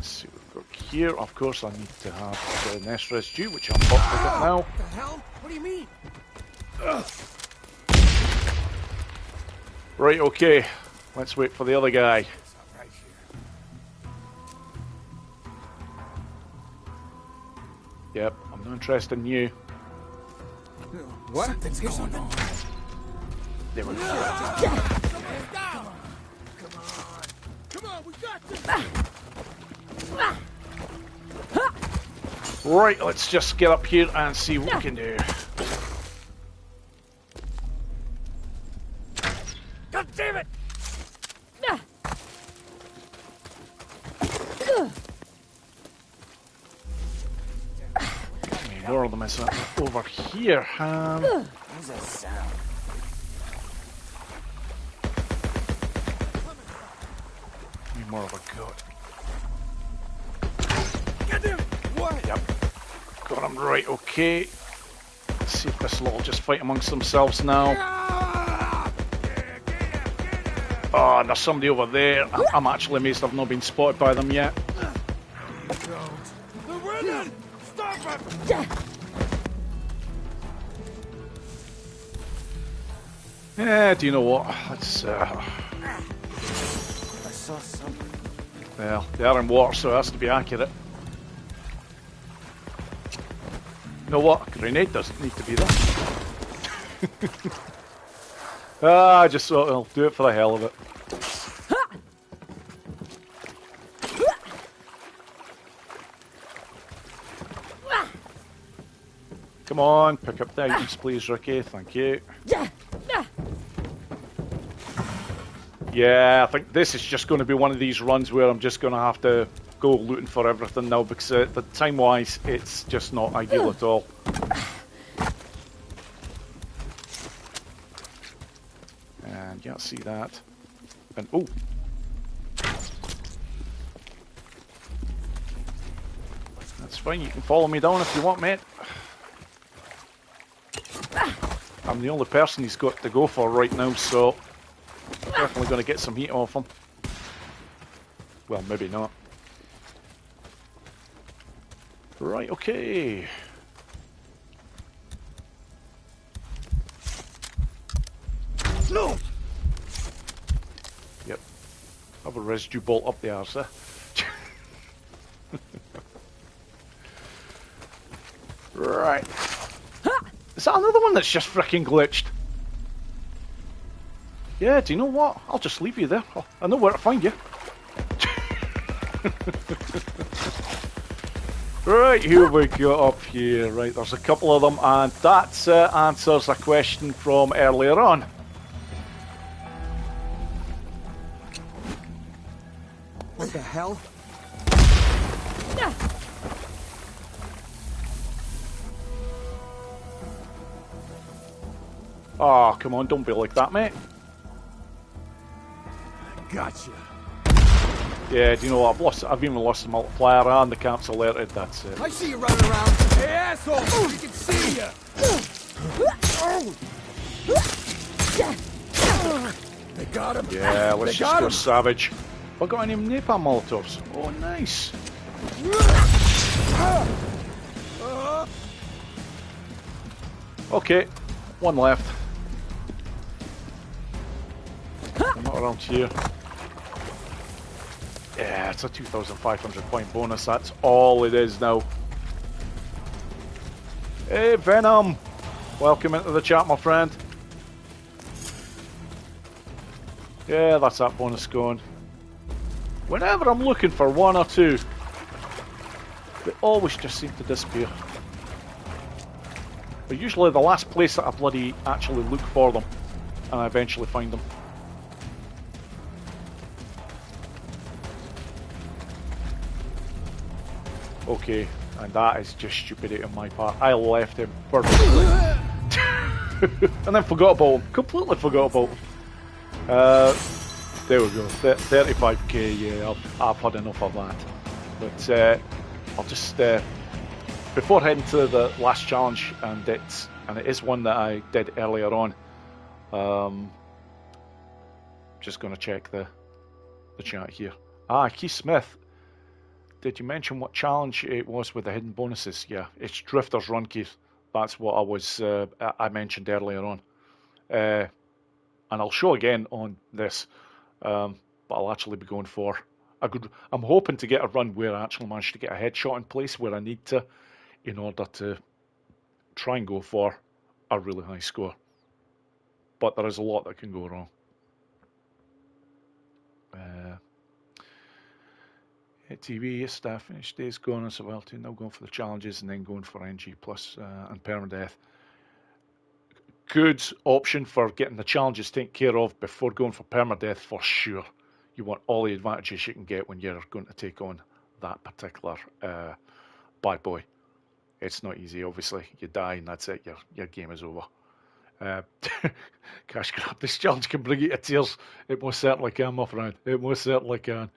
see what we've got here. Of course, I need to have the nest residue, which I'm popping with it now. What the hell? What do you mean? Right, okay. Let's wait for the other guy. Right here. Yep, I'm not interested in you. What? Something's going on. There we go. Come on, we got this. Right, let's just get up here and see what we can do. God damn it! More of them is over here. What's that sound? Need more of a goat. God damn it! What? Yep. Got him right, okay. Let's see if this will all just fight amongst themselves now. Oh, there's somebody over there. I'm actually amazed I've not been spotted by them yet. They're running! Stop it! Yeah, do you know what? Let's, I saw something. well, they are in water, so it has to be accurate. You know what? A grenade doesn't need to be there. I just thought I'll do it for the hell of it. Come on, pick up the items, please, Ricky. Thank you. Yeah, I think this is just going to be one of these runs where I'm just going to have to go looting for everything now because the time-wise, it's just not ideal at all. And yeah, see that. And oh, that's fine. You can follow me down if you want, mate. I'm the only person he's got to go for right now, so definitely going to get some heat off him. Well, maybe not. Right, okay. No! Yep. Have a residue bolt up the arse, eh? Right. Is that another one that's just fricking glitched? Yeah, do you know what? I'll just leave you there. I know where to find you. Right, here we go up here. Right, there's a couple of them, and that answers a question from earlier on. What the hell? Oh, come on, don't be like that, mate. Gotcha. Yeah, do you know what? I've even lost the multiplier and the camp's alerted, that's it. I see you running around. Hey, asshole! We can see you. They got him. Yeah, let's They just got go him. savage. Have I got any napalm molotovs? Oh, nice. Okay, one left. I'm not around here. Yeah, it's a 2,500 point bonus. That's all it is now. Hey, Venom! Welcome into the chat, my friend. Yeah, that's that bonus going. Whenever I'm looking for one or two, they always just seem to disappear. But usually the last place that I bloody actually look for them, and I eventually find them. Okay, and that is just stupidity on my part. I left him purposely. And then forgot about him. Completely forgot about him. There we go. 35k, yeah, I've had enough of that. But I'll just, before heading to the last challenge, and it is one that I did earlier on, just going to check the chat here. Keith Smith. Did you mention what challenge it was with the hidden bonuses? Yeah, it's Drifter's Run, Keith. That's what I mentioned earlier on. And I'll show again on this, but I'll actually be going for I'm hoping to get a run where I actually manage to get a headshot in place where I need to, in order to try and go for a really high score. But there is a lot that can go wrong. TV staff finish days going as well too. Now going for the challenges and then going for NG plus and permadeath. Good option for getting the challenges taken care of before going for permadeath for sure. You want all the advantages you can get when you're going to take on that particular bad boy. It's not easy, obviously. You die and that's it. Your game is over. Cash grab. This challenge can bring you to tears. It most certainly can, my friend. It most certainly can.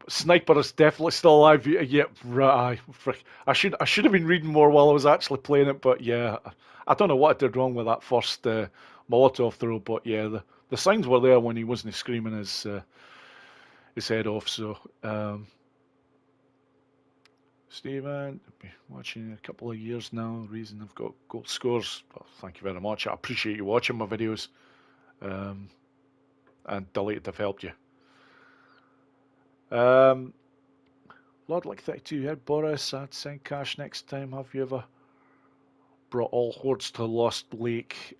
Sniper is definitely still alive. Yeah, right. I should have been reading more while I was actually playing it, but yeah, I don't know what I did wrong with that first Molotov throw, but yeah, the signs were there when he wasn't screaming his head off. So, Stephen, been watching a couple of years now. The reason I've got gold scores. Well, thank you very much. I appreciate you watching my videos. And delighted to have helped you. Lord like 32 here, Boris, I'd send cash next time. Have you ever brought all hordes to Lost Lake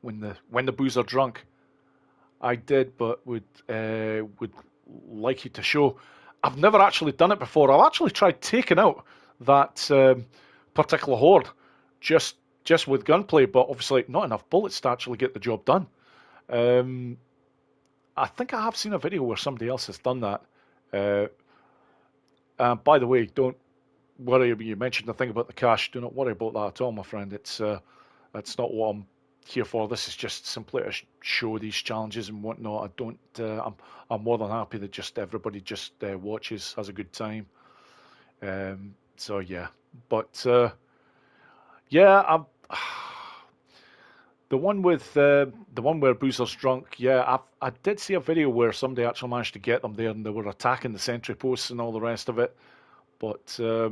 when the booze are drunk? I did, but would like you to show. I've never actually done it before. I've actually tried taking out that particular horde just with gunplay, but obviously not enough bullets to actually get the job done. I think I have seen a video where somebody else has done that. By the way, don't worry. You mentioned the thing about the cash. Do not worry about that at all, my friend. That's not what I'm here for. This is just simply to show these challenges and whatnot. I don't. I'm more than happy that just everybody just watches, has a good time. So yeah, But yeah, the one where Boozer's drunk. Yeah, I did see a video where somebody actually managed to get them there, and they were attacking the sentry posts and all the rest of it. But yeah,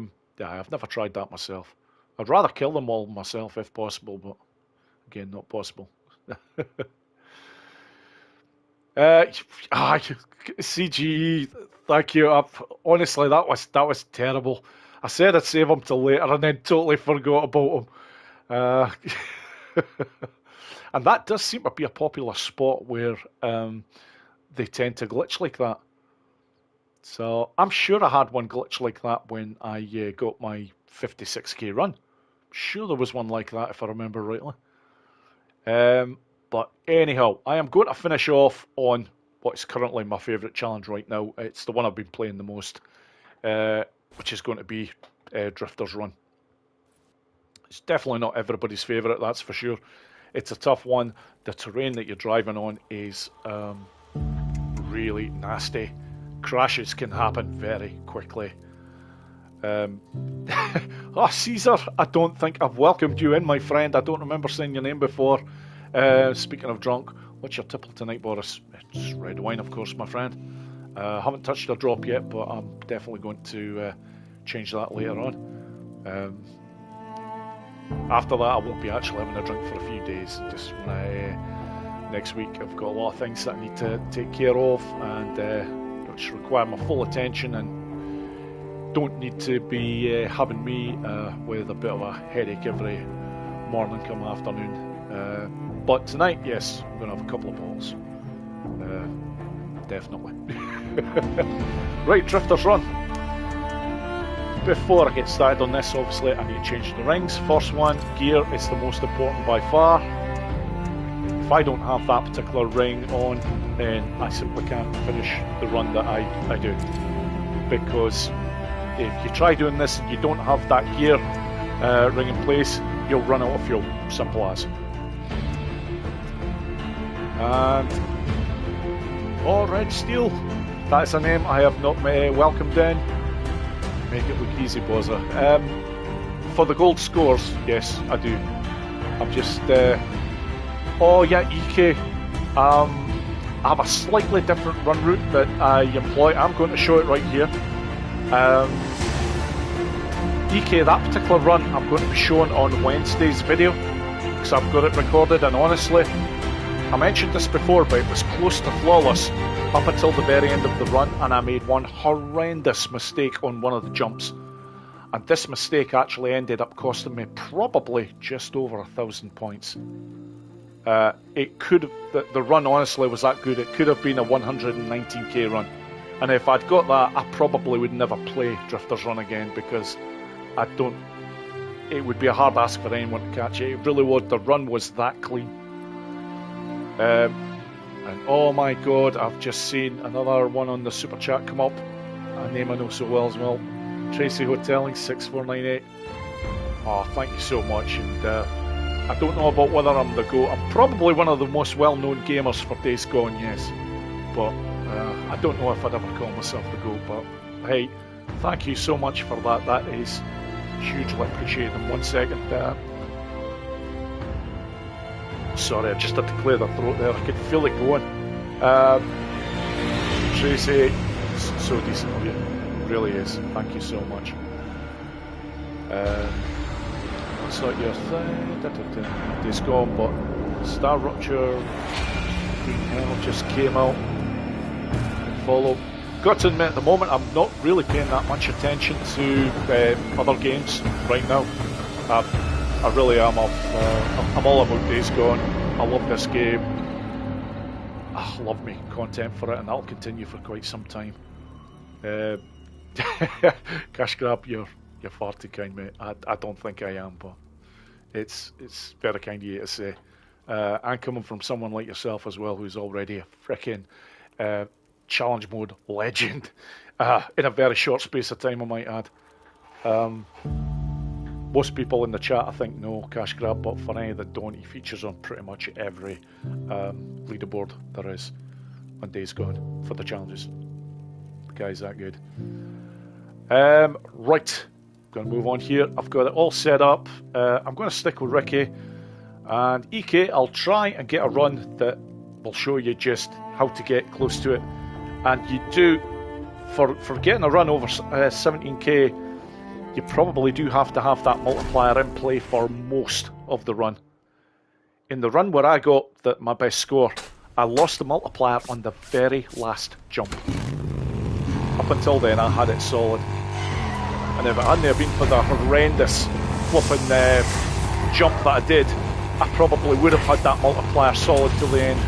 I've never tried that myself. I'd rather kill them all myself if possible, but again, not possible. Uh, CGE, thank you. Honestly, that was terrible. I said I'd save them till later, and then totally forgot about them. Uh, and that does seem to be a popular spot where they tend to glitch like that. So I'm sure I had one glitch like that when I got my 56k run. Sure, there was one like that if I remember rightly. But anyhow, I am going to finish off on what's currently my favourite challenge right now. It's the one I've been playing the most, which is going to be Drifter's Run. It's definitely not everybody's favourite, that's for sure. It's a tough one. The terrain that you're driving on is really nasty. Crashes can happen very quickly. Oh, Caesar, I don't think I've welcomed you in, my friend. I don't remember saying your name before. Speaking of drunk, what's your tipple tonight, Boris? It's red wine, of course, my friend. Haven't touched a drop yet, but I'm definitely going to change that later on. After that, I won't be actually having a drink for a few days. Just when next week, I've got a lot of things that I need to take care of, and which require my full attention, and don't need to be having me with a bit of a headache every morning come afternoon. But tonight, yes, I'm going to have a couple of balls. Definitely. Right, Drifter's Run. Before I get started on this, obviously, I need to change the rings. First one, gear is the most important by far. If I don't have that particular ring on, then I simply can't finish the run that I do. Because if you try doing this and you don't have that gear ring in place, you'll run out of fuel. Simple as. And Red Steel, that's a name I have not welcomed in. Make it look easy, Bozza. For the gold scores, yes, I do. I'm just oh yeah, EK. I have a slightly different run route that I employ. I'm going to show it right here. EK, that particular run I'm going to be showing on Wednesday's video because I've got it recorded, and honestly, I mentioned this before, but it was close to flawless up until the very end of the run, and I made one horrendous mistake on one of the jumps, and this mistake actually ended up costing me probably just over 1,000 points. It could have, the run honestly was that good. It could have been a 119k run, and if I'd got that, I probably would never play Drifter's Run again, because it would be a hard ask for anyone to catch it. It really would. The run was that clean. And oh my god, I've just seen another one on the super chat come up. A name I know so well as well. Tracy Hoteling 6498. Oh, thank you so much. And I don't know about whether I'm the GOAT. I'm probably one of the most well-known gamers for Days Gone, yes. But I don't know if I'd ever call myself the GOAT. But hey, thank you so much for that. That is hugely appreciated. In 1 second. Sorry, I just had to clear the throat there. I could feel it going. Tracy, it's so decent of you. It really is. Thank you so much. What's that your thing? Days Gone, but Star Rupture, Green Hell just came out. Follow. Got to admit, at the moment, I'm not really paying that much attention to other games right now. I really am. I'm all about Days Gone. I love this game. I love me content for it, and that'll continue for quite some time. Cash Grab, you're far too kind, mate. I don't think I am, but it's very kind of you to say. And coming from someone like yourself as well, who's already a frickin' challenge mode legend in a very short space of time, I might add. Most people in the chat, I think, know Cash Grab, but for any that don't, he features on pretty much every leaderboard there is on Days Gone for the challenges. The guy's that good. Right, Going to move on here. I've got it all set up. I'm going to stick with Ricky. And EK, I'll try and get a run that will show you just how to get close to it. And you do, for getting a run over 17k, you probably do have to have that multiplier in play for most of the run. In the run where I got my best score, I lost the multiplier on the very last jump. Up until then, I had it solid. And if it hadn't been for the horrendous flipping jump that I did, I probably would have had that multiplier solid till the end.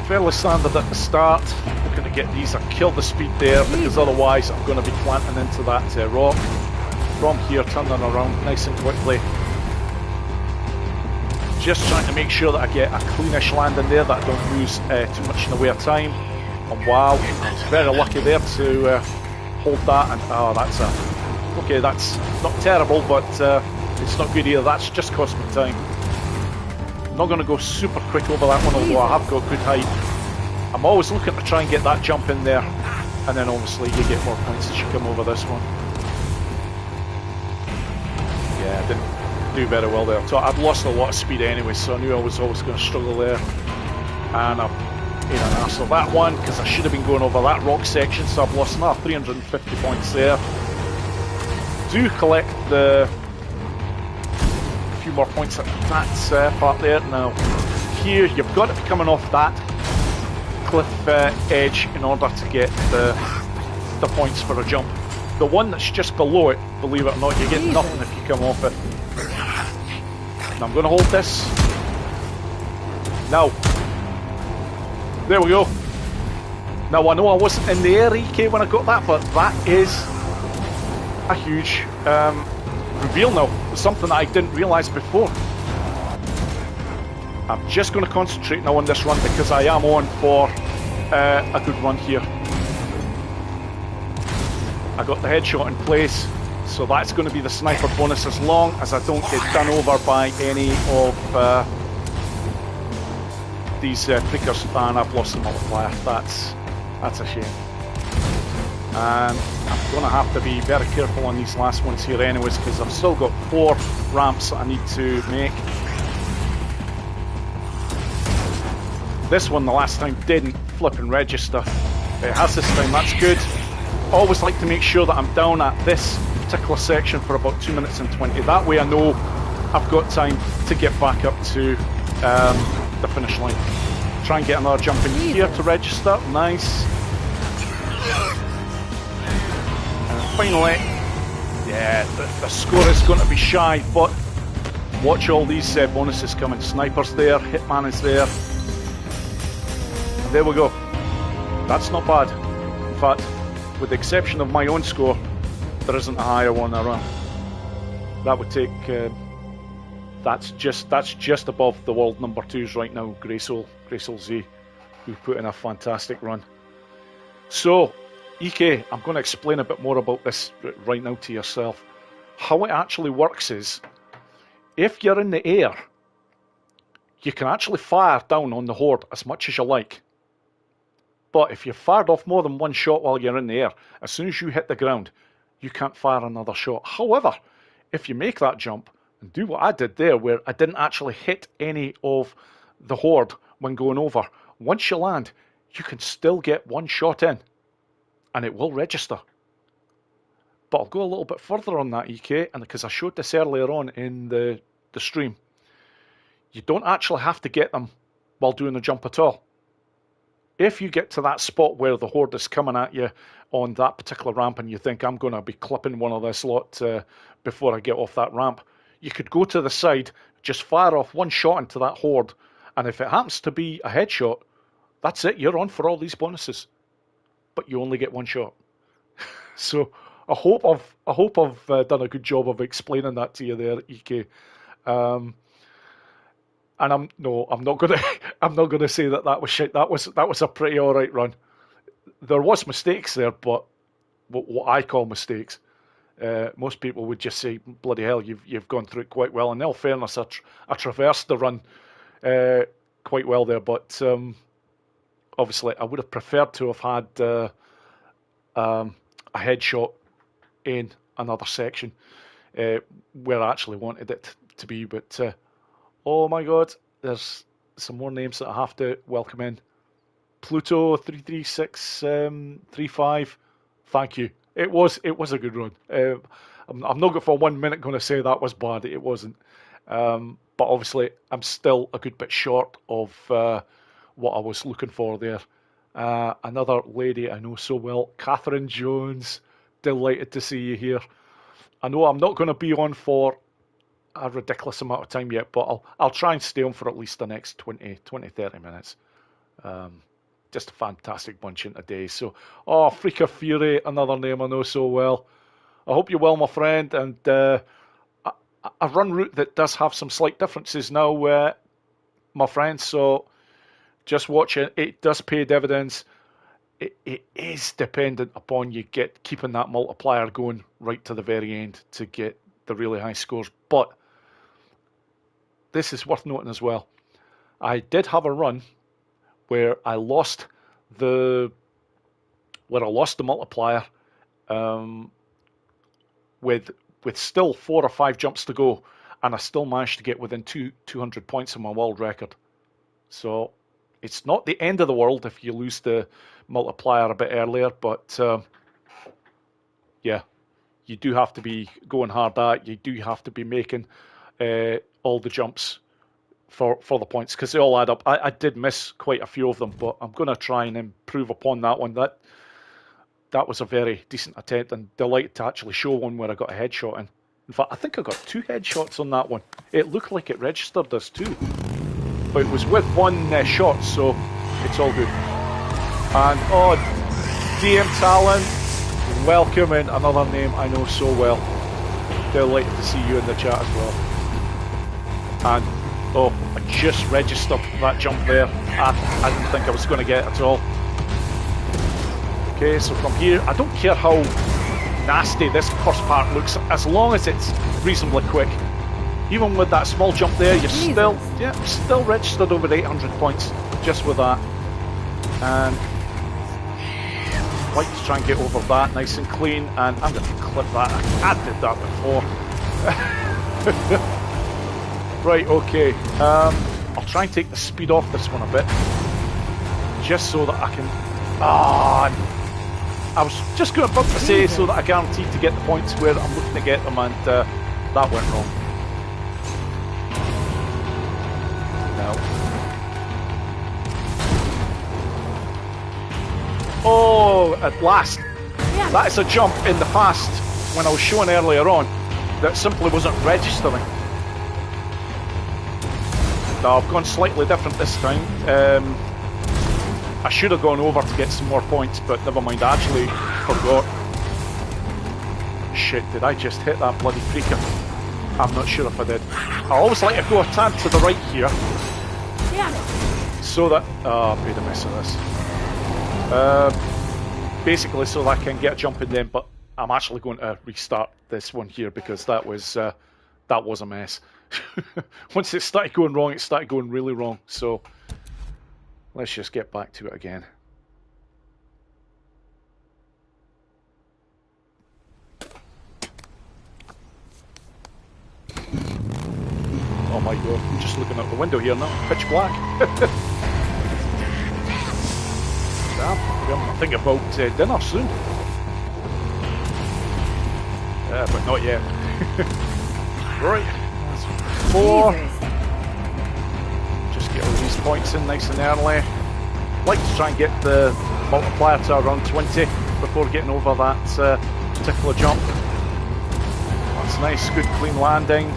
Fairly standard at the start. Looking to get these. I killed the speed there because otherwise I'm going to be planting into that rock. From here, turning around nice and quickly. Just trying to make sure that I get a cleanish landing there, that I don't lose too much in the way of time. And wow, I was very lucky there to hold that. And oh, that's okay. That's not terrible, but it's not good either. That's just cost me time. I'm not going to go super quick over that one, although I have got good height. I'm always looking to try and get that jump in there, and then obviously you get more points as you come over this one. Yeah, I didn't do very well there. So I'd lost a lot of speed anyway, so I knew I was always going to struggle there. And I've paid an ass for that one because I should have been going over that rock section, so I've lost another 350 points there. Do collect the few more points at that part there. Now here you've got to be coming off that cliff edge in order to get the points for a jump. The one that's just below it, believe it or not, you get nothing if you come off it. Now I'm going to hold this. Now, there we go. Now I know I wasn't in the air, EK, when I got that, but that is a huge reveal now. Something that I didn't realise before. I'm just going to concentrate now on this run because I am on for a good run here. I got the headshot in place, so that's going to be the sniper bonus as long as I don't get done over by any of these prickers. And I've lost the multiplier. That's a shame. And I'm going to have to be very careful on these last ones here anyways, because I've still got 4 ramps that I need to make. This one the last time didn't flip and register. It has this time, that's good. Always like to make sure that I'm down at this particular section for about 2 minutes and 20. That way I know I've got time to get back up to the finish line. Try and get another jump in here to register. Nice. And finally, yeah, the score is going to be shy, but watch all these bonuses coming. Sniper's there, Hitman is there. And there we go. That's not bad. In fact, with the exception of my own score, there isn't a higher one I run. That would take. That's just above the world number 2s right now, Graysoul Z, who put in a fantastic run. So, EK, I'm going to explain a bit more about this right now to yourself. How it actually works is, if you're in the air, you can actually fire down on the horde as much as you like. But if you've fired off more than one shot while you're in the air, as soon as you hit the ground, you can't fire another shot. However, if you make that jump and do what I did there, where I didn't actually hit any of the horde when going over, once you land, you can still get one shot in, and it will register. But I'll go a little bit further on that, EK, and because I showed this earlier on in the stream, you don't actually have to get them while doing the jump at all. If you get to that spot where the horde is coming at you on that particular ramp and you think, I'm going to be clipping one of this lot before I get off that ramp, you could go to the side, just fire off one shot into that horde, and if it happens to be a headshot, that's it, you're on for all these bonuses. But you only get one shot. So I hope I've done a good job of explaining that to you there, EK. And I'm not gonna say that was shit. That was a pretty alright run. There was mistakes there, but what I call mistakes. Most people would just say, "Bloody hell, you've gone through it quite well." And in all fairness, I traversed the run quite well there. But obviously, I would have preferred to have had a a headshot in another section where I actually wanted it to be. But oh my god, there's some more names that I have to welcome in. Pluto 33635. Thank you. It was a good run. I'm not for 1 minute going to say that was bad. It wasn't. But obviously, I'm still a good bit short of what I was looking for there. Another lady I know so well, Catherine Jones. Delighted to see you here. I know I'm not going to be on for a ridiculous amount of time yet, but I'll try and stay on for at least the next 20, 30 minutes. Just a fantastic bunch in today. So, Freaker Fury, another name I know so well. I hope you're well, my friend. And a run route that does have some slight differences now, my friend. So, just watch it. It does pay dividends. It is dependent upon you keeping that multiplier going right to the very end to get the really high scores. But this is worth noting as well. I did have a run where I lost the multiplier with still 4 or 5 jumps to go, and I still managed to get within 200 points of my world record. So it's not the end of the world if you lose the multiplier a bit earlier, but yeah, you do have to be going hard at. You do have to be making all the jumps for the points, because they all add up. I did miss quite a few of them, but I'm going to try and improve upon that one. That was a very decent attempt, and delighted to actually show one where I got a headshot in. In fact, I think I got 2 headshots on that one. It looked like it registered as 2, but it was with 1 shot, so it's all good. And DM Talon, welcome in, another name I know so well. Delighted to see you in the chat as well. And I just registered that jump there. I didn't think I was going to get it at all. Okay, so from here, I don't care how nasty this first part looks, as long as it's reasonably quick. Even with that small jump there, you're still registered over 800 points just with that. And I'd like to try and get over that nice and clean, and I'm going to clip that. I did that before. Right, okay. I'll try and take the speed off this one a bit, just so that I can... I was just going about to say so that I guaranteed to get the points where I'm looking to get them, and that went wrong. No. Oh, at last. Yeah. That is a jump in the past, when I was showing earlier on, that simply wasn't registering. Now, I've gone slightly different this time. I should have gone over to get some more points, but never mind, I actually forgot. Shit, did I just hit that bloody freaker? I'm not sure if I did. I always like to go a tad to the right here. Yeah. So that... I made a mess of this. Basically so that I can get a jump in them, but I'm actually going to restart this one here because that was a mess. Once it started going wrong, it started going really wrong. So let's just get back to it again. Oh my god, I'm just looking out the window here now, pitch black. Damn, I'm thinking about dinner soon. But not yet. Right, that's 4. Just get all these points in nice and early. Like to try and get the multiplier to around 20 before getting over that particular jump. That's nice, good clean landing.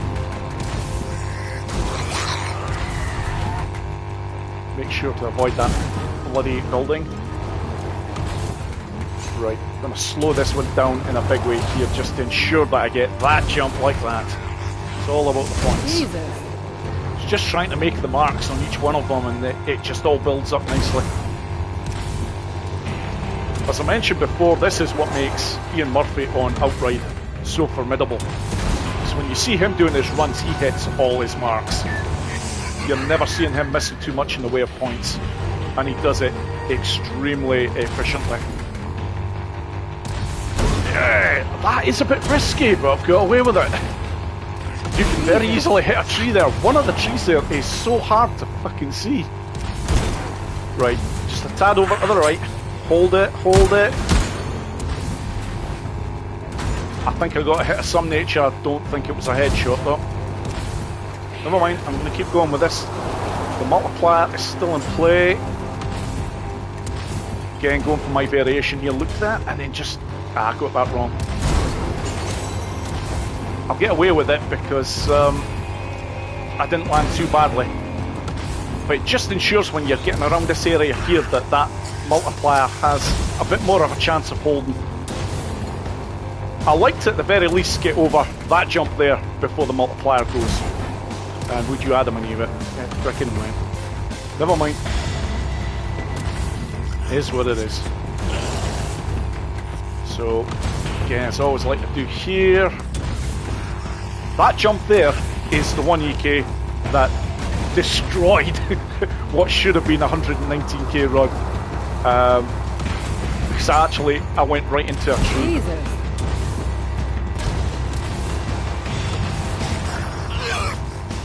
Make sure to avoid that bloody building. Right, I'm going to slow this one down in a big way here just to ensure that I get that jump like that. It's all about the points. Jesus. It's just trying to make the marks on each one of them, and it just all builds up nicely. As I mentioned before, this is what makes Ian Murphy on Outride so formidable. So when you see him doing his runs, he hits all his marks. You're never seeing him missing too much in the way of points, and he does it extremely efficiently. That is a bit risky, but I've got away with it. You can very easily hit a tree there. One of the trees there is so hard to fucking see. Right, just a tad over to the right. Hold it, hold it. I think I got a hit of some nature. I don't think it was a headshot though. Never mind, I'm going to keep going with this. The multiplier is still in play. Again, going for my variation here. Look at that, and then just... I got that wrong. I'll get away with it because I didn't land too badly. But it just ensures when you're getting around this area here that that multiplier has a bit more of a chance of holding. I like to at the very least get over that jump there before the multiplier goes. And would you Adam, I knew it. Yeah, frickin' went. Never mind. It is what it is. So, again, it's always like to do here. That jump there is the 1ek that destroyed what should have been a 119k run. Because I went right into a tree. Jesus.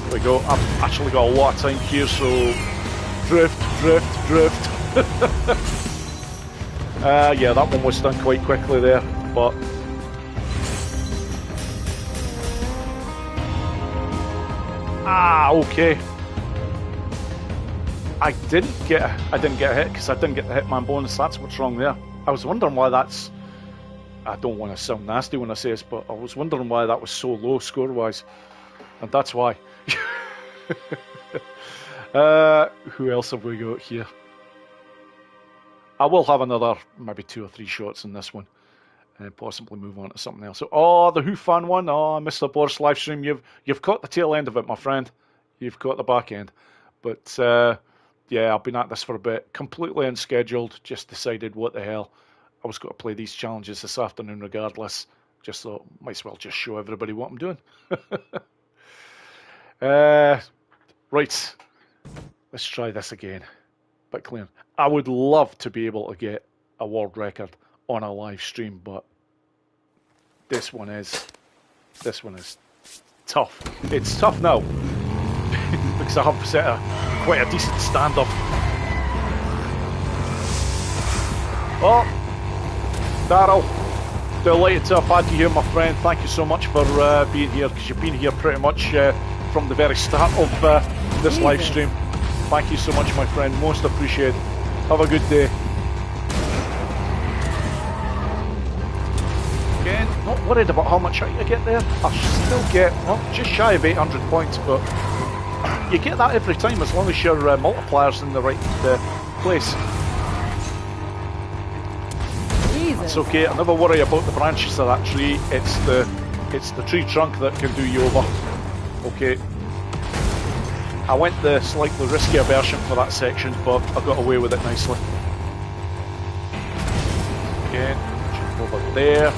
There we go. I've actually got a lot of time here, so drift. Yeah, that one was done quite quickly there, but okay. I didn't get a hit because I didn't get the hitman bonus. That's what's wrong there. I was wondering why that's... I don't want to sound nasty when I say this, but I was wondering why that was so low score-wise, and that's why. Who else have we got here? I will have another maybe 2 or 3 shots in this one, and possibly move on to something else. So, oh, the Who fan one. Oh, Mr. Boris Livestream, you've caught the tail end of it, my friend. You've caught the back end. But yeah, I've been at this for a bit, completely unscheduled. Just decided, what the hell, I was going to play these challenges this afternoon regardless. Just thought, might as well just show everybody what I'm doing. Right, let's try this again. But clean. I would love to be able to get a world record on a live stream, but this one is tough. It's tough now because I have set quite a decent standoff. Oh, Daryl, delighted to have had you here, my friend. Thank you so much for being here, because you've been here pretty much from the very start of this live stream. Thank you so much, my friend. Most appreciated. Have a good day. Again, not worried about how much I get there. I still get, well, just shy of 800 points, but you get that every time as long as your multiplier's in the right place. Jesus. That's okay. I never worry about the branches of that tree. It's the tree trunk that can do you over. Okay. I went the slightly riskier version for that section, but I got away with it nicely. Again, jump over there.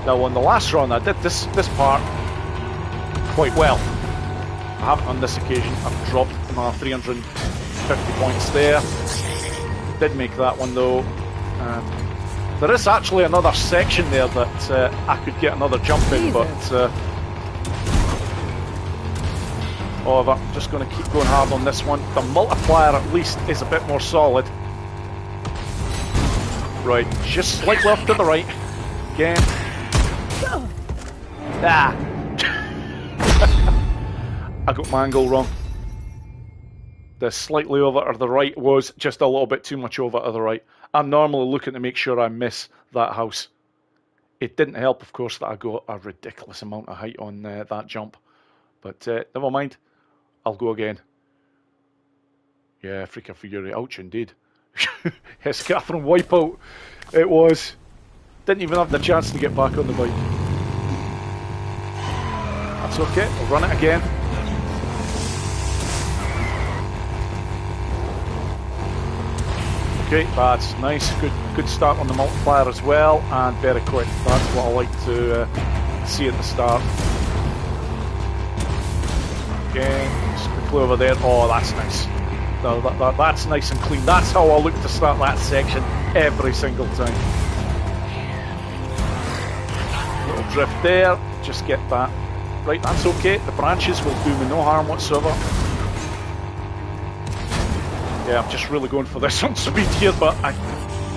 Now on the last run I did this part quite well. I haven't on this occasion. I've dropped my 350 points there. Did make that one though. There is actually another section there that I could get another jump in, but however, I'm just going to keep going hard on this one. The multiplier at least is a bit more solid. Right, just slightly off to the right. Again. Ah! I got my angle wrong. The slightly over to the right was just a little bit too much over to the right. I'm normally looking to make sure I miss that house. It didn't help, of course, that I got a ridiculous amount of height on that jump. But never mind. I'll go again. Yeah, Freaker Fury. Ouch, indeed. Yes, Catherine Wipeout. It was. Didn't even have the chance to get back on the bike. That's okay. I'll run it again. Okay, that's nice. Good start on the multiplier as well, and very quick. That's what I like to see at the start. Again, just quickly over there. Oh, that's nice. No, that's nice and clean. That's how I look to start that section every single time. drift there. Just get that. Right, that's okay. The branches will do me no harm whatsoever. Yeah, I'm just really going for this on speed here, but I...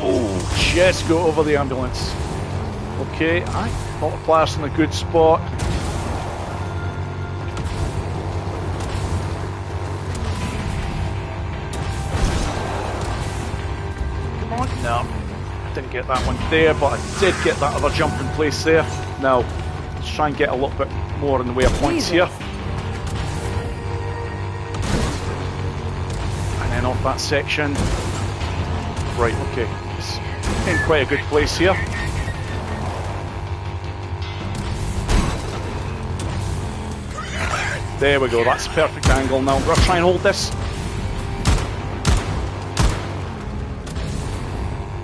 Oh, just go over the ambulance. Okay, multiplier's in a good spot. Come on. No, I didn't get that one there, but I did get that other jump in place there. Now, let's try and get a little bit more in the way of points here. And then off that section. Right, okay. It's in quite a good place here. There we go, that's perfect angle now. I'm going to try and hold this.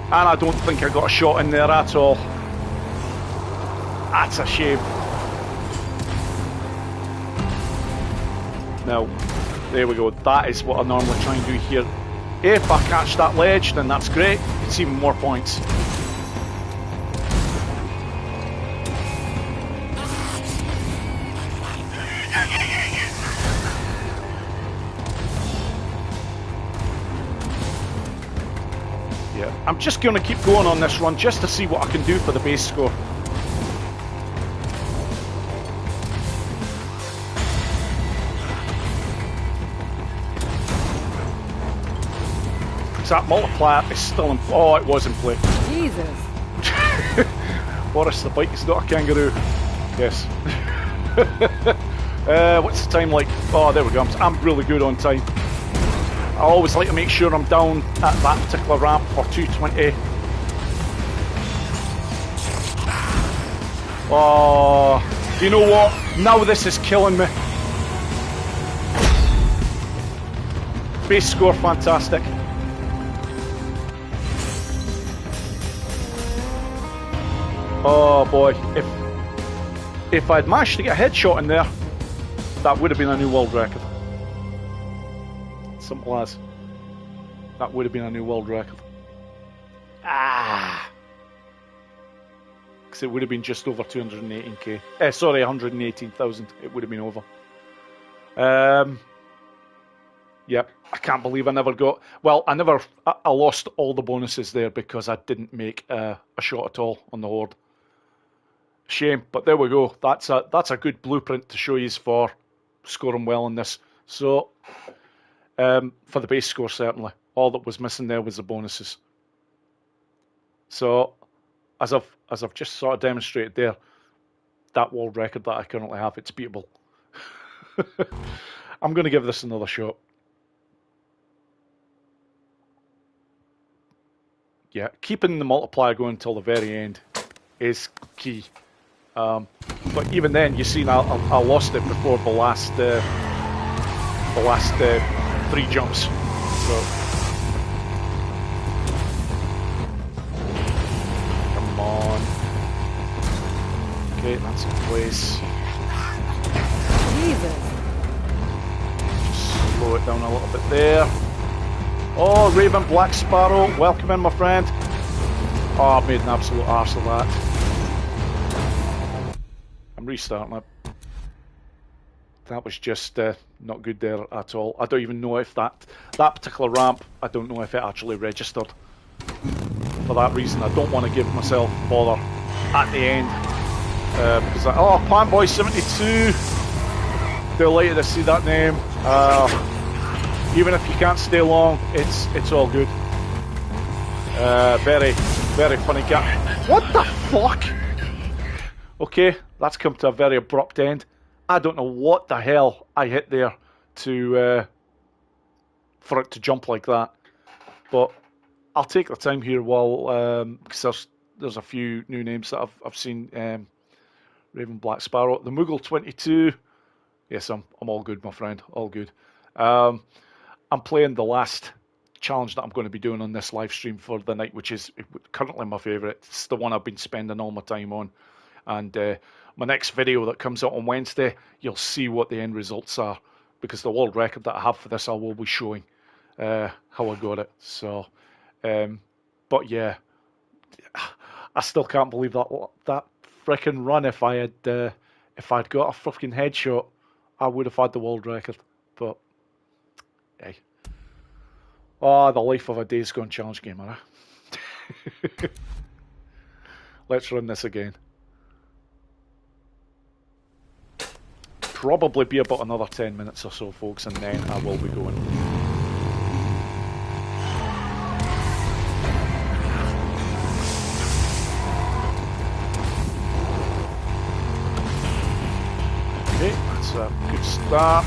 And I don't think I got a shot in there at all. That's a shame. Now, there we go. That is what I normally try and do here. If I catch that ledge, then that's great. It's even more points. Yeah, I'm just going to keep going on this run just to see what I can do for the base score. That multiplier is still in... Oh, it was in play. Jesus. Boris the bike is not a kangaroo. Yes. What's the time like? Oh, there we go. I'm really good on time. I always like to make sure I'm down at that particular ramp for 2:20. Oh, do you know what? Now this is killing me. Base score, fantastic. Oh boy, if I'd managed to get a headshot in there, that would have been a new world record. Simple as. That would have been a new world record. Ah! Because it would have been just over 218k. Sorry, 118,000. It would have been over. Yep, I can't believe I never got... Well, I lost all the bonuses there because I didn't make a shot at all on the Horde. Shame, but there we go. That's a good blueprint to show you for scoring well in this. So, for the base score, certainly. All that was missing there was the bonuses. So, as I've just sort of demonstrated there, that world record that I currently have, it's beatable. I'm going to give this another shot. Yeah, keeping the multiplier going until the very end is key. But even then, you see, I lost it before the last 3 jumps. So, come on. Okay, that's in place. Jesus. Just slow it down a little bit there. Oh, Raven Black Sparrow, welcome in, my friend. Oh, I've made an absolute arse of that. I'm restarting it. That was just not good there at all. I don't even know if that particular ramp, I don't know if it actually registered. For that reason, I don't want to give myself bother at the end. Because oh, Panboy72. Delighted to see that name. Even if you can't stay long, it's all good. Very, very funny guy. What the fuck? Okay, that's come to a very abrupt end. I don't know what the hell I hit there to for it to jump like that. But I'll take the time here while because there's a few new names that I've seen. Raven Black Sparrow, the Moogle 22. Yes, I'm all good, my friend. All good. I'm playing the last challenge that I'm going to be doing on this live stream for the night, which is currently my favourite. It's the one I've been spending all my time on. And my next video that comes out on Wednesday, you'll see what the end results are. Because the world record that I have for this, I will be showing how I got it. So, but yeah, I still can't believe that frickin' run if I'd got a fucking headshot. I would have had the world record. But hey, oh, the life of a Days Gone challenge gamer. Huh? Let's run this again. Probably be about another 10 minutes or so, folks, and then I will be going. Okay, that's a good start.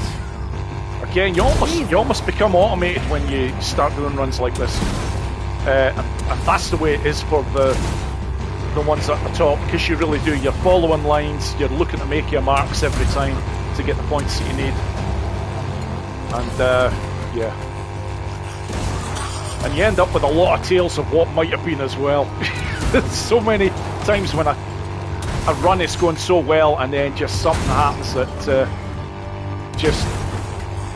Again, you almost become automated when you start doing runs like this, and that's the way it is for the ones at the top, because you really do. You're following lines, you're looking to make your marks every time to get the points that you need, and yeah, and you end up with a lot of tales of what might have been as well. So many times when a run is going so well, and then just something happens that just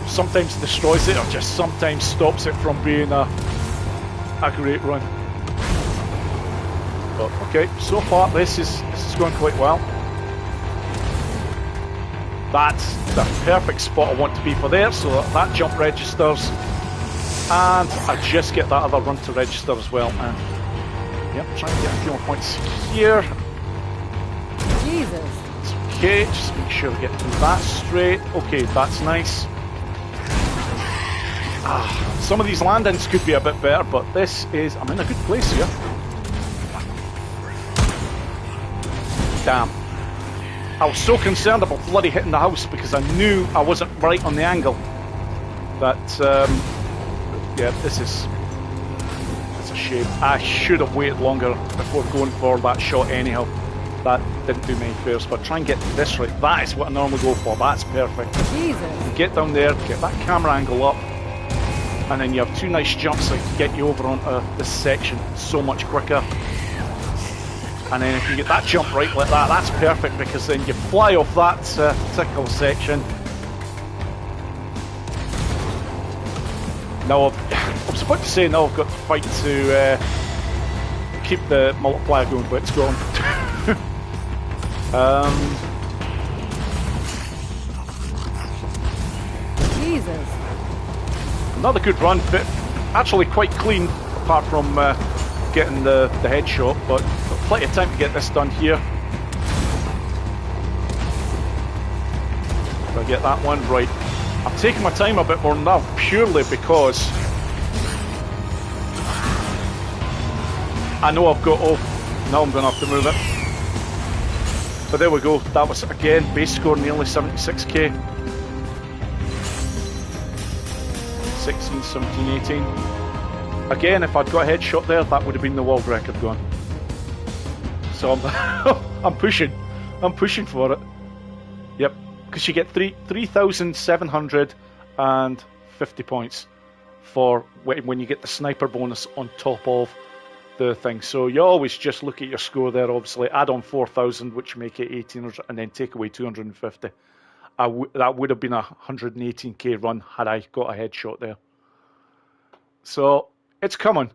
sometimes destroys it, or just sometimes stops it from being a great run. But okay, so far this is going quite well. That's the perfect spot I want to be for there, so that jump registers, and I just get that other run to register as well. And yep, trying to get a few more points here. Jesus. It's okay, just make sure I get through that straight. Okay, that's nice. Some of these landings could be a bit better, but I'm in a good place here. Damn. I was so concerned about bloody hitting the house because I knew I wasn't right on the angle. But, yeah, it's a shame. I should have waited longer before going for that shot anyhow. That didn't do me any favours, but try and get this right. That is what I normally go for. That's perfect. Jesus. Get down there, get that camera angle up, and then you have two nice jumps that get you over onto this section so much quicker. And then if you get that jump right like that, that's perfect, because then you fly off that particular section. Now, I was about to say now I've got to fight to keep the multiplier going, but it's gone. Jesus. Another good run, but actually quite clean, apart from getting the headshot, but plenty of time to get this done here. If I get that one right. I'm taking my time a bit more now, purely because I know I've got, oh, now I'm going to have to move it. But there we go, that was again, base score nearly 76k. 16, 17, 18. Again, if I'd got a headshot there, that would have been the world record gone. So I'm pushing for it. Yep, because you get 3,750 points for when you get the sniper bonus on top of the thing. So you always just look at your score there, obviously, add on 4,000, which make it 1,800, and then take away 250. That would have been a 118k run had I got a headshot there. So it's coming.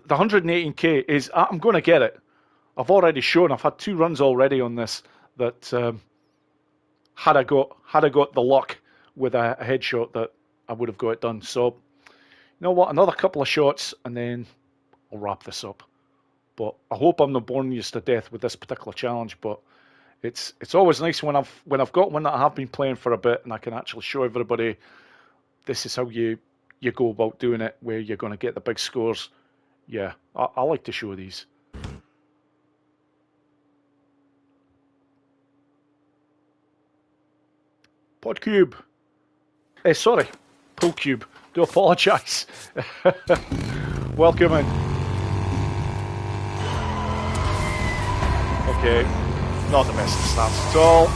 The 118k is, I'm going to get it. I've already shown, I've had 2 runs already on this that had I got the luck with a headshot, that I would have got it done. So, you know what, another couple of shots and then I'll wrap this up. But I hope I'm not boring you to death with this particular challenge, but it's always nice when I've got one that I have been playing for a bit and I can actually show everybody this is how you go about doing it, where you're going to get the big scores. Yeah, I like to show these. Podcube. Sorry, Polecube. Do apologise. Welcome in. Okay, not the best of starts at all.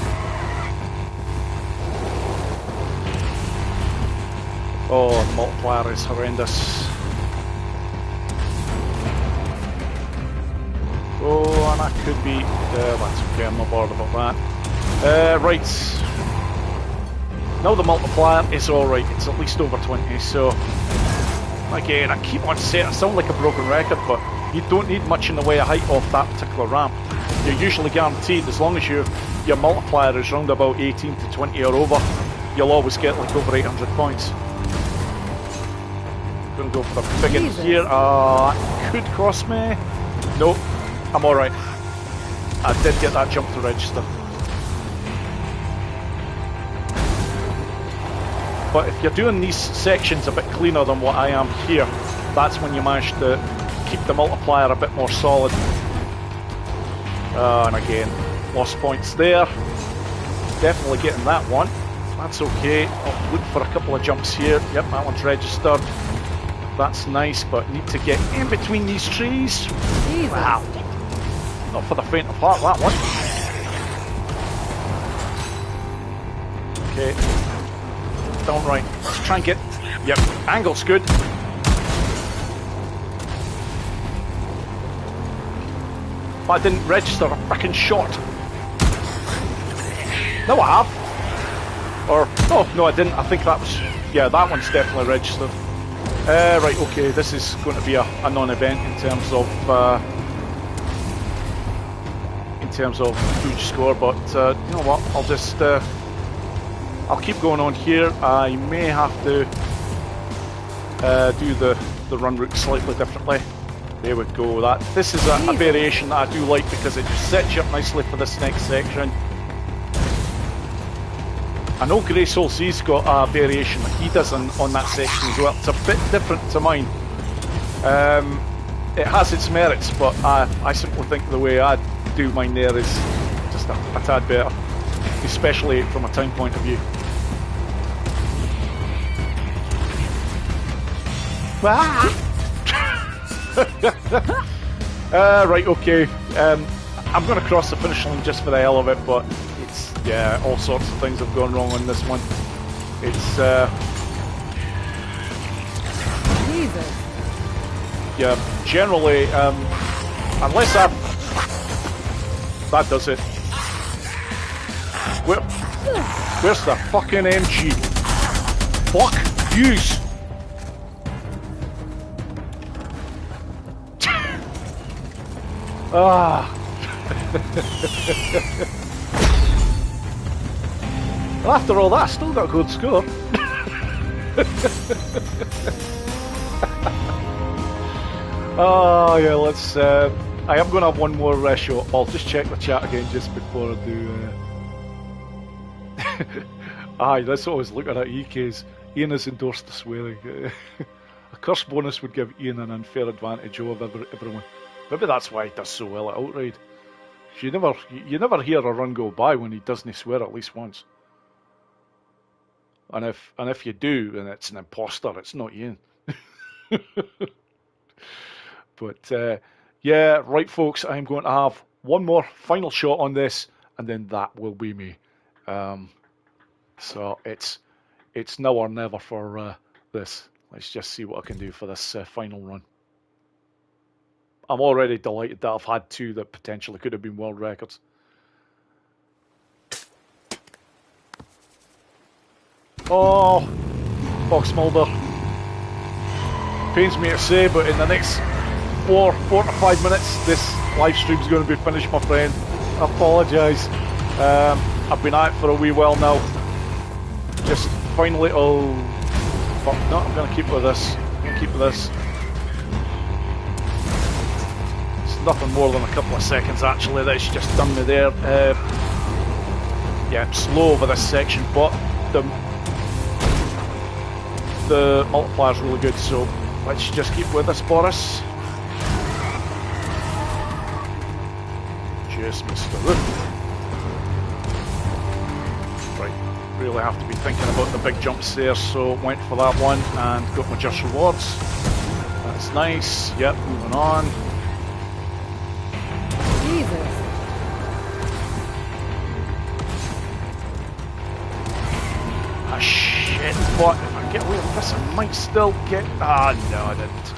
Oh, the multiplier is horrendous. Oh, and I could be... that's okay, I'm not bothered about that. Right. Now the multiplier is alright, it's at least over 20, so... Again, I keep on saying, I sound like a broken record, but you don't need much in the way of height off that particular ramp. you're usually guaranteed, as long as your multiplier is round about 18 to 20 or over, you'll always get like over 800 points. Gonna go for the big in here. Could cost me. Nope, I'm alright. I did get that jump to register. But if you're doing these sections a bit cleaner than what I am here, that's when you manage to keep the multiplier a bit more solid. And again, lost points there. Definitely getting that one. That's okay. I'll look for a couple of jumps here. Yep, that one's registered. That's nice, but need to get in between these trees. Jesus. Wow. Not for the faint of heart, that one. Okay. Down right. Let's try and get... Yep, angle's good. But I didn't register a frickin' shot. No, I have. Or... Oh, no, I didn't. I think that was... Yeah, that one's definitely registered. Right, okay, this is going to be a non-event in terms of huge score, but you know what? I'll just I'll keep going on here. I may have to do the run route slightly differently. There we go. This is a variation that I do like because it just sets you up nicely for this next section. I know Grey Soul C's got a variation that he does on that section as well. It's a bit different to mine. It has its merits, but I simply think the way I do mine there is just a tad better, especially from a time point of view. Right, okay. I'm going to cross the finish line just for the hell of it, but it's, yeah, all sorts of things have gone wrong on this one. It's, Jesus. Yeah, generally, unless that does it. Where's the fucking MG? Fuck yous! Well, after all that, I still got a good score. Oh yeah, let's. I am going to have one more shot. I'll just check the chat again just before I do. Aye, that's what I was looking at. EK's. Ian has endorsed the swearing. A curse bonus would give Ian an unfair advantage over everyone. Maybe that's why he does so well at Outride. You never hear a run go by when he doesn't swear at least once. And if you do, and it's an imposter, it's not Ian. But yeah, right, folks. I'm going to have one more final shot on this, and then that will be me. So it's now or never for this. Let's just see what I can do for this final run. I'm already delighted that I've had two that potentially could have been world records. Oh, Fox Mulder. Pains me to say, but in the next 4 to 5 minutes, this live stream is going to be finished, my friend. I apologise. I've been at it for a wee while now. Just finally, oh, fuck, no, I'm going to keep with this. I'm going to keep with this. It's nothing more than a couple of seconds, actually, that's just done me there. Yeah, I'm slow over this section, but the multiplier's really good, so let's just keep with this, Boris. Just missed the roof. Right, really have to be thinking about the big jumps there, so went for that one and got my just rewards. That's nice. Yep, moving on. Jesus. Ah, shit, but if I get away with this, I might still get... Ah, no, I didn't.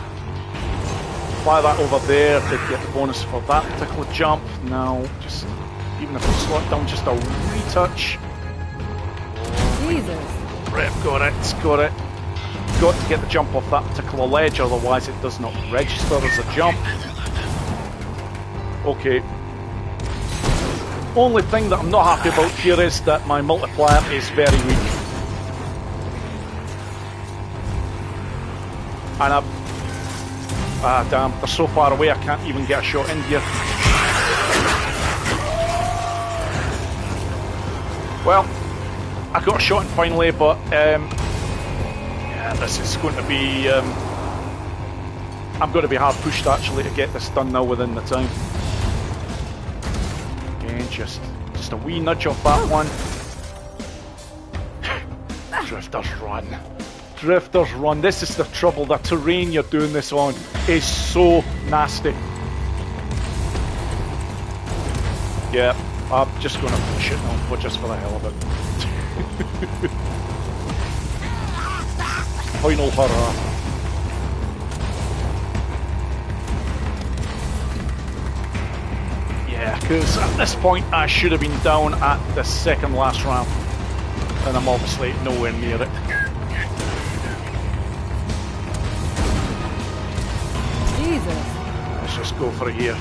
Fly that over there, did get the bonus for that particular jump. Now, just, even if I slow it down just a wee touch. Jesus. Right, got it, got it. Got to get the jump off that particular ledge, otherwise it does not register as a jump. Okay. only thing that I'm not happy about here is that my multiplier is very weak. And damn, they're so far away I can't even get a shot in here. Well, I got a shot in finally, but yeah, this is going to be... I'm going to be hard pushed actually to get this done now within the time. Again, just a wee nudge off that one. Drifters run. Drifters run. This is the trouble. The terrain you're doing this on is so nasty. Yeah, I'm just going to push it now, just for the hell of it. Final hurrah. Yeah, because at this point I should have been down at the second last ramp, and I'm obviously nowhere near it. Jesus. Let's just go for it here.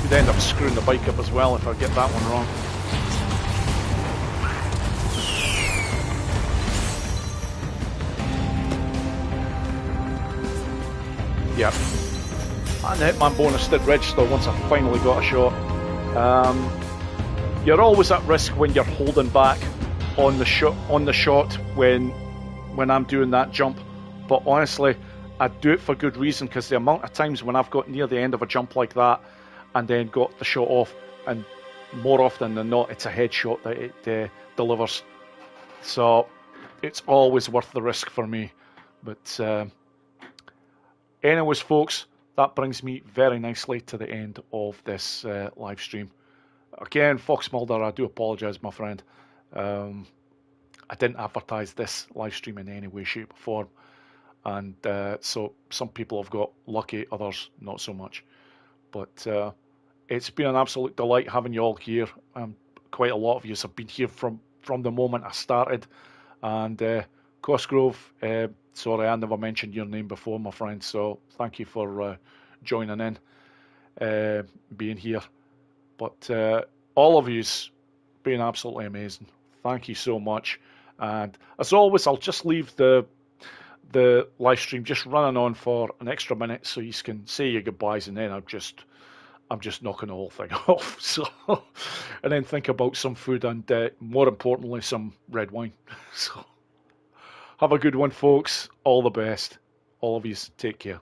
You'd end up screwing the bike up as well if I get that one wrong. Yep. And the Hitman bonus did register once I finally got a shot. You're always at risk when you're holding back on the shot when I'm doing that jump. But honestly, I do it for good reason, because the amount of times when I've got near the end of a jump like that and then got the shot off, and more often than not it's a headshot that it delivers. So it's always worth the risk for me. But anyways folks, that brings me very nicely to the end of this live stream. Again, Fox Mulder, I do apologise, my friend. I didn't advertise this live stream in any way, shape or form. And so some people have got lucky, others not so much. But it's been an absolute delight having you all here. Quite a lot of you have been here from the moment I started. And Cosgrove, sorry, I never mentioned your name before, my friend. So thank you for joining in, being here. But all of you's been absolutely amazing. Thank you so much. And as always, I'll just leave the live stream just running on for an extra minute so you can say your goodbyes, and then I'm just knocking the whole thing off. So, and then think about some food and more importantly, some red wine. So, have a good one, folks. All the best. All of you, take care.